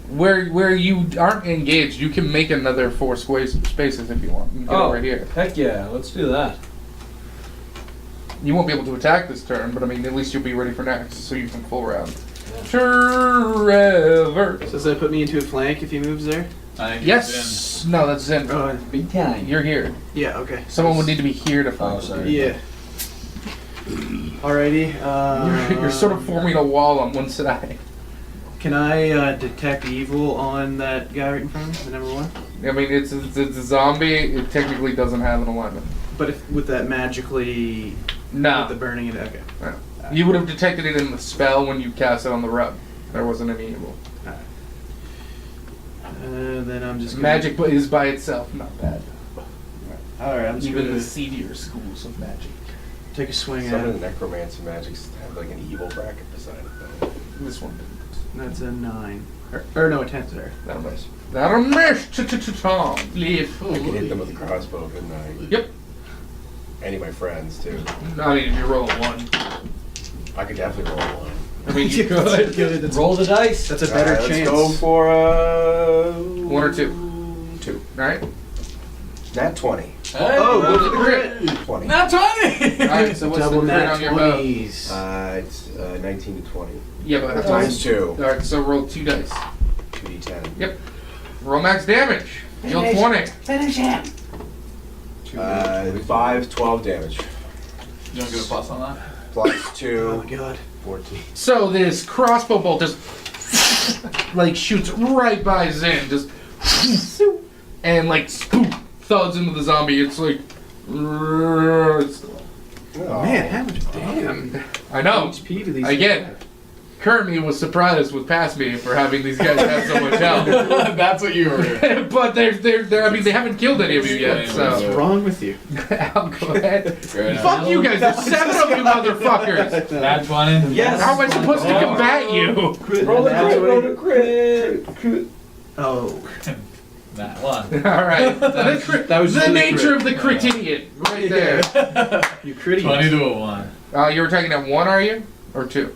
Where you aren't engaged, you can make another 4 spaces if you want. You can get it right here.
Heck yeah, let's do that.
You won't be able to attack this turn, but I mean, at least you'll be ready for next, so you can full round.
Yeah.
Trevor.
So does that put me into a flank if he moves there?
I think
Yes. No, that's Zen.
Oh,
Big time.
You're here.
yeah, okay.
Someone would need to be here to
Oh,
find.
sorry.
Yeah. Alrighty.
You're sort of forming a wall on one side.
Can I detect evil on that guy right in front of me, the number 1?
I mean, it's a zombie. It technically doesn't have an alignment.
But if with that magically,
No.
with the burning it, okay.
No. You would have detected it in the spell when you cast it on the rub. There wasn't any evil.
Then I'm just gonna,
Magic is by itself not bad.
Alright, I'm just
Even
gonna
the seedier schools of magic.
take a swing
Some
at
of
it.
the necromancy magics have like an evil bracket beside it though.
This one didn't.
That's a 9. Or no, a 10, sorry.
That'll miss. That'll miss. Tom.
I could hit them with a crossbow, couldn't I?
Yep.
Any of my friends too.
I mean, if you roll a 1.
I could definitely roll one.
I mean, you could.
Good. That's,
Roll the dice.
that's a better
Alright,
chance.
Let's go for
1 or 2.
2.
Alright?
Nat 20.
Hey,
Oh,
roll
go for the
the
crit!
20.
Not 20!
Alright, so what's
Double
the crit
nat
on your bow?
20s.
It's 19 to 20.
Yeah, but
Times 2.
Alright, so roll 2 dice.
2d10.
Yep. Roll max damage. Deal 20.
5, 12 damage.
You don't get a plus on that?
Plus
Oh
2,
my god.
14.
So this crossbow bolt just like shoots right by Zen, just and like spoop, thuds into the zombie. It's like it's,
Oh,
Man, how much damn
I know.
HP do these
Again, Kermie was surprised with past me for having these guys have so much health.
That's what you were.
But they're I mean they haven't killed any of you yet,
What's
so
wrong with you?
I'll go ahead.
Fair enough.
Fuck you guys, there's 7 of you motherfuckers.
Nat 20?
Yes.
How am I supposed to combat you?
Roll
the crit.
Oh.
Nat 1.
Alright.
That was
The
really
nature
crit.
of the Critidiot, right there.
You Critidiots.
20 to a 1.
You were taking at 1, are you? Or 2?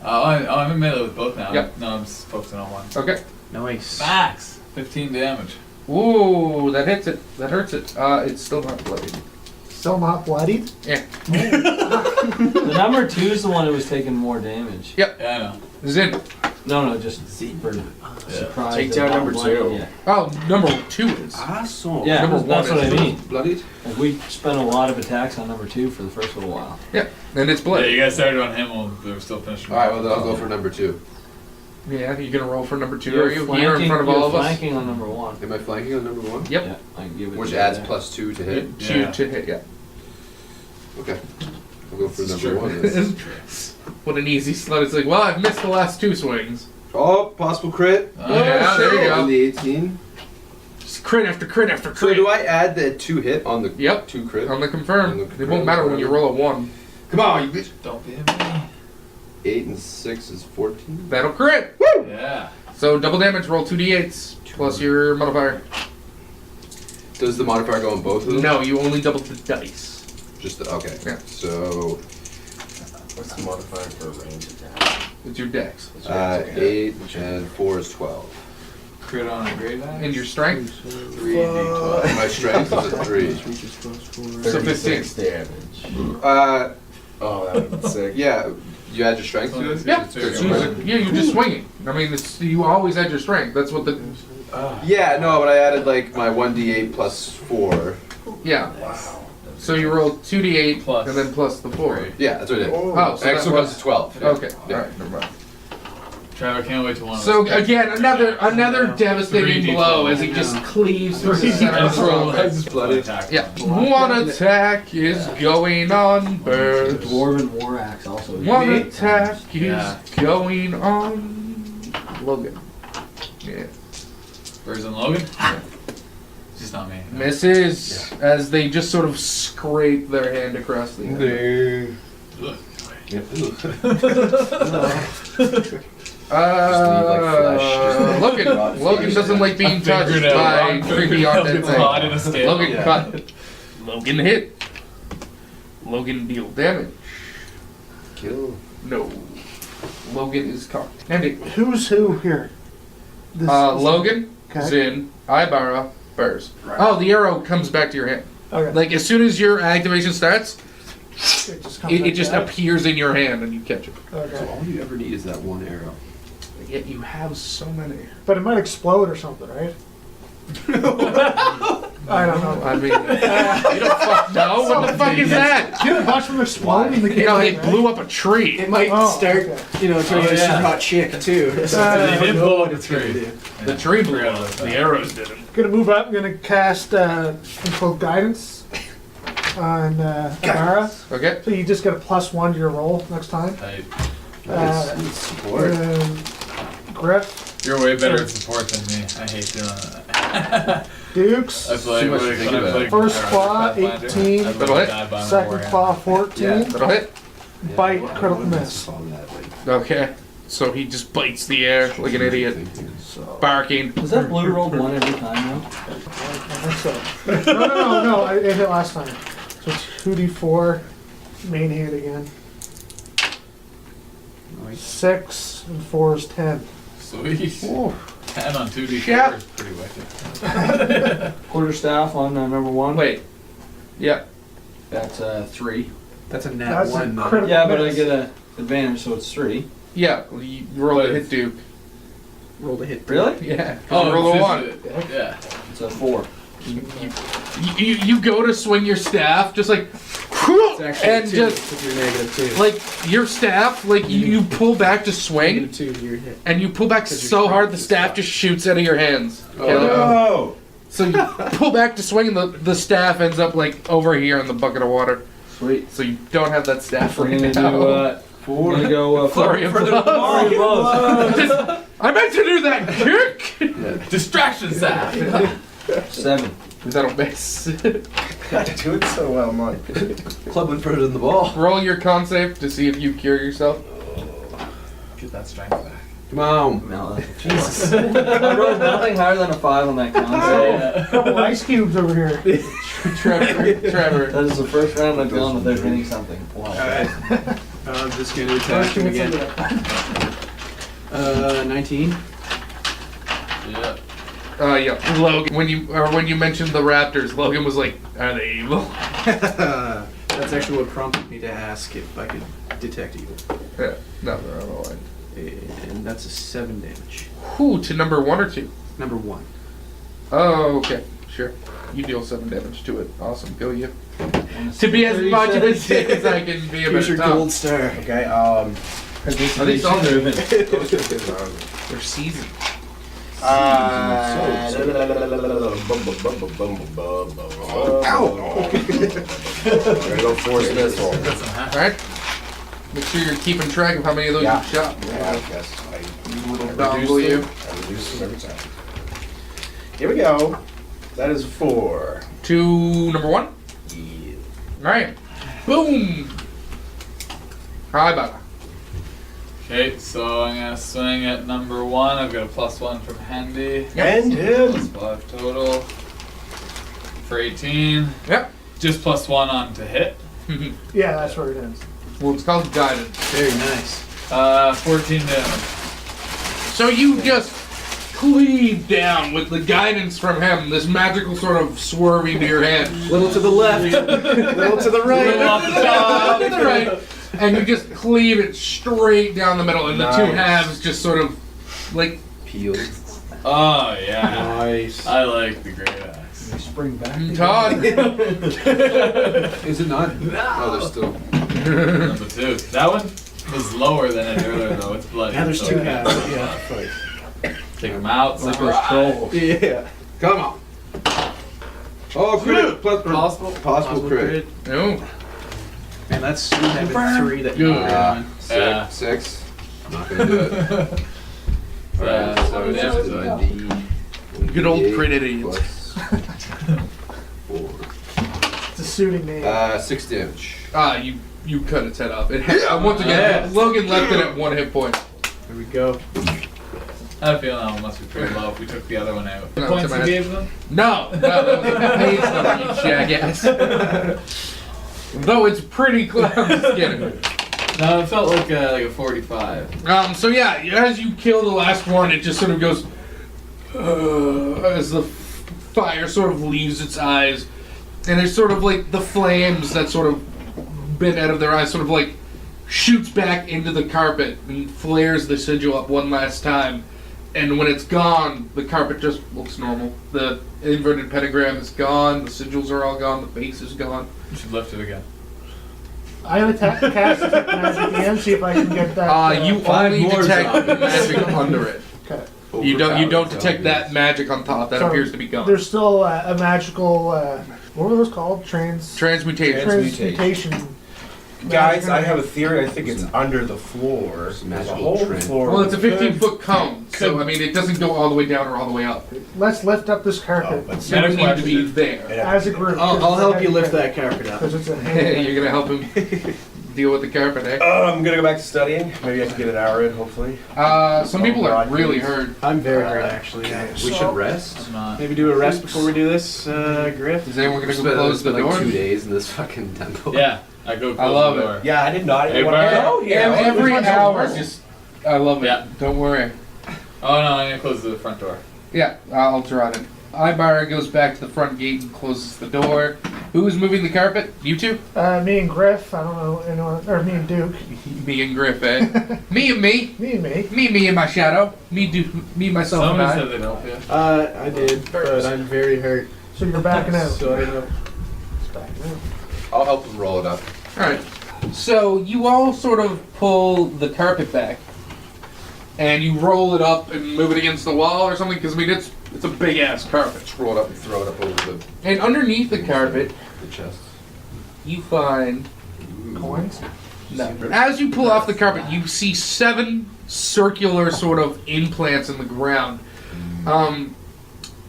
I'm in melee with both now.
Yep.
No, I'm just focusing on 1.
Okay.
Nice.
Max! 15 damage.
Ooh, that hits it. That hurts it. It's still not bloody.
Still not bloodied.
Yeah.
The number 2 is the one who was taking more damage.
Yeah, I know.
Zin.
No, just for surprise.
Take
that
down
not
number
bloodied
2.
yet.
Oh, number 2 is.
Awesome.
Yeah,
Number
that's
1
what I
is-
mean.
Bloodied?
Like we spent a lot of attacks on number 2 for the first little while.
Yeah. And it's
Yeah,
bloody.
you guys started on him while they were still finishing.
Alright, well then I'll go for number 2.
Yeah, you're gonna roll for number 2,
You're
are you? Here in front of
you're
all of us?
flanking on number 1.
Am I flanking on number 1?
Yep.
Yeah, I can give it
Which
to you
adds
there.
plus 2 to hit?
Two
Yeah.
to hit, yeah.
Okay. I'll go for
This is
number
true.
1 then.
What an easy slut. It's like, well, I've missed the last 2 swings.
Oh, possible crit.
Yeah, there you
On
go.
the 18.
Just crit after crit after
So
crit.
do I add the 2 hit on the
Yep.
2 crit?
On the confirm.
On the
It
confirm,
won't matter when you roll a 1.
Come on, you bitch.
Don't be a me.
8 and 6 is 14.
That'll crit.
Yeah.
So double damage, roll 2d8s plus your modifier.
Does the modifier go on both of them?
No, you only double the dice.
Just the, okay.
Yeah.
So
What's the modifier for a range attack?
It's your dex.
8 and 4 is 12.
Crit on a great axe.
And your strength?
3d12.
My strength is a 3.
So 15.
36 damage.
Oh,
that would be sick.
yeah. You add your strength to it?
Yeah.
It's
Yeah, you're just swinging. I mean, you always add your strength. That's what the...
Yeah, no, but I added like my 1d8 plus 4.
Yeah. So you roll 2d8
Plus.
and then plus the 4.
Yeah, that's what I did.
Oh, so that
Actually,
was...
comes to 12. Yeah.
Okay,
Yeah.
alright, never mind.
Trevor, can't wait till one of
So
us.
again, another devastating
3d12.
blow as he just cleaves through the center of
Let's
the
roll
room.
legs bloody.
Yeah. One attack is going on, birds.
Dwarven War Axe also.
One attack is
Yeah.
going on. Logan. Yeah.
Birds and Logan? It's just not me.
Misses as they just sort of scrape their hand across the end.
Ugh.
Logan doesn't like being touched
Figured out
by
wrong.
creepy
It's hot in
undead
a
thing.
scale.
Logan
Yeah.
cut. Logan hit. Logan deal damage.
Kill.
No. Logan is cocked. Andy.
Who's who here? This-
Logan,
Okay.
Zin, Ibara, Burrs. Oh, the arrow comes back to your hand.
Okay.
Like, as soon as your activation starts,
It just, comes
it
back
just
down?
appears in your hand and you catch it.
So
Okay.
all you ever need is that one arrow.
Yet you have so many.
But it might explode or something, right? I don't know.
I mean, you don't fuck know. What the fuck is that?
Didn't watch them explode in the game.
You know, they
right?
blew up a tree.
It might
Oh,
start,
okay.
turning into
yeah.
some hot chick too.
They
I
did
don't know
blow
what
up
it's
the
gonna
tree.
do.
The tree blew
Forgot
up.
about that.
The arrows didn't.
Gonna move up. I'm gonna cast Invoke Guidance on Amara.
Okay.
So you just get a +1 to your roll next time.
Type.
Nice. Support.
And Griff,
You're way better at support than me. I hate doing that.
Dukes,
I play
Too much to
when
think
I
about.
play
First claw,
Pathfinder,
18.
I
That'll hit.
dive by my
second
warhammer.
claw 14,
That'll hit.
bite, critical miss.
On that, like,
Okay. So he just bites the air like an idiot, barking.
Was that blue rolled 1 every time now?
I think so. No, it hit last time. So 2d4, main hand again. 6 and 4 is 10.
Sweet. 10 on 2d4
Yeah.
is pretty wicked.
Quarterstaff on number 1.
Wait. Yeah.
That's 3.
That's a nat
That's a
one.
critical
Yeah, but I
miss.
get a advantage, so it's 3.
Yeah. You roll a hit, Duke.
Roll to hit.
Really?
Yeah. You roll a 1.
Yeah.
It's a 4.
You go to swing your staff, just like,
It's actually
and
two,
just
if you're negative 2.
like your staff, like you pull back to swing,
Negative 2, you're hit.
and you pull back so hard the staff just shoots out of your hands. Okay, like-
Oh!
So you pull back to swing, and the staff ends up like over here in the bucket of water.
Sweet.
So you don't have that staff
We're
right
gonna
now.
do, we're gonna go
Flurry of
Flurry
blows.
of blows.
Just- I meant to do that kick.
Distraction staff.
7.
That'll miss.
Doing so well, Mike.
Club went further than the ball.
Roll your con save to see if you cure yourself.
Get that strength back.
Come on.
No, Jesus. I rolled nothing higher than a 5 on that con save.
Couple ice cubes over here.
Trevor.
That is the first round I've gone without hitting something. Wow.
Alright. I'm just gonna attack him again. 19.
Yeah.
Yeah. Logan, when you mentioned the Raptors, Logan was like, "Are they evil?"
That's actually what prompted me to ask if I could detect evil.
Yeah. No, they're on the line.
And that's a 7 damage.
Who to number 1 or 2?
Number 1.
Oh, okay, sure. You deal 7 damage to it. Awesome, go you. To be as much of a dick as I can be about
Here's your
Tom.
gold star.
Okay,
Are these all moving? They're seasoned.
Gotta go force missile.
Alright? Make sure you're keeping track of how many of those
Yeah.
you've shot.
Yeah, I guess
Little
I
down
reduce
below you.
them. I reduce them every time. Here we go. That is 4.
To number 1.
Yeah.
Alright. Boom! Hi, Baba.
Okay, so I'm gonna swing at number 1. I've got a +1 from Handy.
And him.
+5 total. For 18.
Yep.
Just +1 on to hit.
Yeah, that's where it ends.
Well, it's called guidance.
Very nice.
14 damage.
So you just cleave down with the guidance from him, this magical sort of swerving to your head.
Little to the left, little to the right.
Little off the top.
To the right. And you just cleave it straight down the middle, and the two
Nice.
halves just sort of like
Peeled.
Oh, yeah.
Nice.
I like the great axe.
Spring back.
Todd.
Is it not? Oh, there's still.
Number 2. That one is lower than it earlier, though. It's bloody.
Now there's
so
2
it
halves.
can't-
Yeah. Funny.
Take them out.
Like
Samurai.
those trolls.
Yeah.
Come on. Oh, crit.
Possible.
Possible crit.
No.
Man, that's sweet having 3 that you
Good.
put on.
Yeah.
6. Not gonna do it. Alright, so it's just a D.
Good old
D8
Critidiots.
plus 4.
It's a suiting name.
6 damage.
You cut its head off. It once again, Logan left it at 1 hit point.
There we go.
I have a feeling that one must be pretty low if we took the other one out. The
No,
points
it's
you
a
gave them?
No, that was a paid number, you jackass. Though it's pretty close. I'm just kidding.
No, it felt like a 45.
So yeah, as you kill the last one, it just sort of goes as the fire sort of leaves its eyes, and there's sort of like the flames that sort of bit out of their eyes, sort of like shoots back into the carpet and flares the sigil up one last time. And when it's gone, the carpet just looks normal. The inverted pentagram is gone. The sigils are all gone. The base is gone.
You should lift it again.
I'm gonna cast detect magic again, see if I can get that.
You
Five
only
more
detect
zombies.
magic under it.
Okay.
You don't
Overpowered
detect that
zombies.
magic on top. That
So
appears to be gone.
There's still a magical. What were those called?
Transmutation.
Transmutation.
Guys, I have a theory. I think it's under the floor.
It's a
There's a
magical
whole
trend.
floor.
Well, it's a
Could-
15-foot cone, so I mean it doesn't go all the way down or all the way up.
Let's lift up this
Oh,
carpet
but
So you need to be
question.
there.
as a group.
I'll help you lift that carpet up.
Because it's a hand.
You're gonna help him deal with the carpet, eh?
I'm gonna go back to studying. Maybe I can get an hour in, hopefully.
Some people are really hurt.
I'm very hurt, actually. Yeah.
We should rest.
I'm not.
Maybe do a rest before we do this, Griff.
Is anyone gonna
It's
go
been,
close the
like
door?
2 days in this fucking temple.
Yeah, I go close
love
the
it.
door.
Yeah, I did not even
Hey,
want to
Brian.
go here.
Every hour, just I love it.
Yeah.
Don't worry.
Oh no, I need to close the front door.
Yeah, I'll draw it. Ibar goes back to the front gate and closes the door. Who's moving the carpet? You two?
Me and Griff. I don't know anyone, or me and Duke.
Me and Griff, eh? me and me.
Me and me.
Me and my shadow. Me, myself, and
Somebody
I.
said they'd help you.
I did, but I'm very hurt.
So you're backing out.
So I don't know.
Backing out.
I'll help them roll it up.
Alright. So you all sort of pull the carpet back. And you roll it up and move it against the wall or something, because I mean it's a big ass carpet.
Just roll it up and throw it up over the
And underneath the carpet,
chest.
you find
Coins.
no. As you pull off the carpet, you see 7 circular sort of implants in the ground,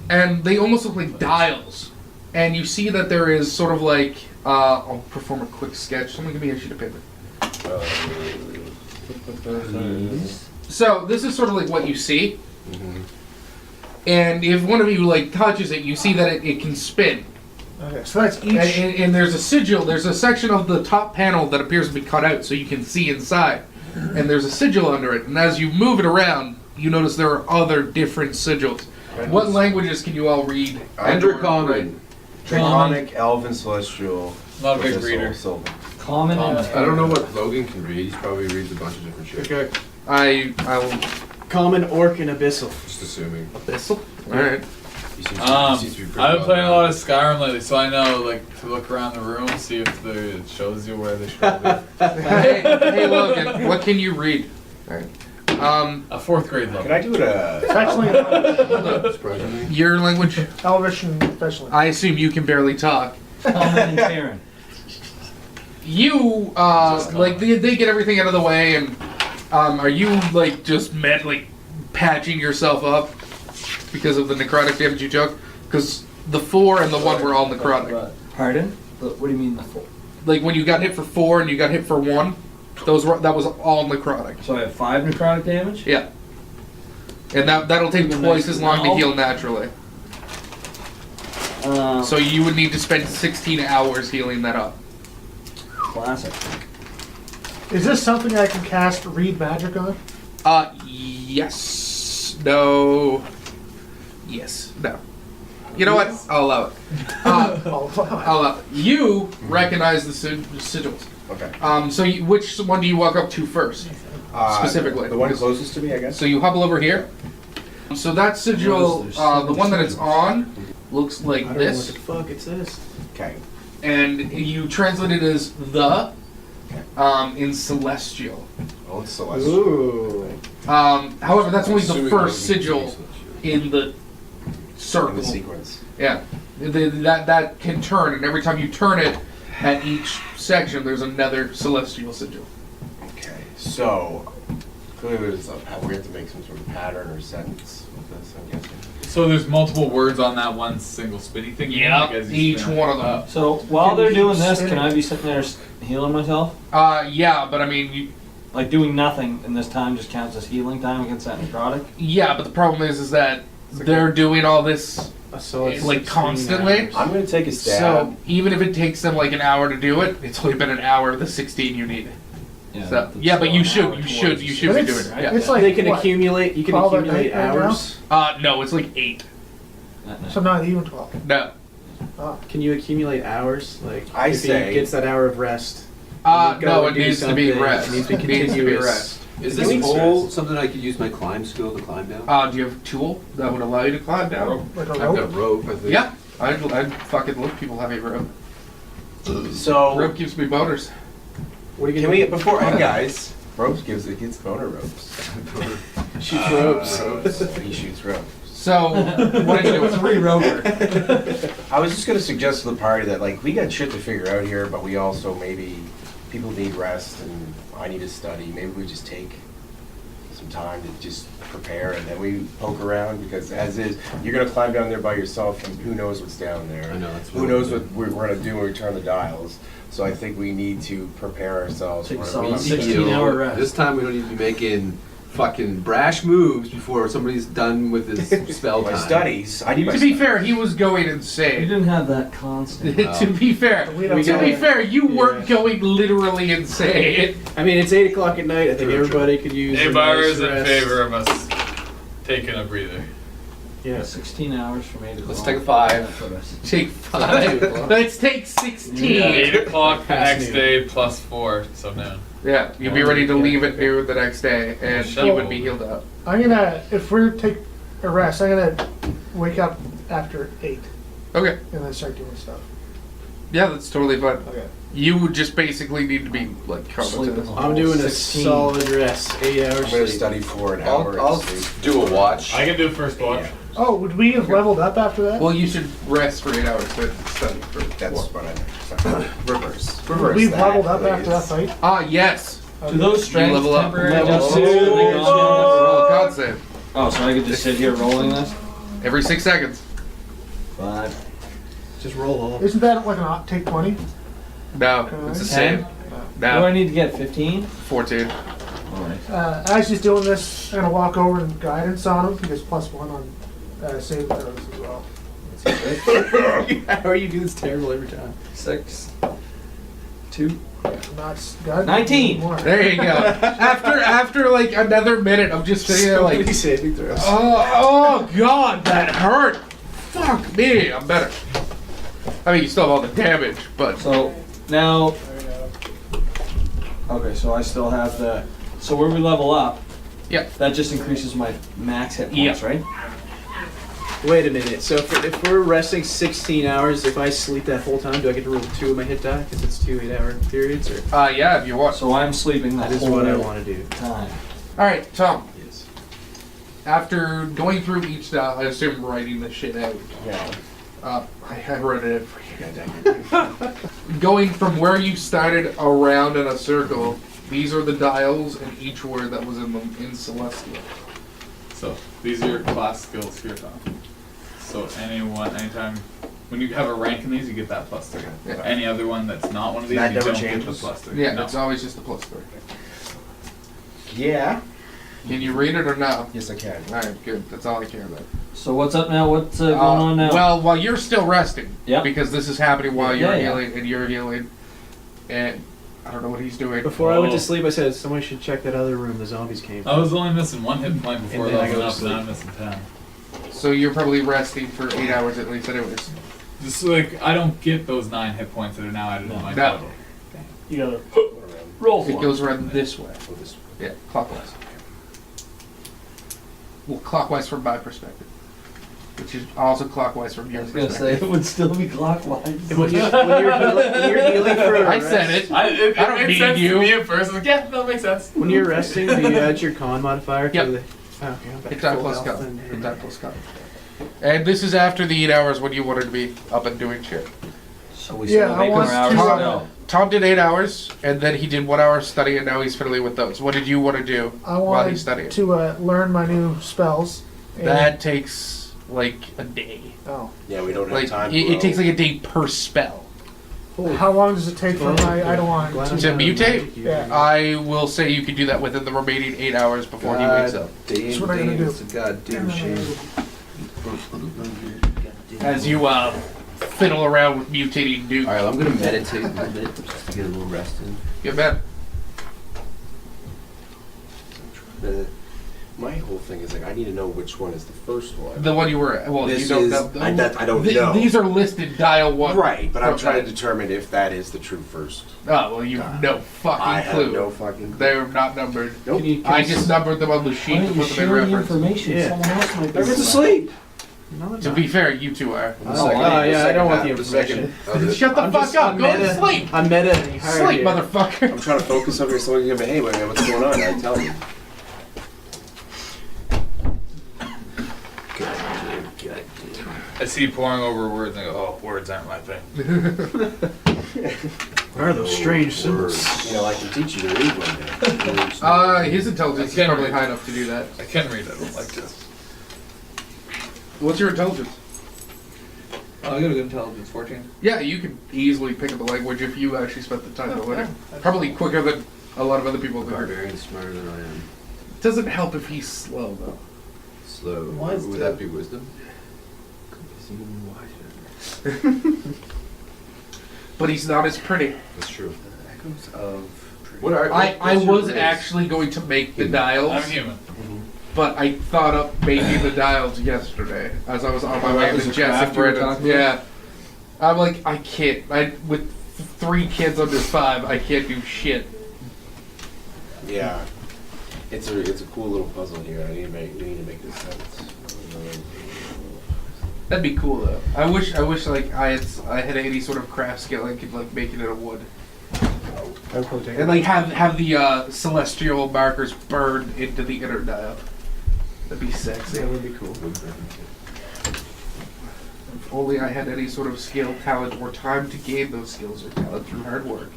and they almost look like dials. And you see that there is sort of like I'll perform a quick sketch. Someone give me a sheet of paper. So this is sort of like what you see. And if one of you like touches it, you see that it can spin.
Okay, so that's each.
And there's a sigil. There's a section of the top panel that appears to be cut out, so you can see inside. And there's a sigil under it. And as you move it around, you notice there are other different sigils. What languages can you all read?
Undercommon.
Draconic, Elven, Celestial.
Not a big
Abyssal,
reader.
Sylvan.
Common and
I don't know what Logan can read. He probably reads a bunch of different shit.
Okay.
I will.
Common, Orc, and Abyssal.
Just assuming.
Abyssal. All right.
He seems,
Um,
he seems to be pretty
I've been
well
playing a lot of
rounded.
Skyrim lately, so I know like to look around the room, see if it shows you where they should be.
Hey, Logan. What can you read? All right.
A 4th grade
Can
level.
I do it
Especially
Surprisingly.
Your language.
Elvish and especially.
I assume you can barely talk.
common and Terran.
you like they get everything out of the way, and are you like just like patching yourself up because of the necrotic damage you took? Because the 4 and the 1 were all necrotic.
Pardon? What do you mean the 4?
Like when you got hit for 4 and you got hit for 1, that was all necrotic.
So I have 5 necrotic damage?
Yeah. And that'll take twice as long to heal naturally. So you would need to spend 16 hours healing that up.
Classic.
Is this something I can cast Read Magic on?
Yes. No. Yes. No. You know what? I'll allow it. I'll allow it. You recognize the sigils.
Okay.
So which one do you walk up to first? Specifically.
The one closest to me, I guess.
So you hobble over here. So that sigil, the one that it's on, looks like
I don't know
this.
what the fuck it says.
Okay.
And you translate it as the in celestial.
Oh, it's celestial.
Ooh.
However, that's only the
Assuming
first
that would be
sigil
celestial.
in the
In
circle.
the sequence.
Yeah, that can turn, and every time you turn it, at each section, there's another celestial sigil.
Okay. So clearly, we have to make some sort of pattern or sentence with this, I'm guessing.
So there's multiple words on that one single spinny thing.
Yeah,
Like, as you
each
spin it.
one of them.
So while
Can
they're
you
doing
keep
this,
spinning?
can I be sitting there healing myself?
Yeah, but I mean,
Like doing nothing in this time just counts as healing time against that necrotic?
yeah, but the problem is that they're doing all this
So it's
like
16
constantly.
hours.
I'm going to take a stab.
So even if it takes them like an hour to do it, it's only been an hour of the 16 you need.
Yeah,
So
that's
yeah, but
still
you
an
should
hour
be
towards
doing
the
it.
shit.
Right? Yeah.
It's like
They can
what?
accumulate. You can
12 at
accumulate
night right now?
hours.
No, it's like 8.
So not even 12.
No.
Can you accumulate hours? Like
I
if
say-
he gets that hour of rest. You go
No,
and
it
do
needs to be
something,
rest.
it needs to be
It needs to be
continuous.
rest.
Is
Can we
this pole
stress?
something I could use my climb skill to climb down?
Do you have a tool that would allow you to climb down?
Like a
I've
rope.
got rope, I think.
Yeah. I'd fucking love people having rope.
So
Rope gives me boners.
What are you
can
gonna
we before hey guys? Ropes gets boner ropes.
shoot ropes?
He shoots ropes.
So, what are you doing?
3 rover.
I was just gonna suggest to the party that like we got shit to figure out here, but we also maybe people need rest and I need to study. Maybe we just take some time to just prepare and then we poke around because as is you're gonna climb down there by yourself and who knows what's down there.
I know, that's
Who
what
knows
I'm
what we're gonna do when we turn the dials. So I think we need to prepare ourselves
Take
for
a
when
solid
we
16-hour rest.
This time we don't need to be making fucking brash moves before somebody's done with his spell
my
time.
studies. I need my
To be
studies.
fair, he was going
You
insane.
didn't have that constant.
To be fair,
We don't
to
know.
be fair, you weren't
Yeah.
going literally insane.
I mean, it's 8 o'clock at night. I think
True,
everybody could use. a
Abar
nice
is in
rest.
favor of us taking a breather.
Yeah.
16 hours from 8 o'clock.
Let's take a 5.
Take 5. Let's take 16.
8 o'clock the
Past
next
noon.
day plus 4, so noon.
Yeah, you'd be ready to leave at noon the next day, and
Shut
you would
up.
be healed up.
I'm gonna, if we're to take a rest, I'm gonna wake up after 8
Okay.
and then start doing stuff.
Yeah, that's totally fine.
Okay.
You would just basically need to be like
Sleeping.
comatose.
I'm doing a
16.
solid rest. 8 hours
I'm gonna
sleep.
study for an hour.
I'll
and sleep.
do a watch.
I can do first watch.
Oh, would we have leveled up after that?
Well, you should rest for 8 hours to study for.
That's what I know. Reverse.
Would
Reverse.
we have
that,
leveled up after that
please.
fight?
Yes.
Do those strength
level up.
temporary
Level
adjustments,
up.
are they gone now?
Roll a con save.
Oh, so I could just sit here rolling this?
Every 6 seconds.
5.
Just roll all.
Isn't that like an take 20?
No, it's the same.
10? What do I
No,
need to get? 15?
14.
Alright.
As he's doing this, I'm gonna walk over and guidance on him. He gets +1 on saving throws as well.
How are you do this terrible every time?
6. 2.
Not God,
19.
more.
There you go. After like another minute of just sitting there like,
saving throws.
oh god, that hurt. Fuck me, I'm better. I mean, you still have all the damage, but
So, now... Okay, so I still have the... So where we level up,
yeah.
that just increases my max hit
Yeah.
points, right?
Wait a minute. So if we're resting 16 hours, if I sleep that whole time, do I get to roll 2 of my hit die because it's 2 8-hour periods? Or
Yeah, if you want.
So I'm sleeping that
that is
whole
what I want to do.
time.
All right, Tom.
Yes.
After going through each style, I assume writing this shit out.
Yeah.
I wrote it for you. going from where you started around in a circle, these are the dials and each word that was in Celestial.
So these are your class skills here, Tom. So anytime when you have a rank in these, you get that +3.
Yeah.
Any other one that's not one of these,
That
you
never
don't get the
changes?
+3.
Yeah,
No.
it's always just a +3.
Yeah.
Can you read it or no?
Yes, I can.
Alright, good. That's all I care about.
So what's up now? What's going on now?
Well, while you're still resting,
Yeah.
because this is happening while you're
Yeah.
healing and you're healing, and I don't know what he's doing.
Before I went to
Oh.
sleep, I said someone should check that other room the zombies came
I
from.
was only missing 1 hit point before
And then I
leveling
go
up,
to
and now
sleep.
I'm missing 10.
So you're probably resting for 8 hours at least, anyways.
Just like I don't get those 9 hit points that are now added to my
No.
total.
You gotta
Roll
It goes around this way.
Oh, this
Yeah, clockwise. Well, clockwise from my perspective, which is also clockwise from
I
your
was gonna say
perspective.
it would still be clockwise.
When you're healing for a
I
rest,
said it.
It
I don't
made
need
sense
you.
to me at first. I was like, yeah, that makes sense.
When you're resting, do you add your con modifier to
Yep.
the? Oh, okay, I'm back
Hit
to
die
full
plus
health
con.
and-
Hit die plus con. And this is after the 8 hours when you wanted to be up and doing shit.
So we
Yeah,
still
I
make
want
our hours
to,
to
uh,
go.
Tom did 8 hours, and then he did 1 hour study, and now he's fiddling with those. What did you want to do
I
while
wanted
he's studying?
to learn my new spells. And-
That takes like a day.
Oh.
Yeah, we don't have
Like
time.
it takes like a day per spell.
How long does it take for my Eidolon
Glad I'm
to...
not a
mutate?
magic user.
Yeah.
I will say you can do that within the remaining 8 hours before he wakes up.
That's what I'm gonna do.
It's a goddamn shame.
As you fiddle around with mutating dudes.
Alright, I'm gonna meditate a little bit just to get a little rest in.
Get better.
My whole thing is like I need to know which one is the first one.
The one you were well,
This
you don't
is-
know.
I don't know.
These are listed dial one.
Right, but I'm
from
trying to
that.
determine if that is the true first.
Oh well, you have no fucking
I
clue.
have no fucking clue.
They're not numbered.
Nope.
I just numbered them on the sheet to put them in reference.
information?
Yeah.
Someone else might be.
Everyone's asleep.
No, they're
To
not.
be fair, you two are.
Oh, yeah, I don't want the information.
Shut the
I'm
fuck
just-
up.
I'm
Go to
meta-
sleep.
I'm meta and he hired
Sleep,
you.
motherfucker.
I'm trying to focus on here so you can be, hey, wait, what's going on? I tell you.
I see pouring over words and I go, oh, words aren't my thing.
What are those strange symbols?
You know, I can teach you to read one day.
His intelligence is
I can't
probably
read.
high enough to do that.
I can read, I don't like to.
What's your intelligence?
Oh, I got a good intelligence, 14.
Yeah, you can easily pick up a language if you actually spent the time to learn it. Probably quicker than a lot of other people do.
Barbarian's smarter than I am.
Doesn't help if he's slow though.
Slow.
Why is
Would
that-
that be wisdom?
But he's not as pretty.
That's true.
Echoes of.
What are
I was actually going to make the
I'm
dials,
human.
but I thought up making the dials yesterday as I was on my way
was
to
a
Jess
craft
and
you were
Brandon.
talking about?
Yeah. I'm like, I can't. With 3 kids under 5, I can't do shit.
Yeah. It's a cool little puzzle here. We need to make this sense.
That'd be cool though. I wish like I had any sort of craft skill I could like make it out of wood. And like have the celestial markers burned into the inner dial. That'd be sexy.
That would be cool.
If only I had any sort of skill, talent, or time to gain those skills or talent through hard work.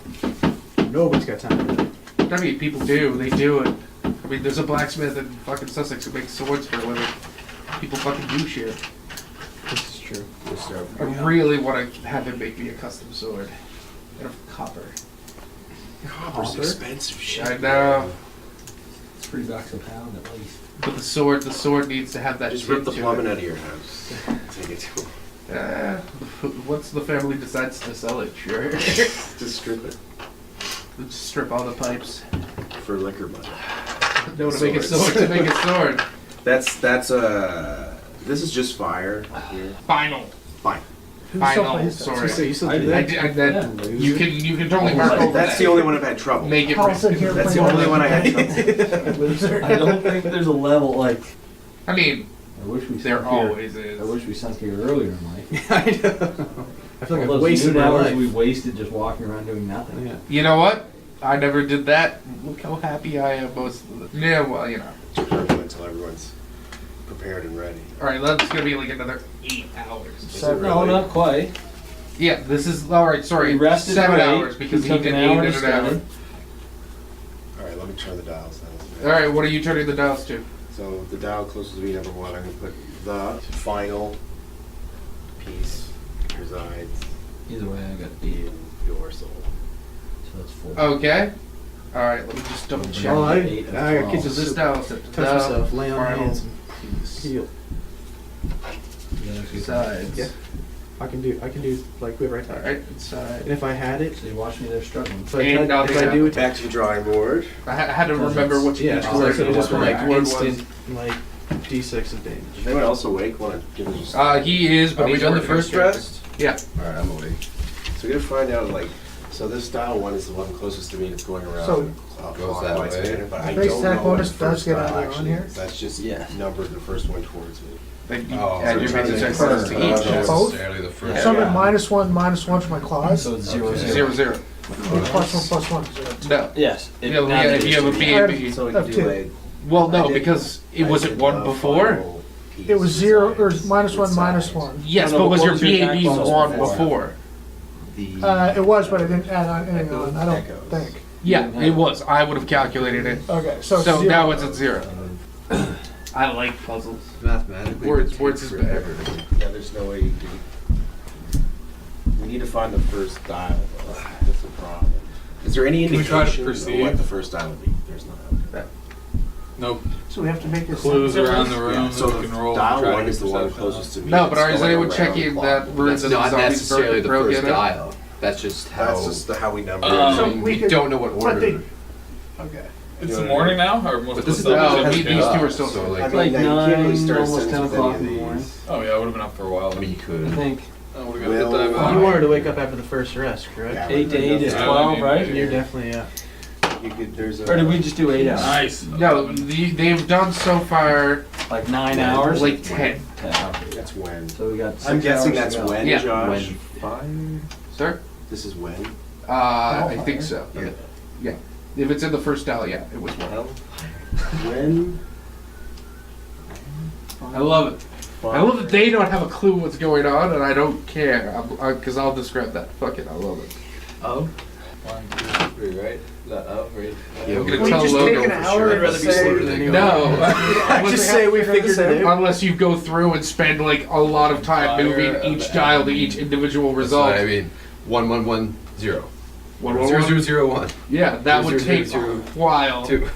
Nobody's got time for that.
I mean, people do. They do it. I mean, there's a blacksmith in fucking Sussex who makes swords for a living. People fucking do shit.
This is true.
I really want to have him make me a custom sword out of copper.
Copper's expensive shit.
I know.
It's $3 a pound at least.
But the sword needs to have that.
Just rip the
tint to
plumbing
it.
out of your house. Take it to him.
Once the family decides to sell it, sure.
Just strip it
Just strip all the pipes.
for liquor money.
No, to make a sword. To make a sword.
This is just fire here.
Final.
Fine.
Who
Final
still plays that?
sword.
So you still
I
do
did.
I
that?
did, you can totally mark over
That's
that.
the only one I've had trouble.
Make it.
Carl's in here
That's the
playing
only one I had.
Loser.
I don't think there's a level like.
I mean,
I wish we
there
sunk here.
always is.
I wish we sunk here earlier in life.
I know. I feel like
All
I've
those
wasted
noon
my
hours
life.
we wasted just walking around doing nothing.
Yeah.
You know what? I never did that. Look how happy I am most of the. Yeah, well, you know.
Until everyone's prepared and ready.
All right, that's gonna be like another 8 hours.
So,
No, not quite.
Yeah, this is all right. Sorry,
He rested
7
for 8,
hours because he
took
did
an
8
hour
in
to
an hour.
study.
Alright, let me turn the dials down.
All right, what are you turning the dials to?
So the dial closest to me, number one, I'm gonna put the final piece resides
Either way, I got 8,
in your soul.
so that's 4.
Okay. All right, let me just double check.
Well, I
8 and
gotta
12.
keep
So this dial is
touch myself, lay on
final
hands,
piece.
heal.
Yeah, so
Sides.
Yeah. I can do like whoever I touch.
All right, inside.
And if I had it,
you watch me there struggling.
if I,
And
touch, if
nothing
I do it,
Back to the drawing board.
I had to remember what you
yeah,
each
so
word
I could have just been
what
like
the word was.
instant, like d6 of damage.
Is anyone else awake? Want to give us just...
He is, but
Are we
he's
done the
working on
first
character.
rest?
Yeah.
Alright, I'm awake.
So we're gonna find out, like, so this dial one is the one closest to me that's going around.
So,
goes that
clockwise
way.
manner, but I
The base
don't
attack
know what
bonus
the
does
first
get
dial
added on
actually
here?
is. That's just
Yeah.
numbered the first one towards me.
Then you
Oh,
add
so
your
trying to
basic
take
bonus to
first,
each.
not
Both?
necessarily the first.
Some
Yeah.
at -1 for my claws.
So it's
Okay.
0,
0, 0.
+1/+1.
No.
Yes.
Yeah, well, if you have a B&B.
So we
Up
can
to.
do like...
Well, no,
I did-
because it
I
was
did
it one
the
before.
final piece
It was 0 or
resides
-1
inside.
-1.
Yes,
No,
but
no,
was
what
your
was your attack
B&B
bonus
one
before?
before?
It was, but I didn't add on anything on. I don't
Echoes.
think.
Yeah, it was. I would have calculated it.
Okay, so,
So
it's 0.
now it's at 0. I like puzzles.
Mathematically,
Words-
it would
words
take
is better.
forever.
Yeah, there's no way you can... We need to find the first dial, though. That's the problem. Is there any
Can we try to
indication of
proceed?
what the first dial would be? There's not.
Nope.
So we have to make this
Clues around the room.
Yeah, so
we can roll.
the
and
dial
try to
one
get
is the one
perception.
closest to me.
No, but
It's
are
going
anyone
around
checking
the
that
clock.
runes
That's
of the
not
zombies
necessarily the
broke
first
in it?
dial. That's just how.
That's just how we number
So
it.
we
we
could-
don't know what
but
order.
they- Okay.
It's the morning now, or most
But
of
this
the
is
stuff
no,
is
these
just
two
up?
are still.
So
I
like,
mean,
Like
you can't really
9,
start
almost
sentence
10
with
o'clock
any
in the
of
morning.
these.
Oh yeah, I would have been up for a while.
I mean, you
I
could.
think
I would have got a
Well,
good time
You
on.
wanted to wake up after the first rest, correct?
Yeah.
8 to 8 is
Yeah.
12, right?
You're definitely, yeah.
You could, there's a...
Or did we just do 8 hours?
Nice.
No, they've done so far
Like 9 hours?
like 10.
10, okay.
That's when.
So we got 6
I'm guessing
hours
that's
to go.
when,
Yeah.
Josh.
When?
Sir?
This is when.
I think so.
Yeah.
Yeah. If it's in the first dial, yeah, it was one.
Well, when...
I love it. I love that they don't have a clue what's going on, and I don't care, because I'll describe that. Fuck it, I love it.
Oh. 1, 2, 3, right? Is that up, right?
Yeah,
I'm
we
gonna
We
tell
just
Logo
take an
for
hour
sure.
and
I'd rather be
say-
slower than you.
No,
Just say we figured it out.
unless you go through and spend like a lot of time moving each dial to each individual
That's
result.
why I mean, 1 1 1 0.
1, 1,
0
1.
0 0 1
Yeah, that would
0, 0,
take
0,
a while.
2.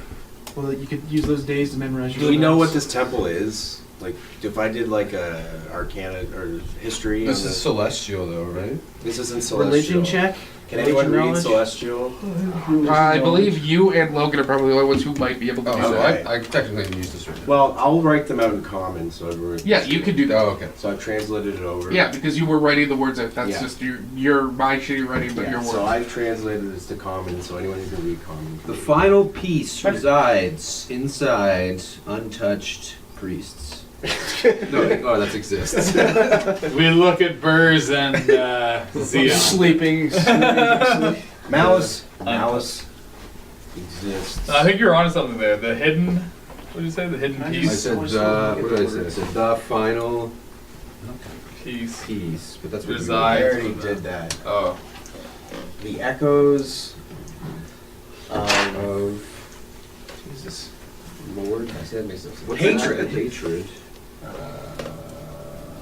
Well, you could use those days to memorize your
Do we know what
spells.
this temple is? Like, if I did like a Arcana or history
This
on
is celestial though, right?
This isn't Celestial.
Religion check?
Can anyone
Religion
read
knowledge?
Celestial?
I believe you and Logan are probably the only ones who might be able to
Oh,
do
so
that.
okay.
I technically can use this right now.
Well, I'll write them out in common so everyone.
Yeah, you could do that.
Oh, okay.
So I've translated it over.
Yeah, because you were writing the words out. That's
Yeah.
just your my shitty writing, but
Yeah,
your words.
so I've translated this to common, so anyone who can read common.
The final piece resides inside untouched priests. No, oh, that exists.
We look at Burrs and Zia.
Sleeping.
Malice exists.
I think you're onto something there. The hidden. What did you say? The hidden
I
piece.
said, what did I say? I said the final
Piece.
piece, but that's what you
I
Reside.
already did that.
Oh.
The echoes
of
Jesus, Lord.
I said makes no sense. What's
Hatred.
that? Hatred.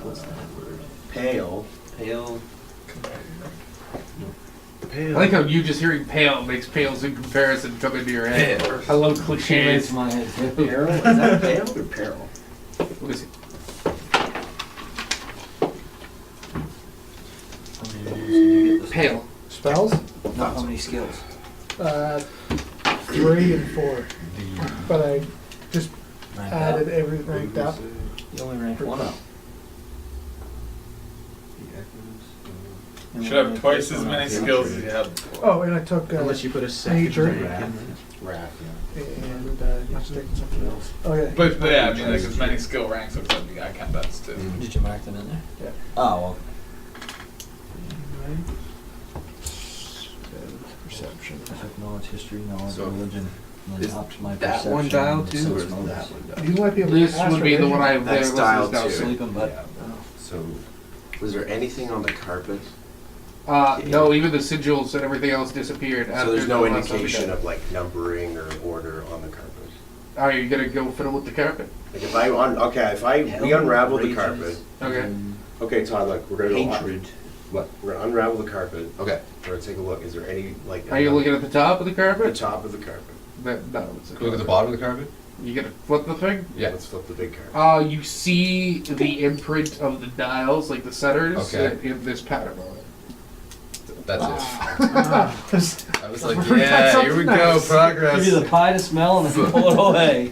What's that word? Pale.
Pale.
I like how you just hearing pale makes pales in comparison come into your head.
Pale.
I love
Came
cliches.
into my head too.
Peril? Is that pale or peril?
What is it?
How many moves did you get this
Pale.
Spells?
time? No, how many skills?
3 and 4. But I just
Rank
added
up.
everything up.
You only rank 1 up.
You should have twice as many skills as you had before.
Oh, and I took
Unless you put a second
Nature.
rank in
Wrath,
and I'm taking something else. Oh yeah.
But yeah, I mean, like as many skill ranks as I can. That's too.
Did you mark them in there?
Yeah.
Oh, well.
Perception.
I took knowledge, history, knowledge,
So,
religion, and
is
then upped my
that
perception.
one dial
and
too,
sense
or is
motives.
that one dial?
You might be able to
This
pass
would be the one I have there.
That's
This
dial
is now
two.
sleep.
Sleeping, but
So
Was there anything on the carpet?
No, even the sigils and everything else disappeared.
So there's no
the last time we
indication
did.
of like numbering or order on the carpet.
Are you gonna go fiddle with the carpet?
Like if we unravel the carpet.
Okay.
Okay, Todd, look, we're gonna go.
Hatred. What?
We're gonna unravel the carpet.
Okay.
We're gonna take a look. Is there any like?
Are you looking at the top of the
the
carpet?
top of the carpet?
No. It's
Look at the bottom of the carpet.
You gonna flip the thing?
Yeah.
Let's flip the big carpet.
You see the imprint of the dials, like the setters,
Okay.
in this pattern on it.
That's it.
There's-
I was like,
We've got
yeah, here we
something
go,
nice.
progress.
Give you the pie to smell and then pull it away.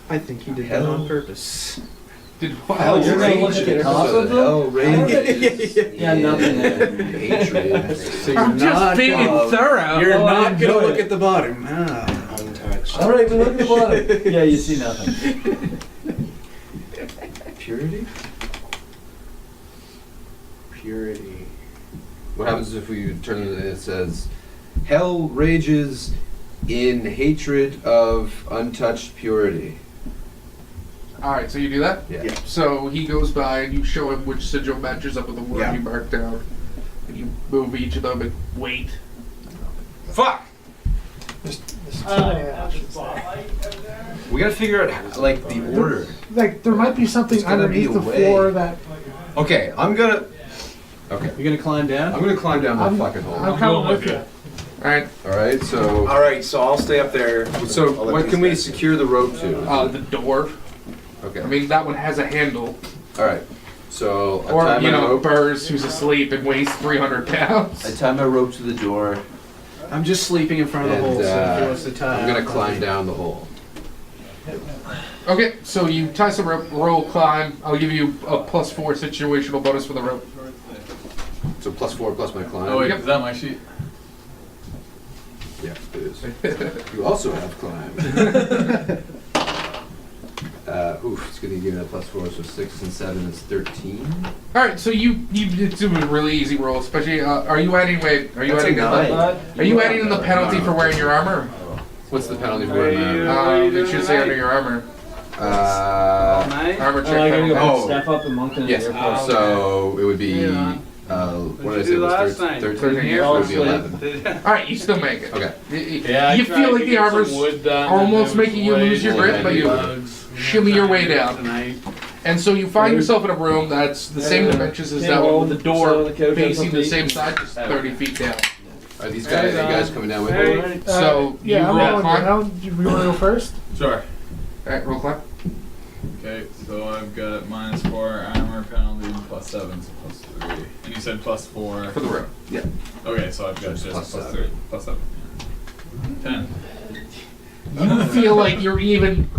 I think he did that on purpose.
Did
Oh, you're gonna look at the top of them?
Hell rages.
Yeah, nothing there.
Hatred.
So
I'm just being thorough.
You're
Oh, I
not
enjoy
gonna look
it.
at the bottom. Ah.
Untouched.
All right, but look at the bottom. Yeah, you see nothing.
Purity. Purity.
What happens if we turn it and it says, hell rages in hatred of untouched purity?
All right, so you do that.
Yeah.
Yeah.
So he goes by and you show him which sigil matches up with the word
Yeah.
you marked down, and you move each of them and wait. Fuck.
there's too many options there.
We gotta figure out, like, the order.
Like, there might be something
There's gotta be
underneath
a
the
way.
floor that
Okay, Okay,
You're gonna climb down?
I'm gonna climb down that
I'm-
fucking hole.
I'm coming with you.
All right.
Alright, so,
All right, so I'll stay up there.
so
I'll let
what
these
can we
guys do.
secure the rope to?
The door.
Okay,
I mean, that one has a handle.
alright, so I
Or,
tie
you
my
know,
rope.
Burrs, who's asleep and weighs 300 pounds.
I tie my rope to the door,
I'm just sleeping in front of the
and
hole, so if he wants to tie
I'm gonna
off,
climb
I'll
down the hole.
Okay, so you tie some rope, roll, climb. I'll give you a +4 situational bonus for the rope.
So +4 plus my climb.
Oh wait,
Yep.
is that my sheet?
Yeah, it is. You also have climb. It's gonna give me that +4, so 6 and 7 is 13.
All right, so you do a really easy roll, especially. Are you adding? Wait, are you
That's a
adding? In
nine.
the, are you adding in the penalty for wearing your armor?
What's the penalty for wearing that?
It should say under your armor. Armor
Oh,
check
I gotta go
penalty.
put stuff up in Moncton
Yes,
Airport.
so it would be, what did I say, it was 13? 13
here?
so it would be 11.
All right, you still make it.
Okay.
You feel like the armor's almost making you lose your grip, but you shimmy your way down. And so you find yourself in a room that's the same dimensions as that one, with the door facing the same side, just 30 feet down.
Are these guys, are you guys coming down with me?
So you
yeah, I'm
roll
rolling
climb.
down. Do we want to go first?
Sure.
All right, roll climb.
Okay, so I've got -4 armor penalty +7, so +3. And you said +4
For the rope.
Okay, so I've got just +3, +7. 10.
You feel like you're even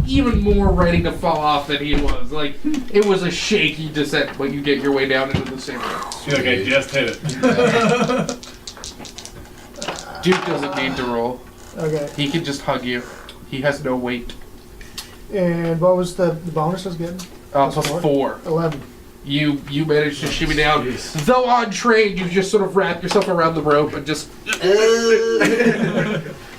more ready to fall off than he was. Like, it was a shaky descent, but you get your way down into the same room.
Feel like I just hit it.
Duke doesn't need to roll.
Okay.
He can just hug you. He has no weight.
And what was the bonus I was getting?
Plus
Plus
4.
11.
You managed to shimmy down. Though untrained, you just sort of wrap yourself around the rope and just.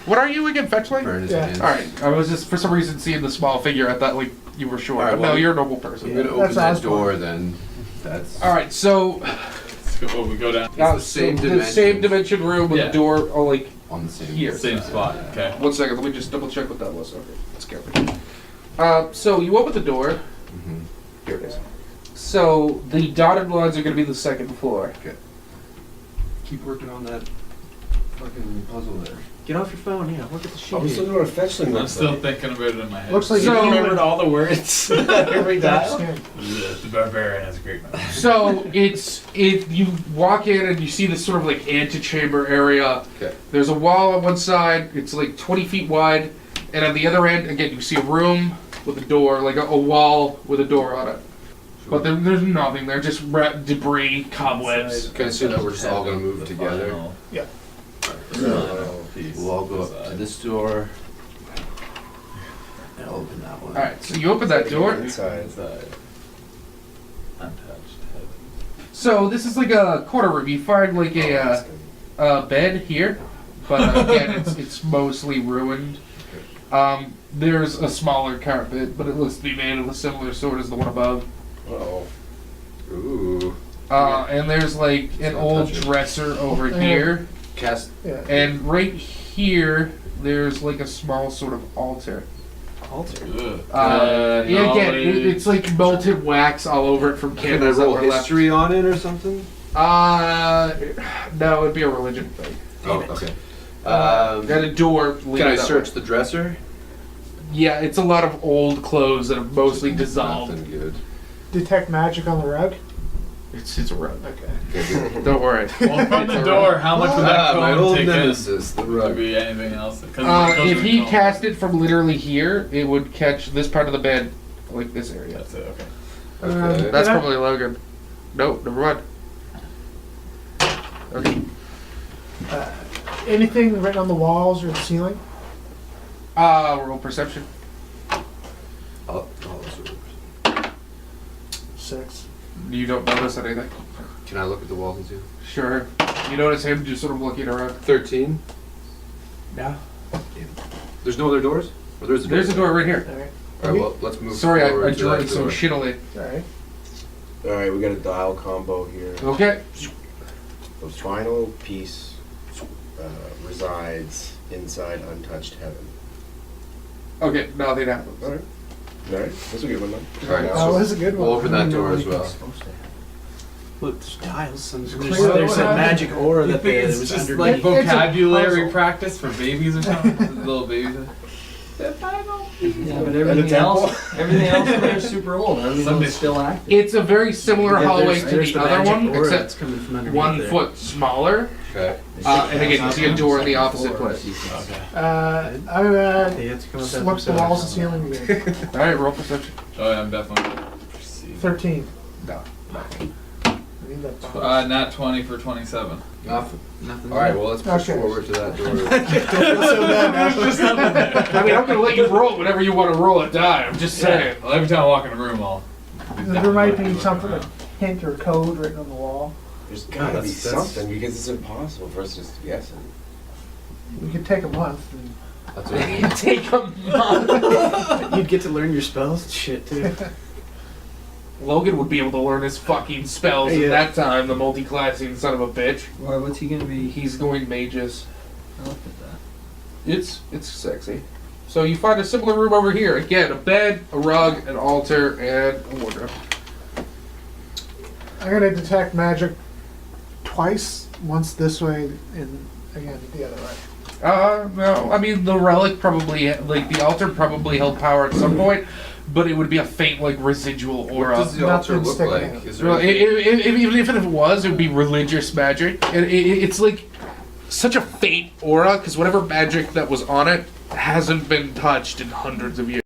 What are you again, fetch lane?
Burn his
Yeah.
hands.
All right. I was just for some reason seeing the small figure. I thought like you were short.
All right,
But
well,
no, you're a normal person.
I'm gonna
That's
open that
awesome.
door then. That's.
All right. So
We go down.
the same
the
dimension.
same dimension room with
Yeah.
the door. Oh, like
On the same.
here.
Same spot. Okay.
1 second. Let me just double check what that was. Okay. Let's go. So you open the door.
Mhm.
Here it is. So the dotted lines are going to be the second floor.
Keep working on that fucking puzzle there.
Get off your phone, yeah. Look at the sheet.
I'm still doing a fetch link.
I'm still thinking about it in my head.
Looks like
So-
you
remembered all the words. Every dial.
The barbarian has a great memory.
So you walk in and you see this sort of like antechamber area.
Okay.
There's a wall on one side. It's like 20 feet wide, and on the other end, again, you see a room with a door, like a wall with a door on it. But there's nothing there, just debris, cobwebs.
Can I assume that we're just all gonna move together?
Yeah.
We'll all go up to this door. And open that one.
All right, so you open that door.
Inside.
Untouched.
So this is like a corner room. You find like a bed here, but again, it's mostly ruined. There's a smaller carpet, but it looks to be made of a similar sort as the one above.
Uh-oh.
Ooh.
And there's like an old
Touch it.
dresser over
Yeah.
here.
Cast.
Yeah.
And right here, there's like a small sort of altar.
Altar.
Ugh.
Yeah, again,
Knowledge.
it's like melted wax all over it from
Can I
candles that
roll
were left.
history on it or something?
No, it'd be a religion thing.
Oh, okay.
Got a door.
Can
leading
I
that
search
way.
the dresser?
Yeah, it's a lot of old clothes that have mostly dissolved.
Nothing good.
Detect magic on the rug.
It's a rug.
Okay.
Don't worry.
Well, from the door, how much would that
My
cone
old
take in?
nemesis, the
Would there
rug.
be anything else? 'Cause it goes
If
with
he
cone.
cast it from literally here, it would catch this part of the bed, like this area.
That's it. Okay.
Okay.
That's
Can I-
probably Logan. Nope, never mind. Okay.
Anything written on the walls or the ceiling?
Roll perception.
Oh, those are-
6.
You don't notice anything.
Can I look at the walls and see?
Sure. You notice him just sort of looking around.
13.
No.
There's no other doors? Or there's a door?
There's a door right here.
Alright.
Alright, well, let's move
Sorry, I
forward to
drew
that
it so
door.
shittily.
Alright.
Alright, we got a dial combo here.
Okay.
The final piece resides inside untouched heaven.
Okay, nothing happens.
Alright. Alright, this will get one then.
Alright,
That
so
was a good one.
we'll open that door as well.
Look, there's dials. And
clear
there's
that
a
one.
magic aura
You
that
think
was
it's just
underneath.
like
It's a
vocabulary
puzzle.
practice for babies or something? Little babies.
Yeah, but
At a
everything
temple?
everyththing else in there is super old. Everything
Someday.
else is still active.
It's a very similar
Yeah,
hallway to
there's
the
the
other
magic
one,
aura that's
except
coming from underneath
1
there.
foot smaller.
Okay.
And again, you see a door in the opposite place.
Okay.
I'm
They
gonna
had to come up
look at the walls and ceiling again.
Alright, roll perception.
Oh, yeah, I'm definitely. Proceed.
13.
No.
I need that box.
Nat 20 for 27.
Nothing.
Nothing.
Alright, well, let's push
Okay.
forward to that door.
So bad now.
There's just nothing there.
I mean, I'm gonna let you roll whenever you want to roll a die. I'm just saying.
Well, every time I walk in a room, I'll.
There might be something, a hint or code written on the wall.
There's gotta be
that's-
something because it's impossible for us just to guess it.
We could take a month. And
That's what I mean.
Take a month.
You'd get to learn your spells. Shit, too.
Logan would be able to learn his fucking spells
Yeah.
at that time, the multi-classing son of a bitch.
Why? What's he gonna be?
He's going mages.
I looked at that.
It's sexy. So you find a similar room over here. Again, a bed, a rug, an altar, and a wardrobe.
I'm gonna detect magic twice. Once this way and again the other way.
No. I mean, the relic probably, like, the altar probably held power at some point, but it would be a faint, like, residual
What
aura.
does the altar
Nothing
look
sticking
like?
out.
Is there
Well,
anything-
even if it was, it would be religious magic. And it's like such a faint aura, because whatever magic that was on it hasn't been touched in hundreds of years.